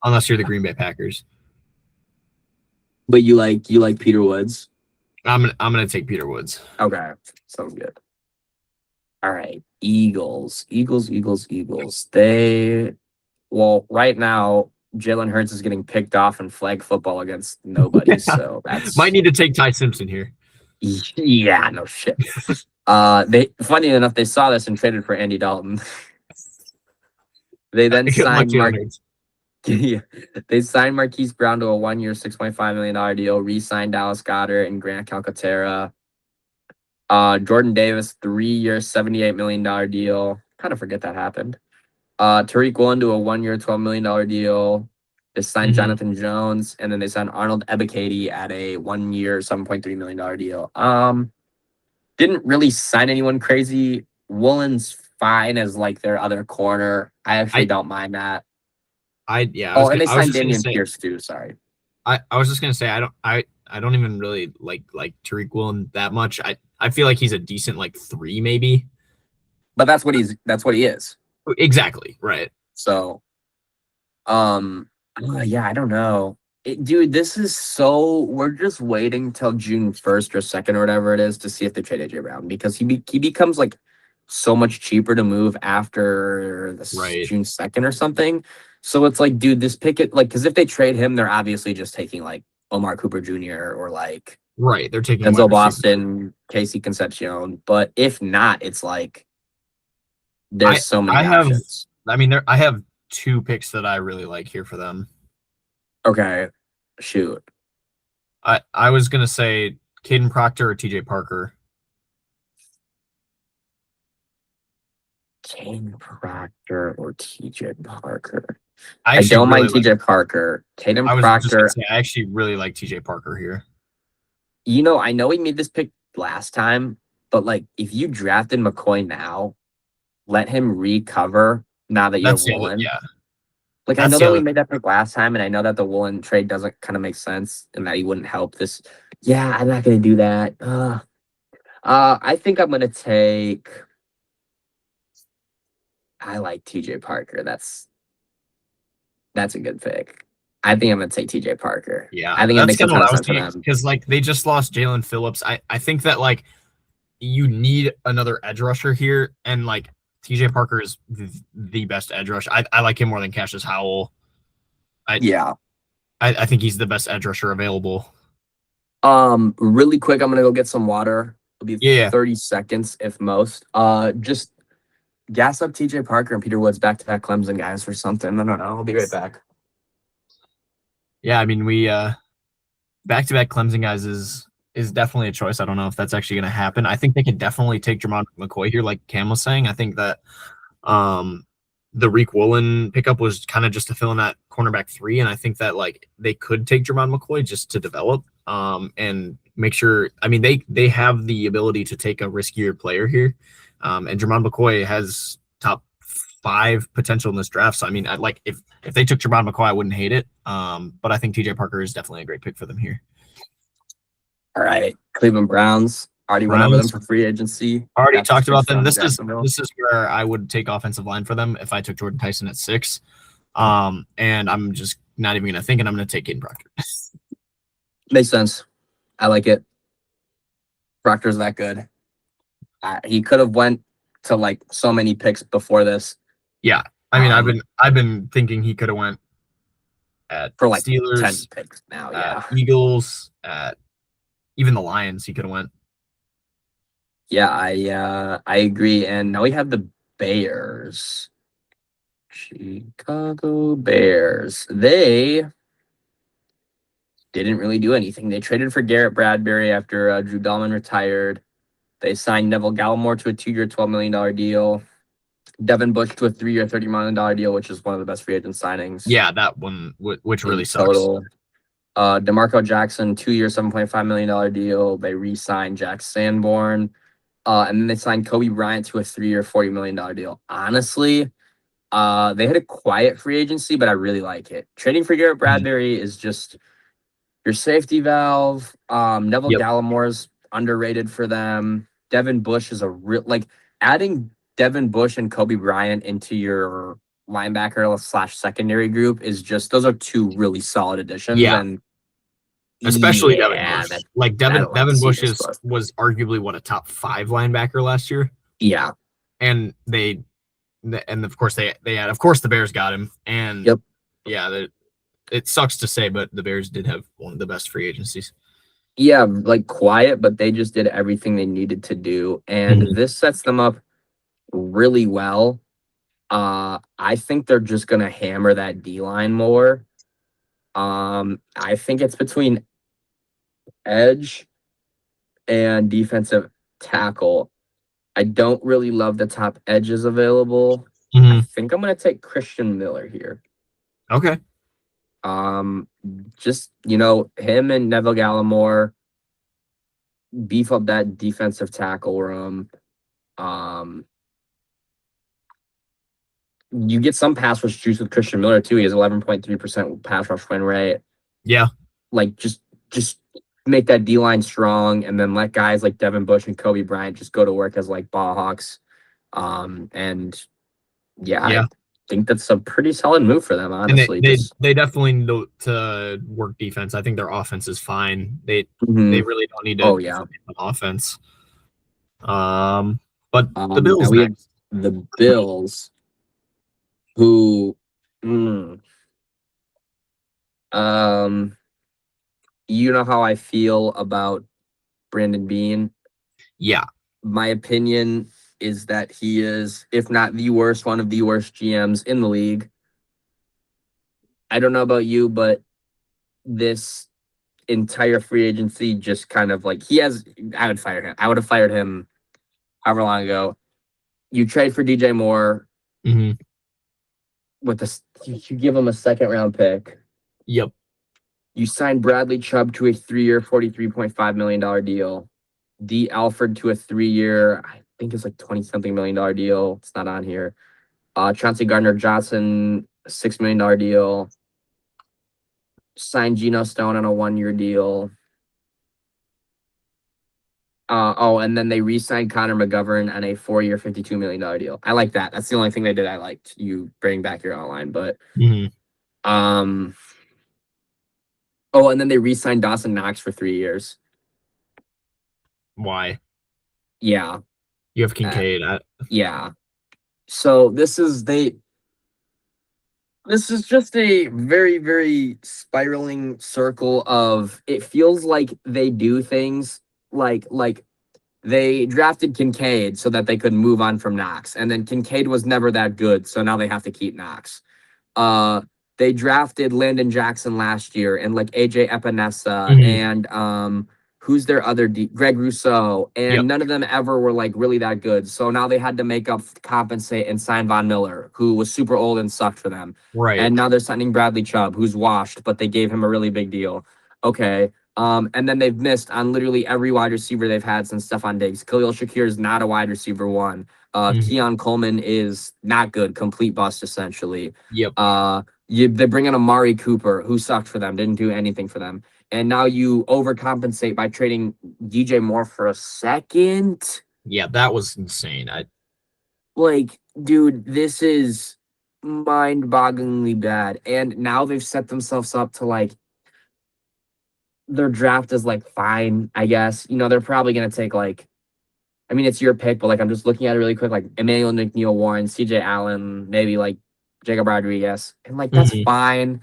[SPEAKER 2] unless you're the Green Bay Packers.
[SPEAKER 1] But you like Peter Woods?
[SPEAKER 2] I'm gonna take Peter Woods.
[SPEAKER 1] Okay, sounds good. All right, Eagles. Right now Jalen Hurts is getting picked off in flag football against nobody. So that's
[SPEAKER 2] might need to take Ty Simpson here.
[SPEAKER 1] Yeah, no shit. Funny enough, they saw this and traded for Andy Dalton. They then signed They signed Marquise Brown to a 1-year, $6.5 million deal, re-signed Dallas Goedert and Grant Calcaterra. Jordan Davis, 3-year, $78 million deal. Kind of forget that happened. Tariq Woolen to a 1-year, $12 million deal. They signed Jonathan Jones, and then they signed Arnold Ebiketie at a 1-year, $7.3 million deal. Didn't really sign anyone crazy. Woolen's fine as like their other corner. I actually don't mind that.
[SPEAKER 2] And they signed
[SPEAKER 1] Damian Pierce too. Sorry.
[SPEAKER 2] I was just gonna say I don't even really like Tariq Woolen that much. I feel like he's a decent like 3 maybe.
[SPEAKER 1] But that's what he is.
[SPEAKER 2] Exactly, right.
[SPEAKER 1] So yeah, I don't know. Dude, this is we're just waiting till June 1st or 2nd or whatever it is to see if they trade AJ Brown, because he becomes like so much cheaper to move after June 2nd or something. So it's like, dude, this pick it like, because if they trade him, they're obviously just taking like Omar Cooper Jr. or like
[SPEAKER 2] they're taking
[SPEAKER 1] Denzel Boston, Casey Concepcion. But if not, it's like there's so many options.
[SPEAKER 2] I have 2 picks that I really like here for them.
[SPEAKER 1] Okay, shoot.
[SPEAKER 2] I was gonna say Caden Proctor or TJ Parker.
[SPEAKER 1] Caden Proctor or TJ Parker. I don't mind TJ Parker. Caden Proctor.
[SPEAKER 2] I actually really like TJ Parker here.
[SPEAKER 1] I know he made this pick last time, But like, if you drafted McCoy now, let him recover now that you're
[SPEAKER 2] That's the other,
[SPEAKER 1] Woolen.
[SPEAKER 2] yeah.
[SPEAKER 1] Like, I
[SPEAKER 2] That's
[SPEAKER 1] know
[SPEAKER 2] the
[SPEAKER 1] that we
[SPEAKER 2] other.
[SPEAKER 1] made that pick last time, and I know that the Woolen trade doesn't kind of make sense and that he wouldn't help this. Yeah, I'm not gonna do that. I think I'm gonna take. I like TJ Parker. That's a good pick. I think I'm gonna take TJ Parker.
[SPEAKER 2] Yeah,
[SPEAKER 1] I think it
[SPEAKER 2] that's
[SPEAKER 1] makes a
[SPEAKER 2] kind of
[SPEAKER 1] ton
[SPEAKER 2] what
[SPEAKER 1] of
[SPEAKER 2] I was
[SPEAKER 1] sense for
[SPEAKER 2] thinking
[SPEAKER 1] them.
[SPEAKER 2] because like they just lost Jalen Phillips. I think that like you need another edge rusher here, and like TJ Parker is the best edge rush. I like him more than Cassius Howell.
[SPEAKER 1] Yeah.
[SPEAKER 2] I think he's the best edge rusher available.
[SPEAKER 1] Really quick, I'm gonna go get some water. It'll be
[SPEAKER 2] Yeah,
[SPEAKER 1] 30 seconds if most. Just gas up TJ Parker and Peter Woods back-to-back Clemson guys or something. I don't know. I'll be right back.
[SPEAKER 2] yeah. I mean, we back to back Clemson guys is definitely a choice. I don't know if that's actually going to happen. I think they could definitely take Jermon McCoy here, like Cam was saying. I think that the Reek Woolen pickup was kind of just to fill in that cornerback 3, and I think that like they could take Jermon McCoy just to develop and make sure. I mean, they have the ability to take a riskier player here, and Jermon McCoy has top 5 potential in this draft. So I mean, like if they took Jermon McCoy, I wouldn't hate it. But I think TJ Parker is definitely a great pick for them here.
[SPEAKER 1] All right. Cleveland Browns. Already went over them
[SPEAKER 2] Browns
[SPEAKER 1] for free agency.
[SPEAKER 2] already
[SPEAKER 1] Got the
[SPEAKER 2] talked about
[SPEAKER 1] first
[SPEAKER 2] them.
[SPEAKER 1] round of
[SPEAKER 2] This is
[SPEAKER 1] Jacksonville.
[SPEAKER 2] where I would take offensive line for them if I took Jordan Tyson at 6. And I'm just not even gonna think, and I'm gonna take Caden Proctor.
[SPEAKER 1] Makes sense. I like it. Proctor's that good. He could have went to like so many picks before this.
[SPEAKER 2] Yeah, I mean, I've been thinking he could have went at
[SPEAKER 1] For like
[SPEAKER 2] Steelers,
[SPEAKER 1] 10 picks now. Yeah.
[SPEAKER 2] Eagles, at even the Lions. He could have went.
[SPEAKER 1] Yeah, I agree. And now we have the Bears. Chicago Bears. They didn't really do anything. They traded for Garrett Bradbury after Drew Dahlman retired. They signed Neville Gallimore to a 2-year, $12 million deal. Devin Bush to a 3-year, $30 million deal, which is one of the best free agent signings.
[SPEAKER 2] Yeah, that one, which really sucks.
[SPEAKER 1] Total. DeMarco Jackson, 2-year, $7.5 million deal. They re-signed Jack Sanborn. And then they signed Kobe Bryant to a 3-year, $40 million deal. Honestly, they had a quiet free agency, but I really like it. Trading for Garrett Bradbury is just your safety valve. Neville Gallimore's underrated for them. Devin Bush is a real adding Devin Bush and Kobe Bryant into your linebacker / secondary group is just those are 2 really solid additions.
[SPEAKER 2] Yeah.
[SPEAKER 1] And
[SPEAKER 2] especially Devin Bush. Like Devin Bush was arguably what, a top 5 linebacker last year.
[SPEAKER 1] Yeah.
[SPEAKER 2] And of course they had, of course the Bears got him. And yeah, it sucks to say, but the Bears did have one of the best free agencies.
[SPEAKER 1] Yeah, like quiet, but they just did everything they needed to do. And this sets them up really well. I think they're just gonna hammer that D-line more. I think it's between edge and defensive tackle. I don't really love the top edges available. I think I'm gonna take Christian Miller here.
[SPEAKER 2] Okay.
[SPEAKER 1] Just him and Neville Gallimore beef up that defensive tackle room. You get some pass rush juice with Christian Miller too. He has 11.3% pass rush win rate.
[SPEAKER 2] Yeah.
[SPEAKER 1] Like just make that D line strong, and then let guys like Devin Bush and Kobe Bryant just go to work as like ball hawks. And I think that's a pretty solid move for them, honestly.
[SPEAKER 2] And they definitely need to work defense. I think their offense is fine. They really don't need to on offense. But the Bills
[SPEAKER 1] the Bills, who you know how I feel about Brandon Beane.
[SPEAKER 2] Yeah.
[SPEAKER 1] My opinion is that he is, if not the worst, one of the worst GMs in the league. I don't know about you, but this entire free agency just kind of like I would fire him. I would have fired him however long ago. You trade for DJ Moore with you give him a 2nd round pick.
[SPEAKER 2] Yep.
[SPEAKER 1] You sign Bradley Chubb to a 3-year, $43.5 million deal. D. Alford to a 3-year, I think it's like 20-something million deal. It's not on here. Chauncey Gardner-Johnson, $6 million deal. Signed Geno Stone on a 1-year deal. And then they re-signed Connor McGovern on a 4-year, $52 million deal. I like that. That's the only thing they did I liked. You bring back your outline, but and then they re-signed Dawson Knox for 3 years.
[SPEAKER 2] Why?
[SPEAKER 1] Yeah.
[SPEAKER 2] You have Kincaid.
[SPEAKER 1] Yeah. So this is just a very, very spiraling circle of, it feels like they do things like they drafted Kincaid so that they could move on from Knox, and then Kincaid was never that good, so now they have to keep Knox. They drafted Landon Jackson last year, and like AJ Epinesa and who's their other Greg Rousseau, and none of them ever were like really that good. So now they had to make up, compensate, and sign Von Miller, who was super old and sucked for them.
[SPEAKER 2] Right.
[SPEAKER 1] And now they're signing Bradley Chubb, who's washed, but they gave him a really big deal. Okay. And then they've missed on literally every wide receiver they've had since Stephon Diggs. Khalil Shakir is not a wide receiver one. Keon Coleman is not good, complete bust essentially.
[SPEAKER 2] Yep.
[SPEAKER 1] They bring in Amari Cooper, who sucked for them, didn't do anything for them. And now you overcompensate by trading DJ Moore for a second.
[SPEAKER 2] Yeah, that was insane.
[SPEAKER 1] Dude, this is mind-bogglingly bad. And now they've set themselves up to like, their draft is like fine, I guess. You know, they're probably gonna take like, I mean, it's your pick, but like I'm just looking at it really quick, like Emmanuel McNeil, Warren, CJ Allen, maybe like Jacob Rodriguez, and like that's fine.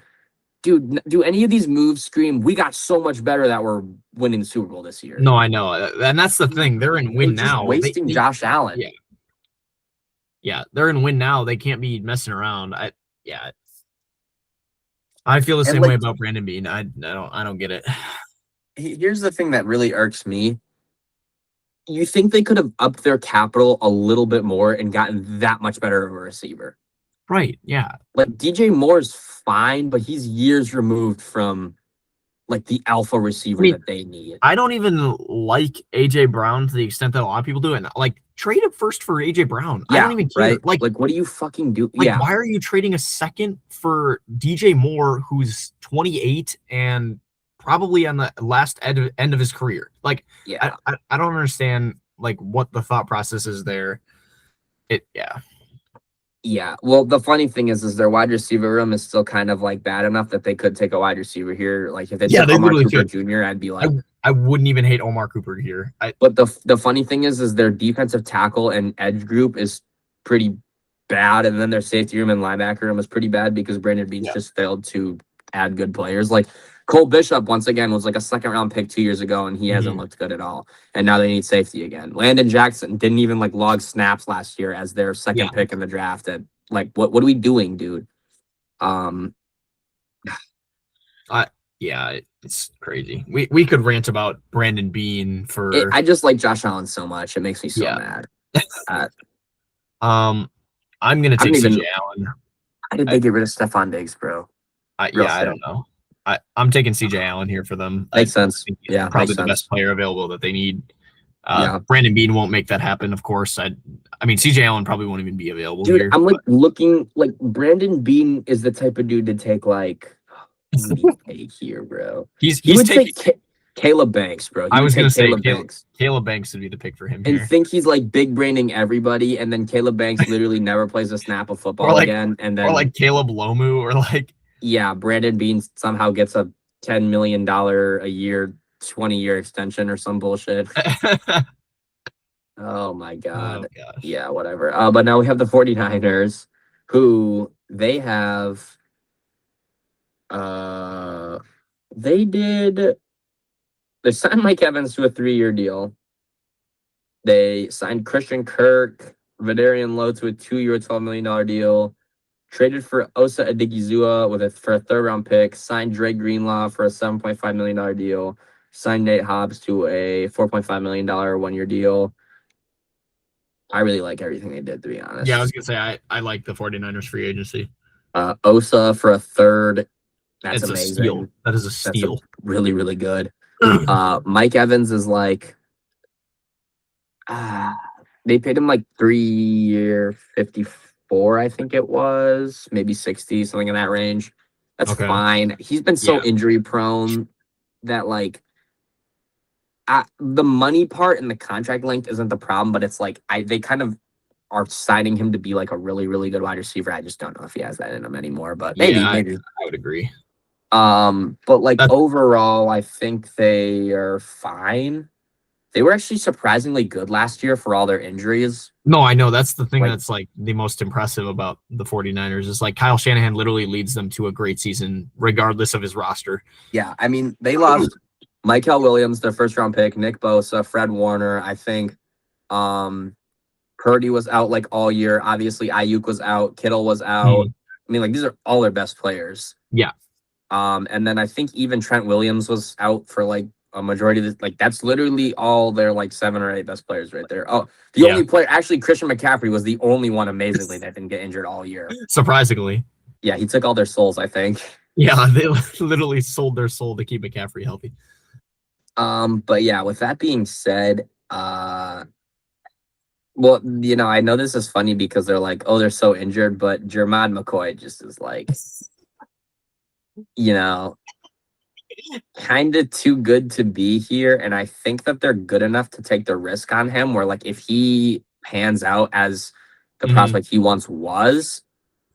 [SPEAKER 1] Dude, do any of these moves scream, we got so much better that we're winning the Super Bowl this year?
[SPEAKER 2] No, I know. And that's the thing. They're in win now.
[SPEAKER 1] Wasting Josh Allen.
[SPEAKER 2] Yeah. Yeah, they're in win now. They can't be messing around. I feel the same way about Brandon Beane. I don't get it.
[SPEAKER 1] Here's the thing that really irks me. You think they could have upped their capital a little bit more and gotten that much better of a receiver?
[SPEAKER 2] Right, yeah.
[SPEAKER 1] Like DJ Moore's fine, but he's years removed from like the alpha receiver that they need.
[SPEAKER 2] I don't even like AJ Brown to the extent that a lot of people do, and like trade him first for AJ Brown.
[SPEAKER 1] Yeah,
[SPEAKER 2] I don't even care.
[SPEAKER 1] Right? Like what do you fucking do?
[SPEAKER 2] Like, why are you trading a second for DJ Moore, who's 28 and probably on the last end of his career? Like,
[SPEAKER 1] yeah,
[SPEAKER 2] I don't understand like what the thought process is there.
[SPEAKER 1] Yeah, well, the funny thing is their wide receiver room is still kind of like bad enough that they could take a wide receiver here. Like if they took Omar Cooper Jr., I'd be like,
[SPEAKER 2] I wouldn't even hate Omar Cooper here.
[SPEAKER 1] But the funny thing is their defensive tackle and edge group is pretty bad, and then their safety room and linebacker room is pretty bad because Brandon Beane just failed to add good players. Like Cole Bishop, once again, was like a 2nd-round pick 2 years ago, and he hasn't looked good at all. And now they need safety again. Landon Jackson didn't even like log snaps last year as their second pick in the draft. And like, what are we doing, dude?
[SPEAKER 2] It's crazy. We could rant about Brandon Beane for.
[SPEAKER 1] I just like Josh Allen so much; it makes me so mad.
[SPEAKER 2] I'm gonna take CJ Allen.
[SPEAKER 1] How did they get rid of Stephon Diggs, bro?
[SPEAKER 2] I don't know. I'm taking CJ Allen here for them.
[SPEAKER 1] Makes sense. Yeah,
[SPEAKER 2] probably the best player available that they need. Brandon Beane won't make that happen, of course. I mean, CJ Allen probably won't even be available.
[SPEAKER 1] Dude,
[SPEAKER 2] here,
[SPEAKER 1] I'm like looking like Brandon Beane is the type of dude to take like here, bro.
[SPEAKER 2] He's
[SPEAKER 1] taking Caleb Banks, bro.
[SPEAKER 2] I was gonna say Caleb Banks would be the pick for him.
[SPEAKER 1] And think he's like big braining everybody, and then Caleb Banks literally never plays a snap of football again. And then
[SPEAKER 2] like Caleb Lomu or like
[SPEAKER 1] Brandon Beane somehow gets a $10 million a year, 20-year extension or some bullshit. Oh my god. Yeah, whatever. But now we have the 49ers, who they have they signed Mike Evans to a 3-year deal. They signed Christian Kirk, Vidarian Lowe to a 2-year, $12 million deal. Traded for Osa Adigizua for a 3rd-round pick. Signed Dre Greenlaw for a $7.5 million deal. Signed Nate Hobbs to a $4.5 million 1-year deal. I really like everything they did, to be honest.
[SPEAKER 2] Yeah, I was going to say, I like the 49ers free agency.
[SPEAKER 1] Osa for a 3rd. That's amazing.
[SPEAKER 2] A steal. That is a steal.
[SPEAKER 1] Really, really good. Mike Evans is like, uh, they paid him like 3-year 54, I think it was, maybe 60, something in that range. That's
[SPEAKER 2] Okay.
[SPEAKER 1] fine. He's been so
[SPEAKER 2] Yeah.
[SPEAKER 1] injury prone that like the money part and the contract length isn't the problem, but it's like they kind of are signing him to be like a really, really good wide receiver. I just don't know if he has that in him anymore, but
[SPEAKER 2] Yeah,
[SPEAKER 1] maybe.
[SPEAKER 2] I would agree.
[SPEAKER 1] But like
[SPEAKER 2] That's
[SPEAKER 1] overall, I think they are fine. They were actually surprisingly good last year for all their injuries.
[SPEAKER 2] no, I know that's the thing
[SPEAKER 1] Like,
[SPEAKER 2] that's like the most impressive about the 49ers is like Kyle Shanahan literally leads them to a great season regardless of his roster.
[SPEAKER 1] yeah, I mean, they lost Michael Williams, their first round pick, Nick Bosa, Fred Warner. I think Purdy was out like all year. Obviously, Ayuk was out, Kittle was out.
[SPEAKER 2] Mhm.
[SPEAKER 1] I mean, like these are all their best players.
[SPEAKER 2] Yeah.
[SPEAKER 1] And then I think even Trent Williams was out for like a majority of this. Like that's literally all their like 7 or 8 best players right there. Oh, the
[SPEAKER 2] Yeah.
[SPEAKER 1] only player actually Christian McCaffrey was the only one amazingly that didn't get injured all year.
[SPEAKER 2] Surprisingly.
[SPEAKER 1] Yeah, he took all their souls, I think.
[SPEAKER 2] Yeah, they literally sold their soul to keep McCaffrey healthy.
[SPEAKER 1] But yeah, with that being said, well, I know this is funny because they're like, oh, they're so injured, but Jermad McCoy just is like, you know, kind of too good to be here. And I think that they're good enough to take the risk on him where, like, if he pans out as the prospect he once was,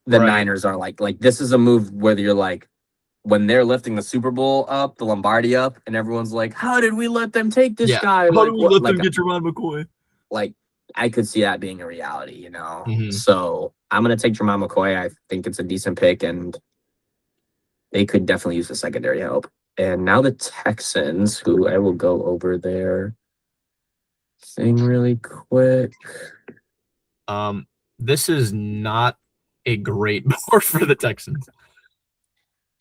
[SPEAKER 1] the
[SPEAKER 2] Right.
[SPEAKER 1] Niners are like, this is a move where you're like, when they're lifting the Super Bowl up, the Lombardi up, and everyone's like, how did we let them take this guy?
[SPEAKER 2] How
[SPEAKER 1] Like,
[SPEAKER 2] do we
[SPEAKER 1] what?
[SPEAKER 2] let
[SPEAKER 1] Like,
[SPEAKER 2] them get Jerron McCoy?
[SPEAKER 1] like, I could see that being a reality, you know?
[SPEAKER 2] Mhm.
[SPEAKER 1] So I'm going to take Jermon McCoy. I think it's a decent pick, and they could definitely use the secondary help. And now the Texans, who I will go over their thing really quick.
[SPEAKER 2] This is not a great board for the Texans.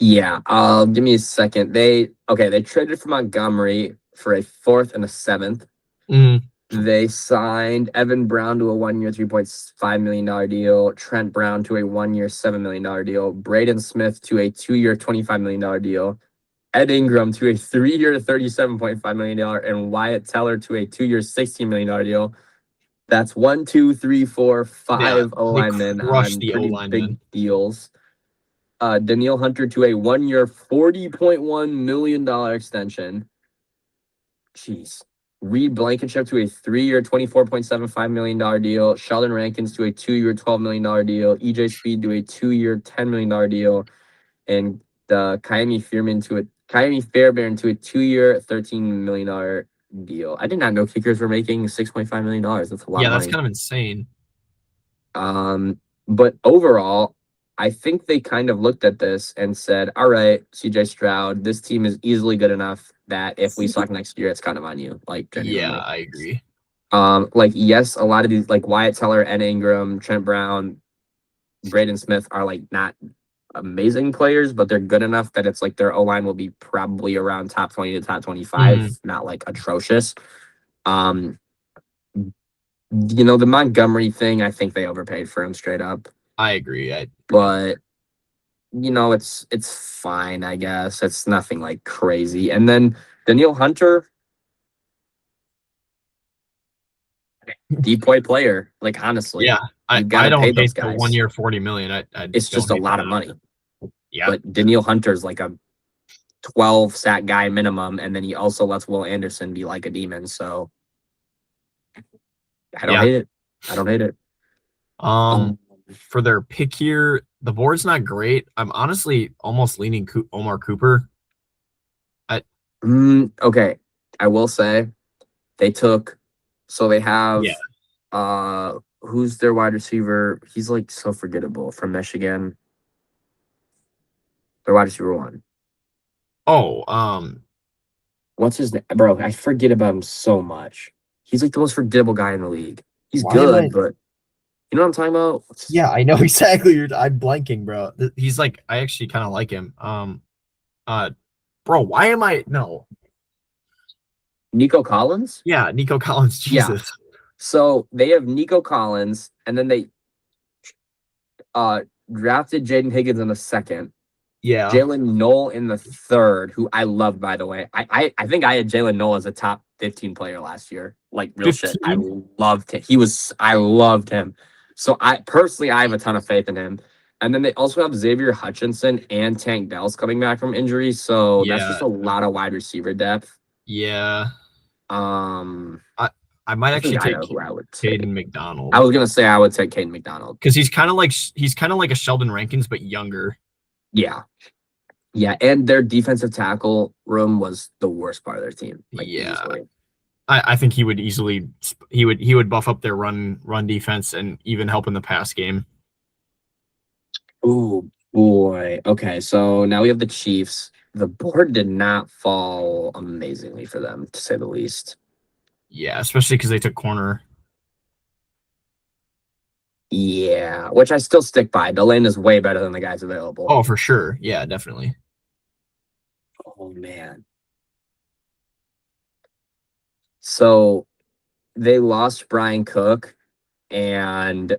[SPEAKER 1] Yeah, give me a second. They traded for Montgomery for a 4th and a 7th. They signed Evan Brown to a 1-year, $3.5 million deal, Trent Brown to a 1-year, $7 million deal, Braden Smith to a 2-year, $25 million deal, Ed Ingram to a 3-year, $37.5 million, and Wyatt Teller to a 2-year, $16 million deal. That's 1, 2, 3, 4, 5 O linemen on
[SPEAKER 2] the
[SPEAKER 1] pretty
[SPEAKER 2] O-line,
[SPEAKER 1] big
[SPEAKER 2] man.
[SPEAKER 1] deals. Danielle Hunter to a 1-year, $40.1 million extension. Jeez. Reed Blankenship to a 3-year, $24.75 million deal. Sheldon Rankins to a 2-year, $12 million deal. EJ Speed to a 2-year, $10 million deal. And Kaimi Fairbairn to a 2-year, $13 million deal. I did not know kickers were making $6.5 million. That's a lot of money.
[SPEAKER 2] That's kind of insane.
[SPEAKER 1] But overall, I think they kind of looked at this and said, all right, CJ Stroud, this team is easily good enough that if we suck next year, it's kind of on you. Like, genuinely.
[SPEAKER 2] Yeah, I agree.
[SPEAKER 1] Like, yes, a lot of these, like Wyatt Teller, Ed Ingram, Trent Brown, Braden Smith are like not amazing players, but they're good enough that it's like their O-line will be probably around top 20 to top 25, not like atrocious. The Montgomery thing, I think they overpaid for him straight up.
[SPEAKER 2] I agree.
[SPEAKER 1] But it's fine, I guess. It's nothing like crazy. And then Danielle Hunter, deep boy player. Like honestly,
[SPEAKER 2] Yeah,
[SPEAKER 1] you
[SPEAKER 2] I
[SPEAKER 1] gotta
[SPEAKER 2] don't
[SPEAKER 1] pay
[SPEAKER 2] hate
[SPEAKER 1] those
[SPEAKER 2] the
[SPEAKER 1] guys.
[SPEAKER 2] 1-year, $40 million.
[SPEAKER 1] It's just a
[SPEAKER 2] don't hate
[SPEAKER 1] lot
[SPEAKER 2] that.
[SPEAKER 1] of money.
[SPEAKER 2] Yeah,
[SPEAKER 1] But Danielle Hunter's like a 12 sack guy minimum, and then he also lets Will Anderson be like a demon. So I don't hate it. I don't hate it.
[SPEAKER 2] For their pick here, the board's not great. I'm honestly almost leaning Omar Cooper.
[SPEAKER 1] Okay, I will say they took. So they have. Who's their wide receiver? He's like so forgettable from Michigan. Their wide receiver 1.
[SPEAKER 2] Oh,
[SPEAKER 1] What's his name? Bro, I forget about him so much. He's like the most forgettable guy in the league. He's good, but you know what I'm talking about?
[SPEAKER 2] Yeah, I know exactly. I'm blanking, bro. He's like, I actually kind of like him. Bro, why am I no?
[SPEAKER 1] Nico Collins?
[SPEAKER 2] Yeah, Nico Collins. Jesus.
[SPEAKER 1] Yeah. So they have Nico Collins, and then they drafted Jaden Higgins in the 2nd.
[SPEAKER 2] Yeah.
[SPEAKER 1] Jalen Noel in the third, who I love, by the way. I think I had Jalen Noel as a top 15 player last year. Like real shit. I
[SPEAKER 2] 15?
[SPEAKER 1] loved him. I loved him. So I have a ton of faith in him. And then they also have Xavier Hutchinson and Tank Dells coming back from injury. So that's just
[SPEAKER 2] Yeah.
[SPEAKER 1] a lot of wide receiver depth.
[SPEAKER 2] Yeah.
[SPEAKER 1] Um,
[SPEAKER 2] I might
[SPEAKER 1] I think
[SPEAKER 2] actually
[SPEAKER 1] I
[SPEAKER 2] take
[SPEAKER 1] know who I would
[SPEAKER 2] Caden
[SPEAKER 1] take. I
[SPEAKER 2] McDonald
[SPEAKER 1] was gonna say I would take Caden McDonald.
[SPEAKER 2] because he's kind of like a Sheldon Rankins but younger.
[SPEAKER 1] Yeah. Yeah. And their defensive tackle room was the worst part of their team. Like
[SPEAKER 2] Yeah.
[SPEAKER 1] easily.
[SPEAKER 2] I think he would easily he would buff up their run defense and even help in the pass game.
[SPEAKER 1] Oh boy. Okay, so now we have the Chiefs. The board did not fall amazingly for them, to say the least.
[SPEAKER 2] Yeah, especially because they took corner.
[SPEAKER 1] Yeah, which I still stick by. Delane is way better than the guys available.
[SPEAKER 2] Oh, for sure. Yeah, definitely.
[SPEAKER 1] Oh man. So they lost Brian Cook, and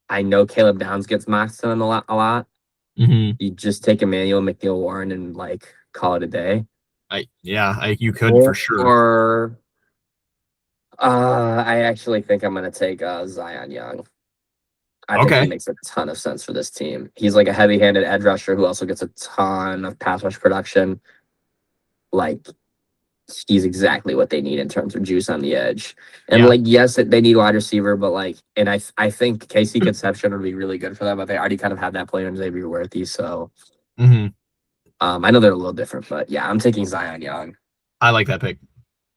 [SPEAKER 1] I know Caleb Downs gets mocked to them a lot.
[SPEAKER 2] Hmm.
[SPEAKER 1] You just take Emmanuel McNeil Warren and like call it a day.
[SPEAKER 2] You could for sure.
[SPEAKER 1] Or I actually think I'm gonna take Zion Young. I think he
[SPEAKER 2] Okay.
[SPEAKER 1] makes a ton of sense for this team. He's like a heavy-handed edge rusher who also gets a ton of pass rush production. Like he's exactly what they need in terms of juice on the edge. And
[SPEAKER 2] Yeah.
[SPEAKER 1] like, yes, they need wide receiver, but like, and I think Casey Conception would be really good for them, but they already kind of have that player in Xavier Worthy. So
[SPEAKER 2] Hmm.
[SPEAKER 1] I know they're a little different, but yeah, I'm taking Zion Young.
[SPEAKER 2] I like that pick.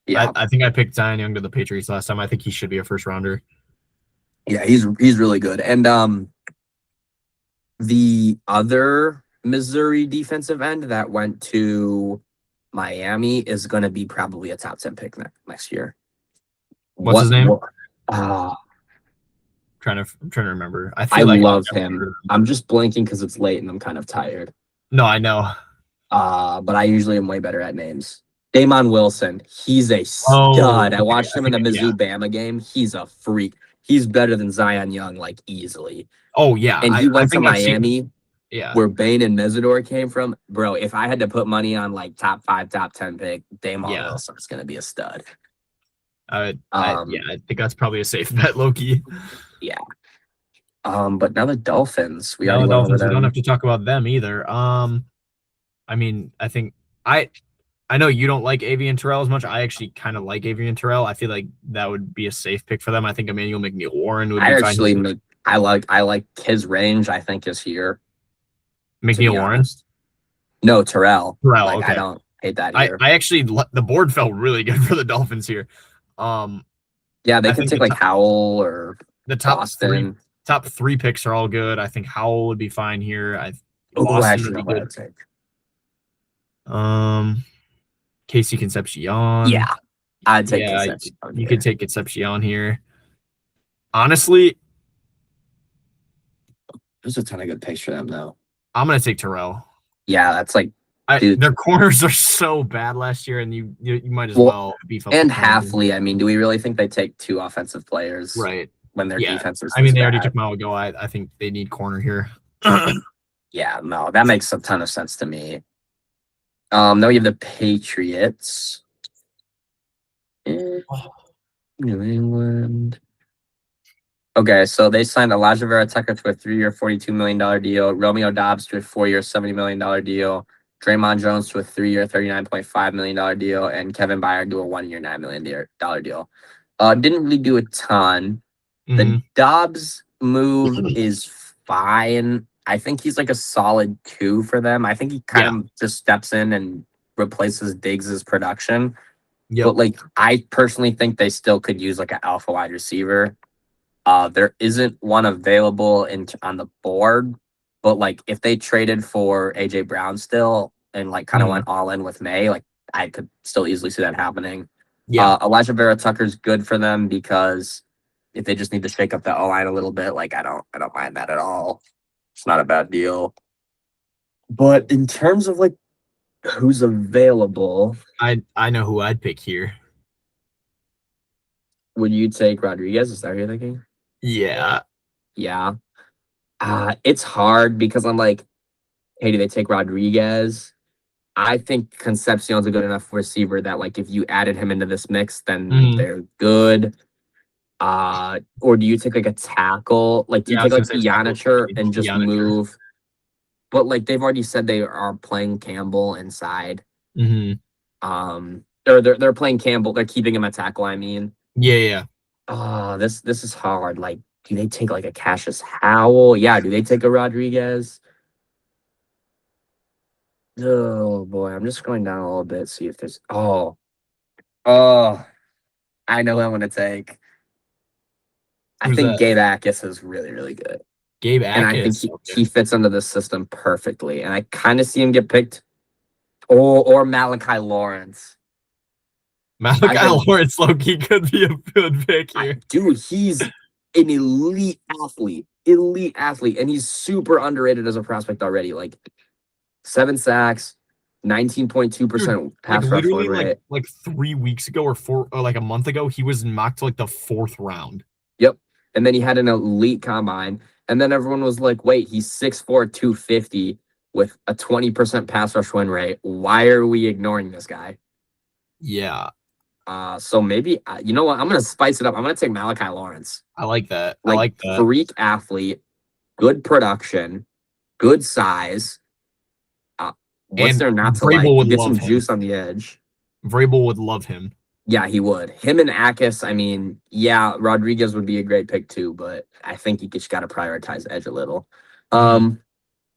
[SPEAKER 1] Yeah,
[SPEAKER 2] I think I picked Zion Young to the Patriots last time. I think he should be a first rounder.
[SPEAKER 1] yeah, he's really good. And the other Missouri defensive end that went to Miami is going to be probably a top 10 pick next year.
[SPEAKER 2] What's his name?
[SPEAKER 1] Uh,
[SPEAKER 2] I'm trying to remember. I
[SPEAKER 1] I
[SPEAKER 2] feel like
[SPEAKER 1] love
[SPEAKER 2] I've heard
[SPEAKER 1] him.
[SPEAKER 2] of him.
[SPEAKER 1] I'm just blanking because it's late and I'm kind of tired.
[SPEAKER 2] No, I know.
[SPEAKER 1] But I usually am way better at names. Damon Wilson, he's a
[SPEAKER 2] Oh,
[SPEAKER 1] stud. I
[SPEAKER 2] okay.
[SPEAKER 1] watched him in the
[SPEAKER 2] Yeah.
[SPEAKER 1] Mizzou Bama game. He's a freak. He's better than Zion Young, like easily.
[SPEAKER 2] Oh, yeah.
[SPEAKER 1] And he went to
[SPEAKER 2] think I've seen.
[SPEAKER 1] Miami,
[SPEAKER 2] Yeah.
[SPEAKER 1] where Bane and Mesidor came from. Bro, if I had to put money on like top 5, top 10 pick, Damon
[SPEAKER 2] Yeah.
[SPEAKER 1] Wilson's gonna be a stud.
[SPEAKER 2] I think that's probably a safe bet, Loki.
[SPEAKER 1] Yeah. But now the Dolphins. We
[SPEAKER 2] Now
[SPEAKER 1] already
[SPEAKER 2] the
[SPEAKER 1] went over
[SPEAKER 2] Dolphins, we don't
[SPEAKER 1] them.
[SPEAKER 2] have to talk about them either. I mean, I think I know you don't like Avian Terrell as much. I actually kind of like Avian Terrell. I feel like that would be a safe pick for them. I think Emmanuel McNeil Warren would be
[SPEAKER 1] I
[SPEAKER 2] fine.
[SPEAKER 1] actually I like his range, I think, is here.
[SPEAKER 2] McNeil Warren?
[SPEAKER 1] No, Terrell.
[SPEAKER 2] Terrell,
[SPEAKER 1] Like,
[SPEAKER 2] okay.
[SPEAKER 1] I don't hate that here.
[SPEAKER 2] I actually the board felt really good for the Dolphins here.
[SPEAKER 1] Yeah, they
[SPEAKER 2] I
[SPEAKER 1] can
[SPEAKER 2] think
[SPEAKER 1] take like Howell or
[SPEAKER 2] the top
[SPEAKER 1] Boston.
[SPEAKER 2] top three picks are all good. I think Howell would be fine here.
[SPEAKER 1] Oh,
[SPEAKER 2] Boston
[SPEAKER 1] actually,
[SPEAKER 2] would be
[SPEAKER 1] no,
[SPEAKER 2] good.
[SPEAKER 1] take.
[SPEAKER 2] Casey Concepcion.
[SPEAKER 1] Yeah, I'd take
[SPEAKER 2] Yeah,
[SPEAKER 1] Concepcion
[SPEAKER 2] you
[SPEAKER 1] here.
[SPEAKER 2] could take Concepcion here. Honestly,
[SPEAKER 1] There's a ton of good picks for them, though.
[SPEAKER 2] I'm gonna take Terrell.
[SPEAKER 1] Yeah, that's like dude.
[SPEAKER 2] Their corners are so bad last year, and you might as well beef up.
[SPEAKER 1] And
[SPEAKER 2] the corners.
[SPEAKER 1] Hafley, I mean, do we really think they take two offensive players
[SPEAKER 2] Right.
[SPEAKER 1] when their
[SPEAKER 2] Yeah.
[SPEAKER 1] defense is
[SPEAKER 2] I mean,
[SPEAKER 1] this
[SPEAKER 2] they already
[SPEAKER 1] bad?
[SPEAKER 2] took Malago. I think they need corner here.
[SPEAKER 1] Yeah, no, that makes a ton of sense to me. Then we have the Patriots. New England. Okay, so they signed Elijah Vera Tucker to a 3-year, $42 million deal. Romeo Dobbs to a 4-year, $70 million deal. Draymond Jones to a 3-year, $39.5 million deal. And Kevin Byard to a 1-year, $9 million deal. Didn't really do a ton. The Dobbs move is fine. I think he's like a solid 2 for them. I think he kind of just steps in and replaces Diggs' production.
[SPEAKER 2] Yep.
[SPEAKER 1] But like, I personally think they still could use like an alpha wide receiver. There isn't one available on the board, but like if they traded for AJ Brown still and like kind of went all in with May, like I could still easily see that happening.
[SPEAKER 2] Yeah.
[SPEAKER 1] Elijah Vera Tucker's good for them because if they just need to shake up the O line a little bit, like I don't mind that at all. It's not a bad deal. But in terms of like who's available,
[SPEAKER 2] I know who I'd pick here.
[SPEAKER 1] Would you take Rodriguez? Is that what you're thinking?
[SPEAKER 2] Yeah.
[SPEAKER 1] Yeah. It's hard because I'm like, hey, do they take Rodriguez? I think Concepcion's a good enough receiver that like if you added him into this mix, then
[SPEAKER 2] Mhm.
[SPEAKER 1] they're good. Or do you take like a tackle? Like, do you
[SPEAKER 2] Yeah, I
[SPEAKER 1] take
[SPEAKER 2] was
[SPEAKER 1] like
[SPEAKER 2] gonna say tackle would
[SPEAKER 1] Ianicher
[SPEAKER 2] be
[SPEAKER 1] and just
[SPEAKER 2] Ianicher.
[SPEAKER 1] move? But like they've already said they are playing Campbell inside.
[SPEAKER 2] Mhm.
[SPEAKER 1] Or they're playing Campbell. They're keeping him at tackle. I mean,
[SPEAKER 2] Yeah, yeah.
[SPEAKER 1] this is hard. Like, do they take like a Cassius Howell? Yeah. Do they take a Rodriguez? Oh boy, I'm just going down a little bit. See if there's. Oh, I know who I'm gonna take. I
[SPEAKER 2] Who's
[SPEAKER 1] think
[SPEAKER 2] that?
[SPEAKER 1] Gabe Akis is really, really good.
[SPEAKER 2] Gabe
[SPEAKER 1] And I think
[SPEAKER 2] Akis. Okay.
[SPEAKER 1] he fits into the system perfectly. And I kind of see him get picked. Or Malachi Lawrence. I
[SPEAKER 2] Malachi
[SPEAKER 1] think
[SPEAKER 2] Lawrence Loki could be a good pick here.
[SPEAKER 1] dude, he's an elite athlete. Elite athlete. And he's super underrated as a prospect already. Like 7 sacks,
[SPEAKER 2] Dude,
[SPEAKER 1] 19.2%
[SPEAKER 2] like
[SPEAKER 1] pass rush win
[SPEAKER 2] literally
[SPEAKER 1] rate.
[SPEAKER 2] like 3 weeks ago or like a month ago, he was mocked to like the 4th round.
[SPEAKER 1] Yep. And then he had an elite combine. And then everyone was like, wait, he's 6'4, 250 with a 20% pass rush win rate. Why are we ignoring this guy?
[SPEAKER 2] Yeah,
[SPEAKER 1] So maybe, you know what? I'm going to spice it up. I'm going to take Malachi Lawrence.
[SPEAKER 2] I like that. I
[SPEAKER 1] Like,
[SPEAKER 2] like that.
[SPEAKER 1] freak athlete, good production, good size. What's
[SPEAKER 2] And
[SPEAKER 1] there not to like?
[SPEAKER 2] Vrabel
[SPEAKER 1] You
[SPEAKER 2] would
[SPEAKER 1] get
[SPEAKER 2] love
[SPEAKER 1] some
[SPEAKER 2] him.
[SPEAKER 1] juice on the edge.
[SPEAKER 2] Vrabel would love him.
[SPEAKER 1] Yeah, he would. Him and Akis, I mean, yeah, Rodriguez would be a great pick too, but I think you just got to prioritize edge a little.
[SPEAKER 2] Mhm.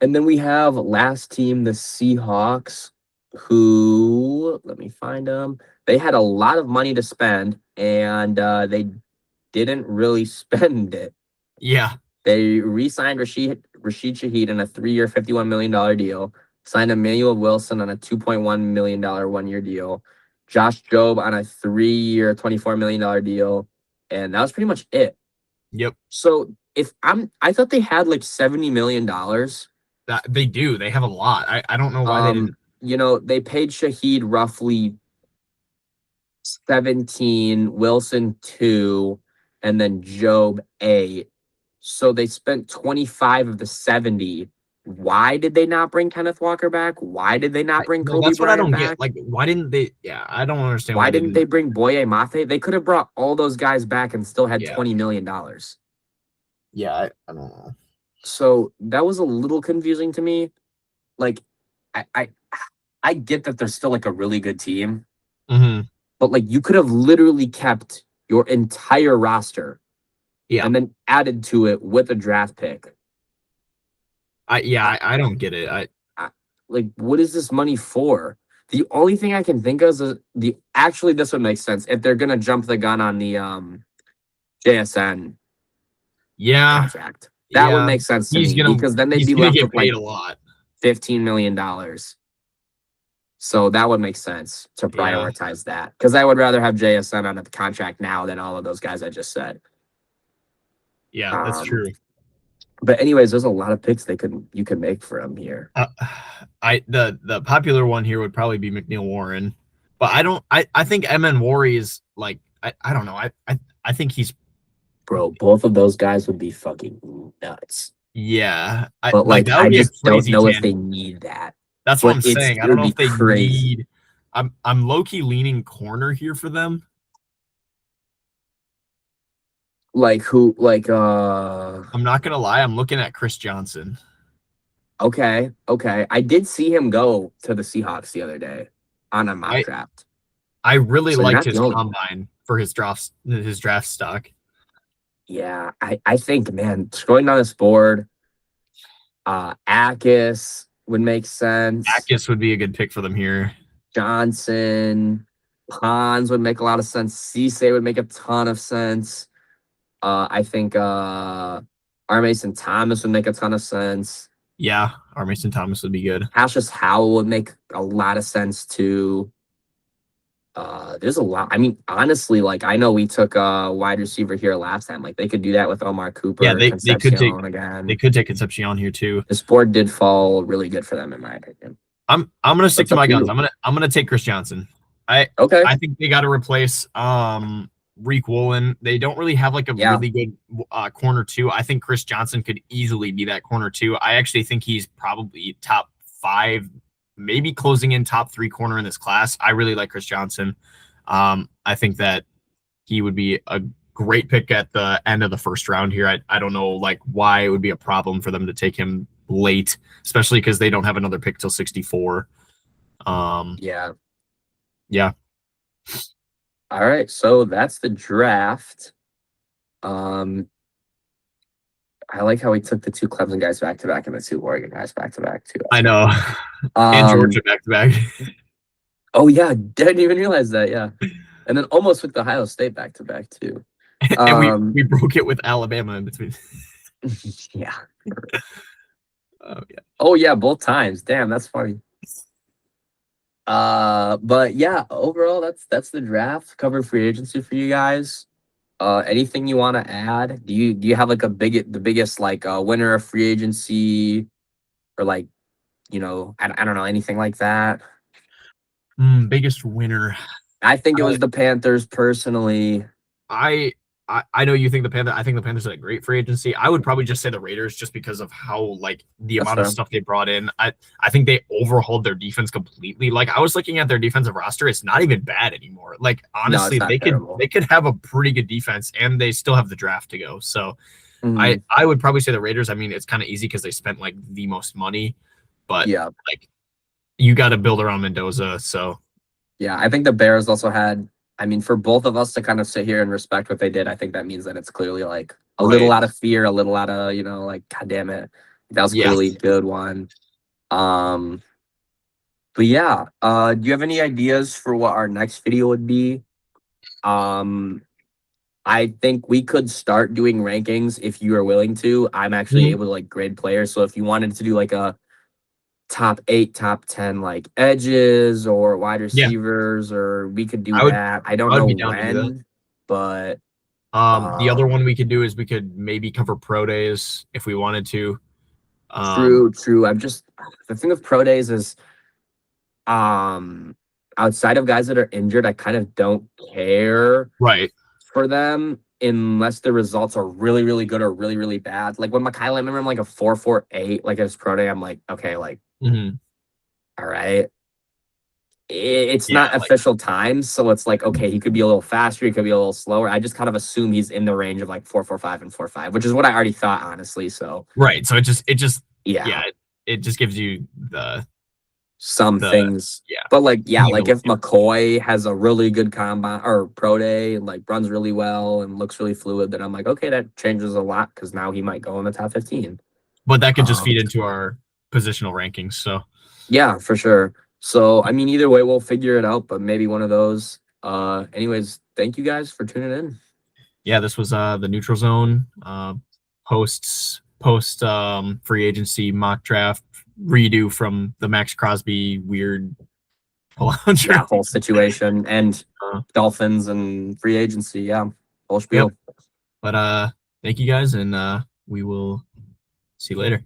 [SPEAKER 1] And then we have last team, the Seahawks, who, let me find them. They had a lot of money to spend, and they didn't really spend it.
[SPEAKER 2] Yeah.
[SPEAKER 1] They re-signed Rashid Shaheed in a 3-year, $51 million deal, signed Emmanuel Wilson on a $2.1 million one-year deal, Josh Jobe on a 3-year, $24 million deal, and that was pretty much it.
[SPEAKER 2] Yep.
[SPEAKER 1] So I thought they had like $70 million.
[SPEAKER 2] That they do. They have a lot. I don't know why they didn't.
[SPEAKER 1] You know, they paid Shaheed roughly 17, Wilson 2, and then Job 8. So they spent 25 of the 70. Why did they not bring Kenneth Walker back? Why did they not bring
[SPEAKER 2] Well,
[SPEAKER 1] Kobe
[SPEAKER 2] that's what I
[SPEAKER 1] Bryant
[SPEAKER 2] don't get.
[SPEAKER 1] back?
[SPEAKER 2] Like, why didn't they? Yeah, I don't understand
[SPEAKER 1] Why
[SPEAKER 2] why they
[SPEAKER 1] didn't they
[SPEAKER 2] didn't.
[SPEAKER 1] bring Boye Mafe? They could have brought all those guys back and still had
[SPEAKER 2] Yeah.
[SPEAKER 1] $20 million.
[SPEAKER 2] Yeah, I don't know.
[SPEAKER 1] So that was a little confusing to me. Like, I get that they're still like a really good team,
[SPEAKER 2] Mhm.
[SPEAKER 1] but like you could have literally kept your entire roster
[SPEAKER 2] Yeah.
[SPEAKER 1] and then added to it with a draft pick.
[SPEAKER 2] I don't get it.
[SPEAKER 1] Like, what is this money for? The only thing I can think of is actually this would make sense if they're gonna jump the gun on the JSN
[SPEAKER 2] Yeah.
[SPEAKER 1] contract. That would make sense to me because then they'd
[SPEAKER 2] He's
[SPEAKER 1] be
[SPEAKER 2] gonna
[SPEAKER 1] left
[SPEAKER 2] get
[SPEAKER 1] with like
[SPEAKER 2] paid a lot.
[SPEAKER 1] $15 million. So that would make sense to
[SPEAKER 2] Yeah.
[SPEAKER 1] prioritize that because I would rather have JSN on the contract now than all of those guys I just said.
[SPEAKER 2] Yeah, that's true.
[SPEAKER 1] But anyways, there's a lot of picks you could make for him here.
[SPEAKER 2] The popular one here would probably be McNeil Warren, but I think MN Worry is like I don't know. I think he's
[SPEAKER 1] Bro, both of those guys would be fucking nuts.
[SPEAKER 2] yeah.
[SPEAKER 1] But like
[SPEAKER 2] that would
[SPEAKER 1] I
[SPEAKER 2] be a
[SPEAKER 1] just don't
[SPEAKER 2] crazy
[SPEAKER 1] know if
[SPEAKER 2] tandem.
[SPEAKER 1] they need that.
[SPEAKER 2] That's what
[SPEAKER 1] But
[SPEAKER 2] I'm saying. I
[SPEAKER 1] it
[SPEAKER 2] don't
[SPEAKER 1] would
[SPEAKER 2] know
[SPEAKER 1] be
[SPEAKER 2] if they
[SPEAKER 1] crazy.
[SPEAKER 2] need. I'm low key leaning corner here for them.
[SPEAKER 1] Like who
[SPEAKER 2] I'm not gonna lie. I'm looking at Chris Johnson.
[SPEAKER 1] okay. I did see him go to the Seahawks the other day on a mock draft.
[SPEAKER 2] I really
[SPEAKER 1] So you're
[SPEAKER 2] liked
[SPEAKER 1] not
[SPEAKER 2] his
[SPEAKER 1] the only one.
[SPEAKER 2] combine for his draft stock.
[SPEAKER 1] Yeah, I think, man, scrolling down this board, Akis would make sense.
[SPEAKER 2] Akis would be a good pick for them here.
[SPEAKER 1] Johnson, Pons would make a lot of sense. Cisse would make a ton of sense. I think R. Mason Thomas would make a ton of sense.
[SPEAKER 2] Yeah, R. Mason Thomas would be good.
[SPEAKER 1] Cassius Howell would make a lot of sense too. There's a lot. I mean, honestly, like I know we took a wide receiver here last time. Like they could do that with Omar Cooper.
[SPEAKER 2] Yeah, they could take
[SPEAKER 1] again.
[SPEAKER 2] They could take Concepcion here too.
[SPEAKER 1] This board did fall really good for them, in my opinion.
[SPEAKER 2] I'm gonna stick to my guns.
[SPEAKER 1] You.
[SPEAKER 2] I'm gonna take Chris Johnson.
[SPEAKER 1] Okay.
[SPEAKER 2] I think they got to replace Rick Woolen. They don't really have like a
[SPEAKER 1] Yeah.
[SPEAKER 2] really good corner two. I think Chris Johnson could easily be that corner two. I actually think he's probably top 5, maybe closing in top 3 corner in this class. I really like Chris Johnson. I think that he would be a great pick at the end of the first round here. I don't know like why it would be a problem for them to take him late, especially because they don't have another pick till 64.
[SPEAKER 1] Yeah.
[SPEAKER 2] Yeah.
[SPEAKER 1] All right. So that's the draft. I like how we took the 2 Clemson guys back to back and the 2 Oregon guys back to back too.
[SPEAKER 2] I know. And Georgia back to back.
[SPEAKER 1] Oh yeah, didn't even realize that. Yeah, and then almost with the Ohio State back to back too.
[SPEAKER 2] And we broke it with Alabama in between.
[SPEAKER 1] Yeah.
[SPEAKER 2] Oh yeah.
[SPEAKER 1] Oh yeah, both times. Damn, that's funny. But yeah, overall that's the draft. Covered free agency for you guys. Anything you want to add? Do you have like the biggest like winner of free agency, or like, I don't know, anything like that?
[SPEAKER 2] Biggest winner.
[SPEAKER 1] I think it was the Panthers personally.
[SPEAKER 2] I know you think the Panthers. I think the Panthers had a great free agency. I would probably just say the Raiders, just because of how like the
[SPEAKER 1] That's
[SPEAKER 2] amount of
[SPEAKER 1] fair.
[SPEAKER 2] stuff they brought in. I think they overhauled their defense completely. Like I was looking at their defensive roster, it's not even bad anymore. Like honestly,
[SPEAKER 1] not
[SPEAKER 2] they
[SPEAKER 1] terrible.
[SPEAKER 2] could have a pretty good defense, and they still have the draft to go. So
[SPEAKER 1] Mhm.
[SPEAKER 2] I would probably say the Raiders. I mean, it's kind of easy because they spent like the most money, but
[SPEAKER 1] Yeah.
[SPEAKER 2] like you got to build around Mendoza. So
[SPEAKER 1] Yeah, I think the Bears also had, I mean, for both of us to kind of sit here and respect what they did, I think that means that it's clearly like a little
[SPEAKER 2] Right.
[SPEAKER 1] out of fear, a little out of, like, God damn it. That was
[SPEAKER 2] Yeah.
[SPEAKER 1] clearly a good one. But yeah, do you have any ideas for what our next video would be? I think we could start doing rankings if you are willing to. I'm actually
[SPEAKER 2] Mhm.
[SPEAKER 1] able to like grade players. So if you wanted to do like a top 8, top 10 like edges or wide
[SPEAKER 2] Yeah,
[SPEAKER 1] receivers, or we could do
[SPEAKER 2] I would
[SPEAKER 1] that. I don't
[SPEAKER 2] I would
[SPEAKER 1] know
[SPEAKER 2] be down to do that.
[SPEAKER 1] when, but
[SPEAKER 2] The other
[SPEAKER 1] um
[SPEAKER 2] one we could do is we could maybe cover pro days if we wanted to.
[SPEAKER 1] true. I'm just, the thing with pro days is outside of guys that are injured, I kind of don't care
[SPEAKER 2] Right.
[SPEAKER 1] for them unless the results are really, really good or really, really bad. Like when Mekhi, I remember him like a 4.48 like at his pro day. I'm like, okay, like,
[SPEAKER 2] Mhm.
[SPEAKER 1] all right. It's
[SPEAKER 2] Yeah,
[SPEAKER 1] not
[SPEAKER 2] like
[SPEAKER 1] official times, so it's like, okay, he could be a little faster, he could be a little slower. I just kind of assume he's in the range of like 4.45 and 4.5, which is what I already thought, honestly. So
[SPEAKER 2] right. So it just
[SPEAKER 1] yeah,
[SPEAKER 2] it just gives you the
[SPEAKER 1] some things,
[SPEAKER 2] yeah.
[SPEAKER 1] but like yeah,
[SPEAKER 2] need to
[SPEAKER 1] like
[SPEAKER 2] look
[SPEAKER 1] if
[SPEAKER 2] at.
[SPEAKER 1] McCoy has a really good combine or pro day and like runs really well and looks really fluid, then I'm like, okay, that changes a lot because now he might go in the top 15.
[SPEAKER 2] But that could just
[SPEAKER 1] Um,
[SPEAKER 2] feed into our positional rankings. So
[SPEAKER 1] yeah, for sure. So I mean, either way, we'll figure it out, but maybe one of those. Anyways, thank you guys for tuning in.
[SPEAKER 2] yeah, this was the neutral zone post free agency mock draft redo from the Max Crosby weird
[SPEAKER 1] Yeah, whole situation and
[SPEAKER 2] Uh,
[SPEAKER 1] Dolphins and free agency. Yeah, whole
[SPEAKER 2] Yep.
[SPEAKER 1] spiel.
[SPEAKER 2] But thank you guys, and we will see you later.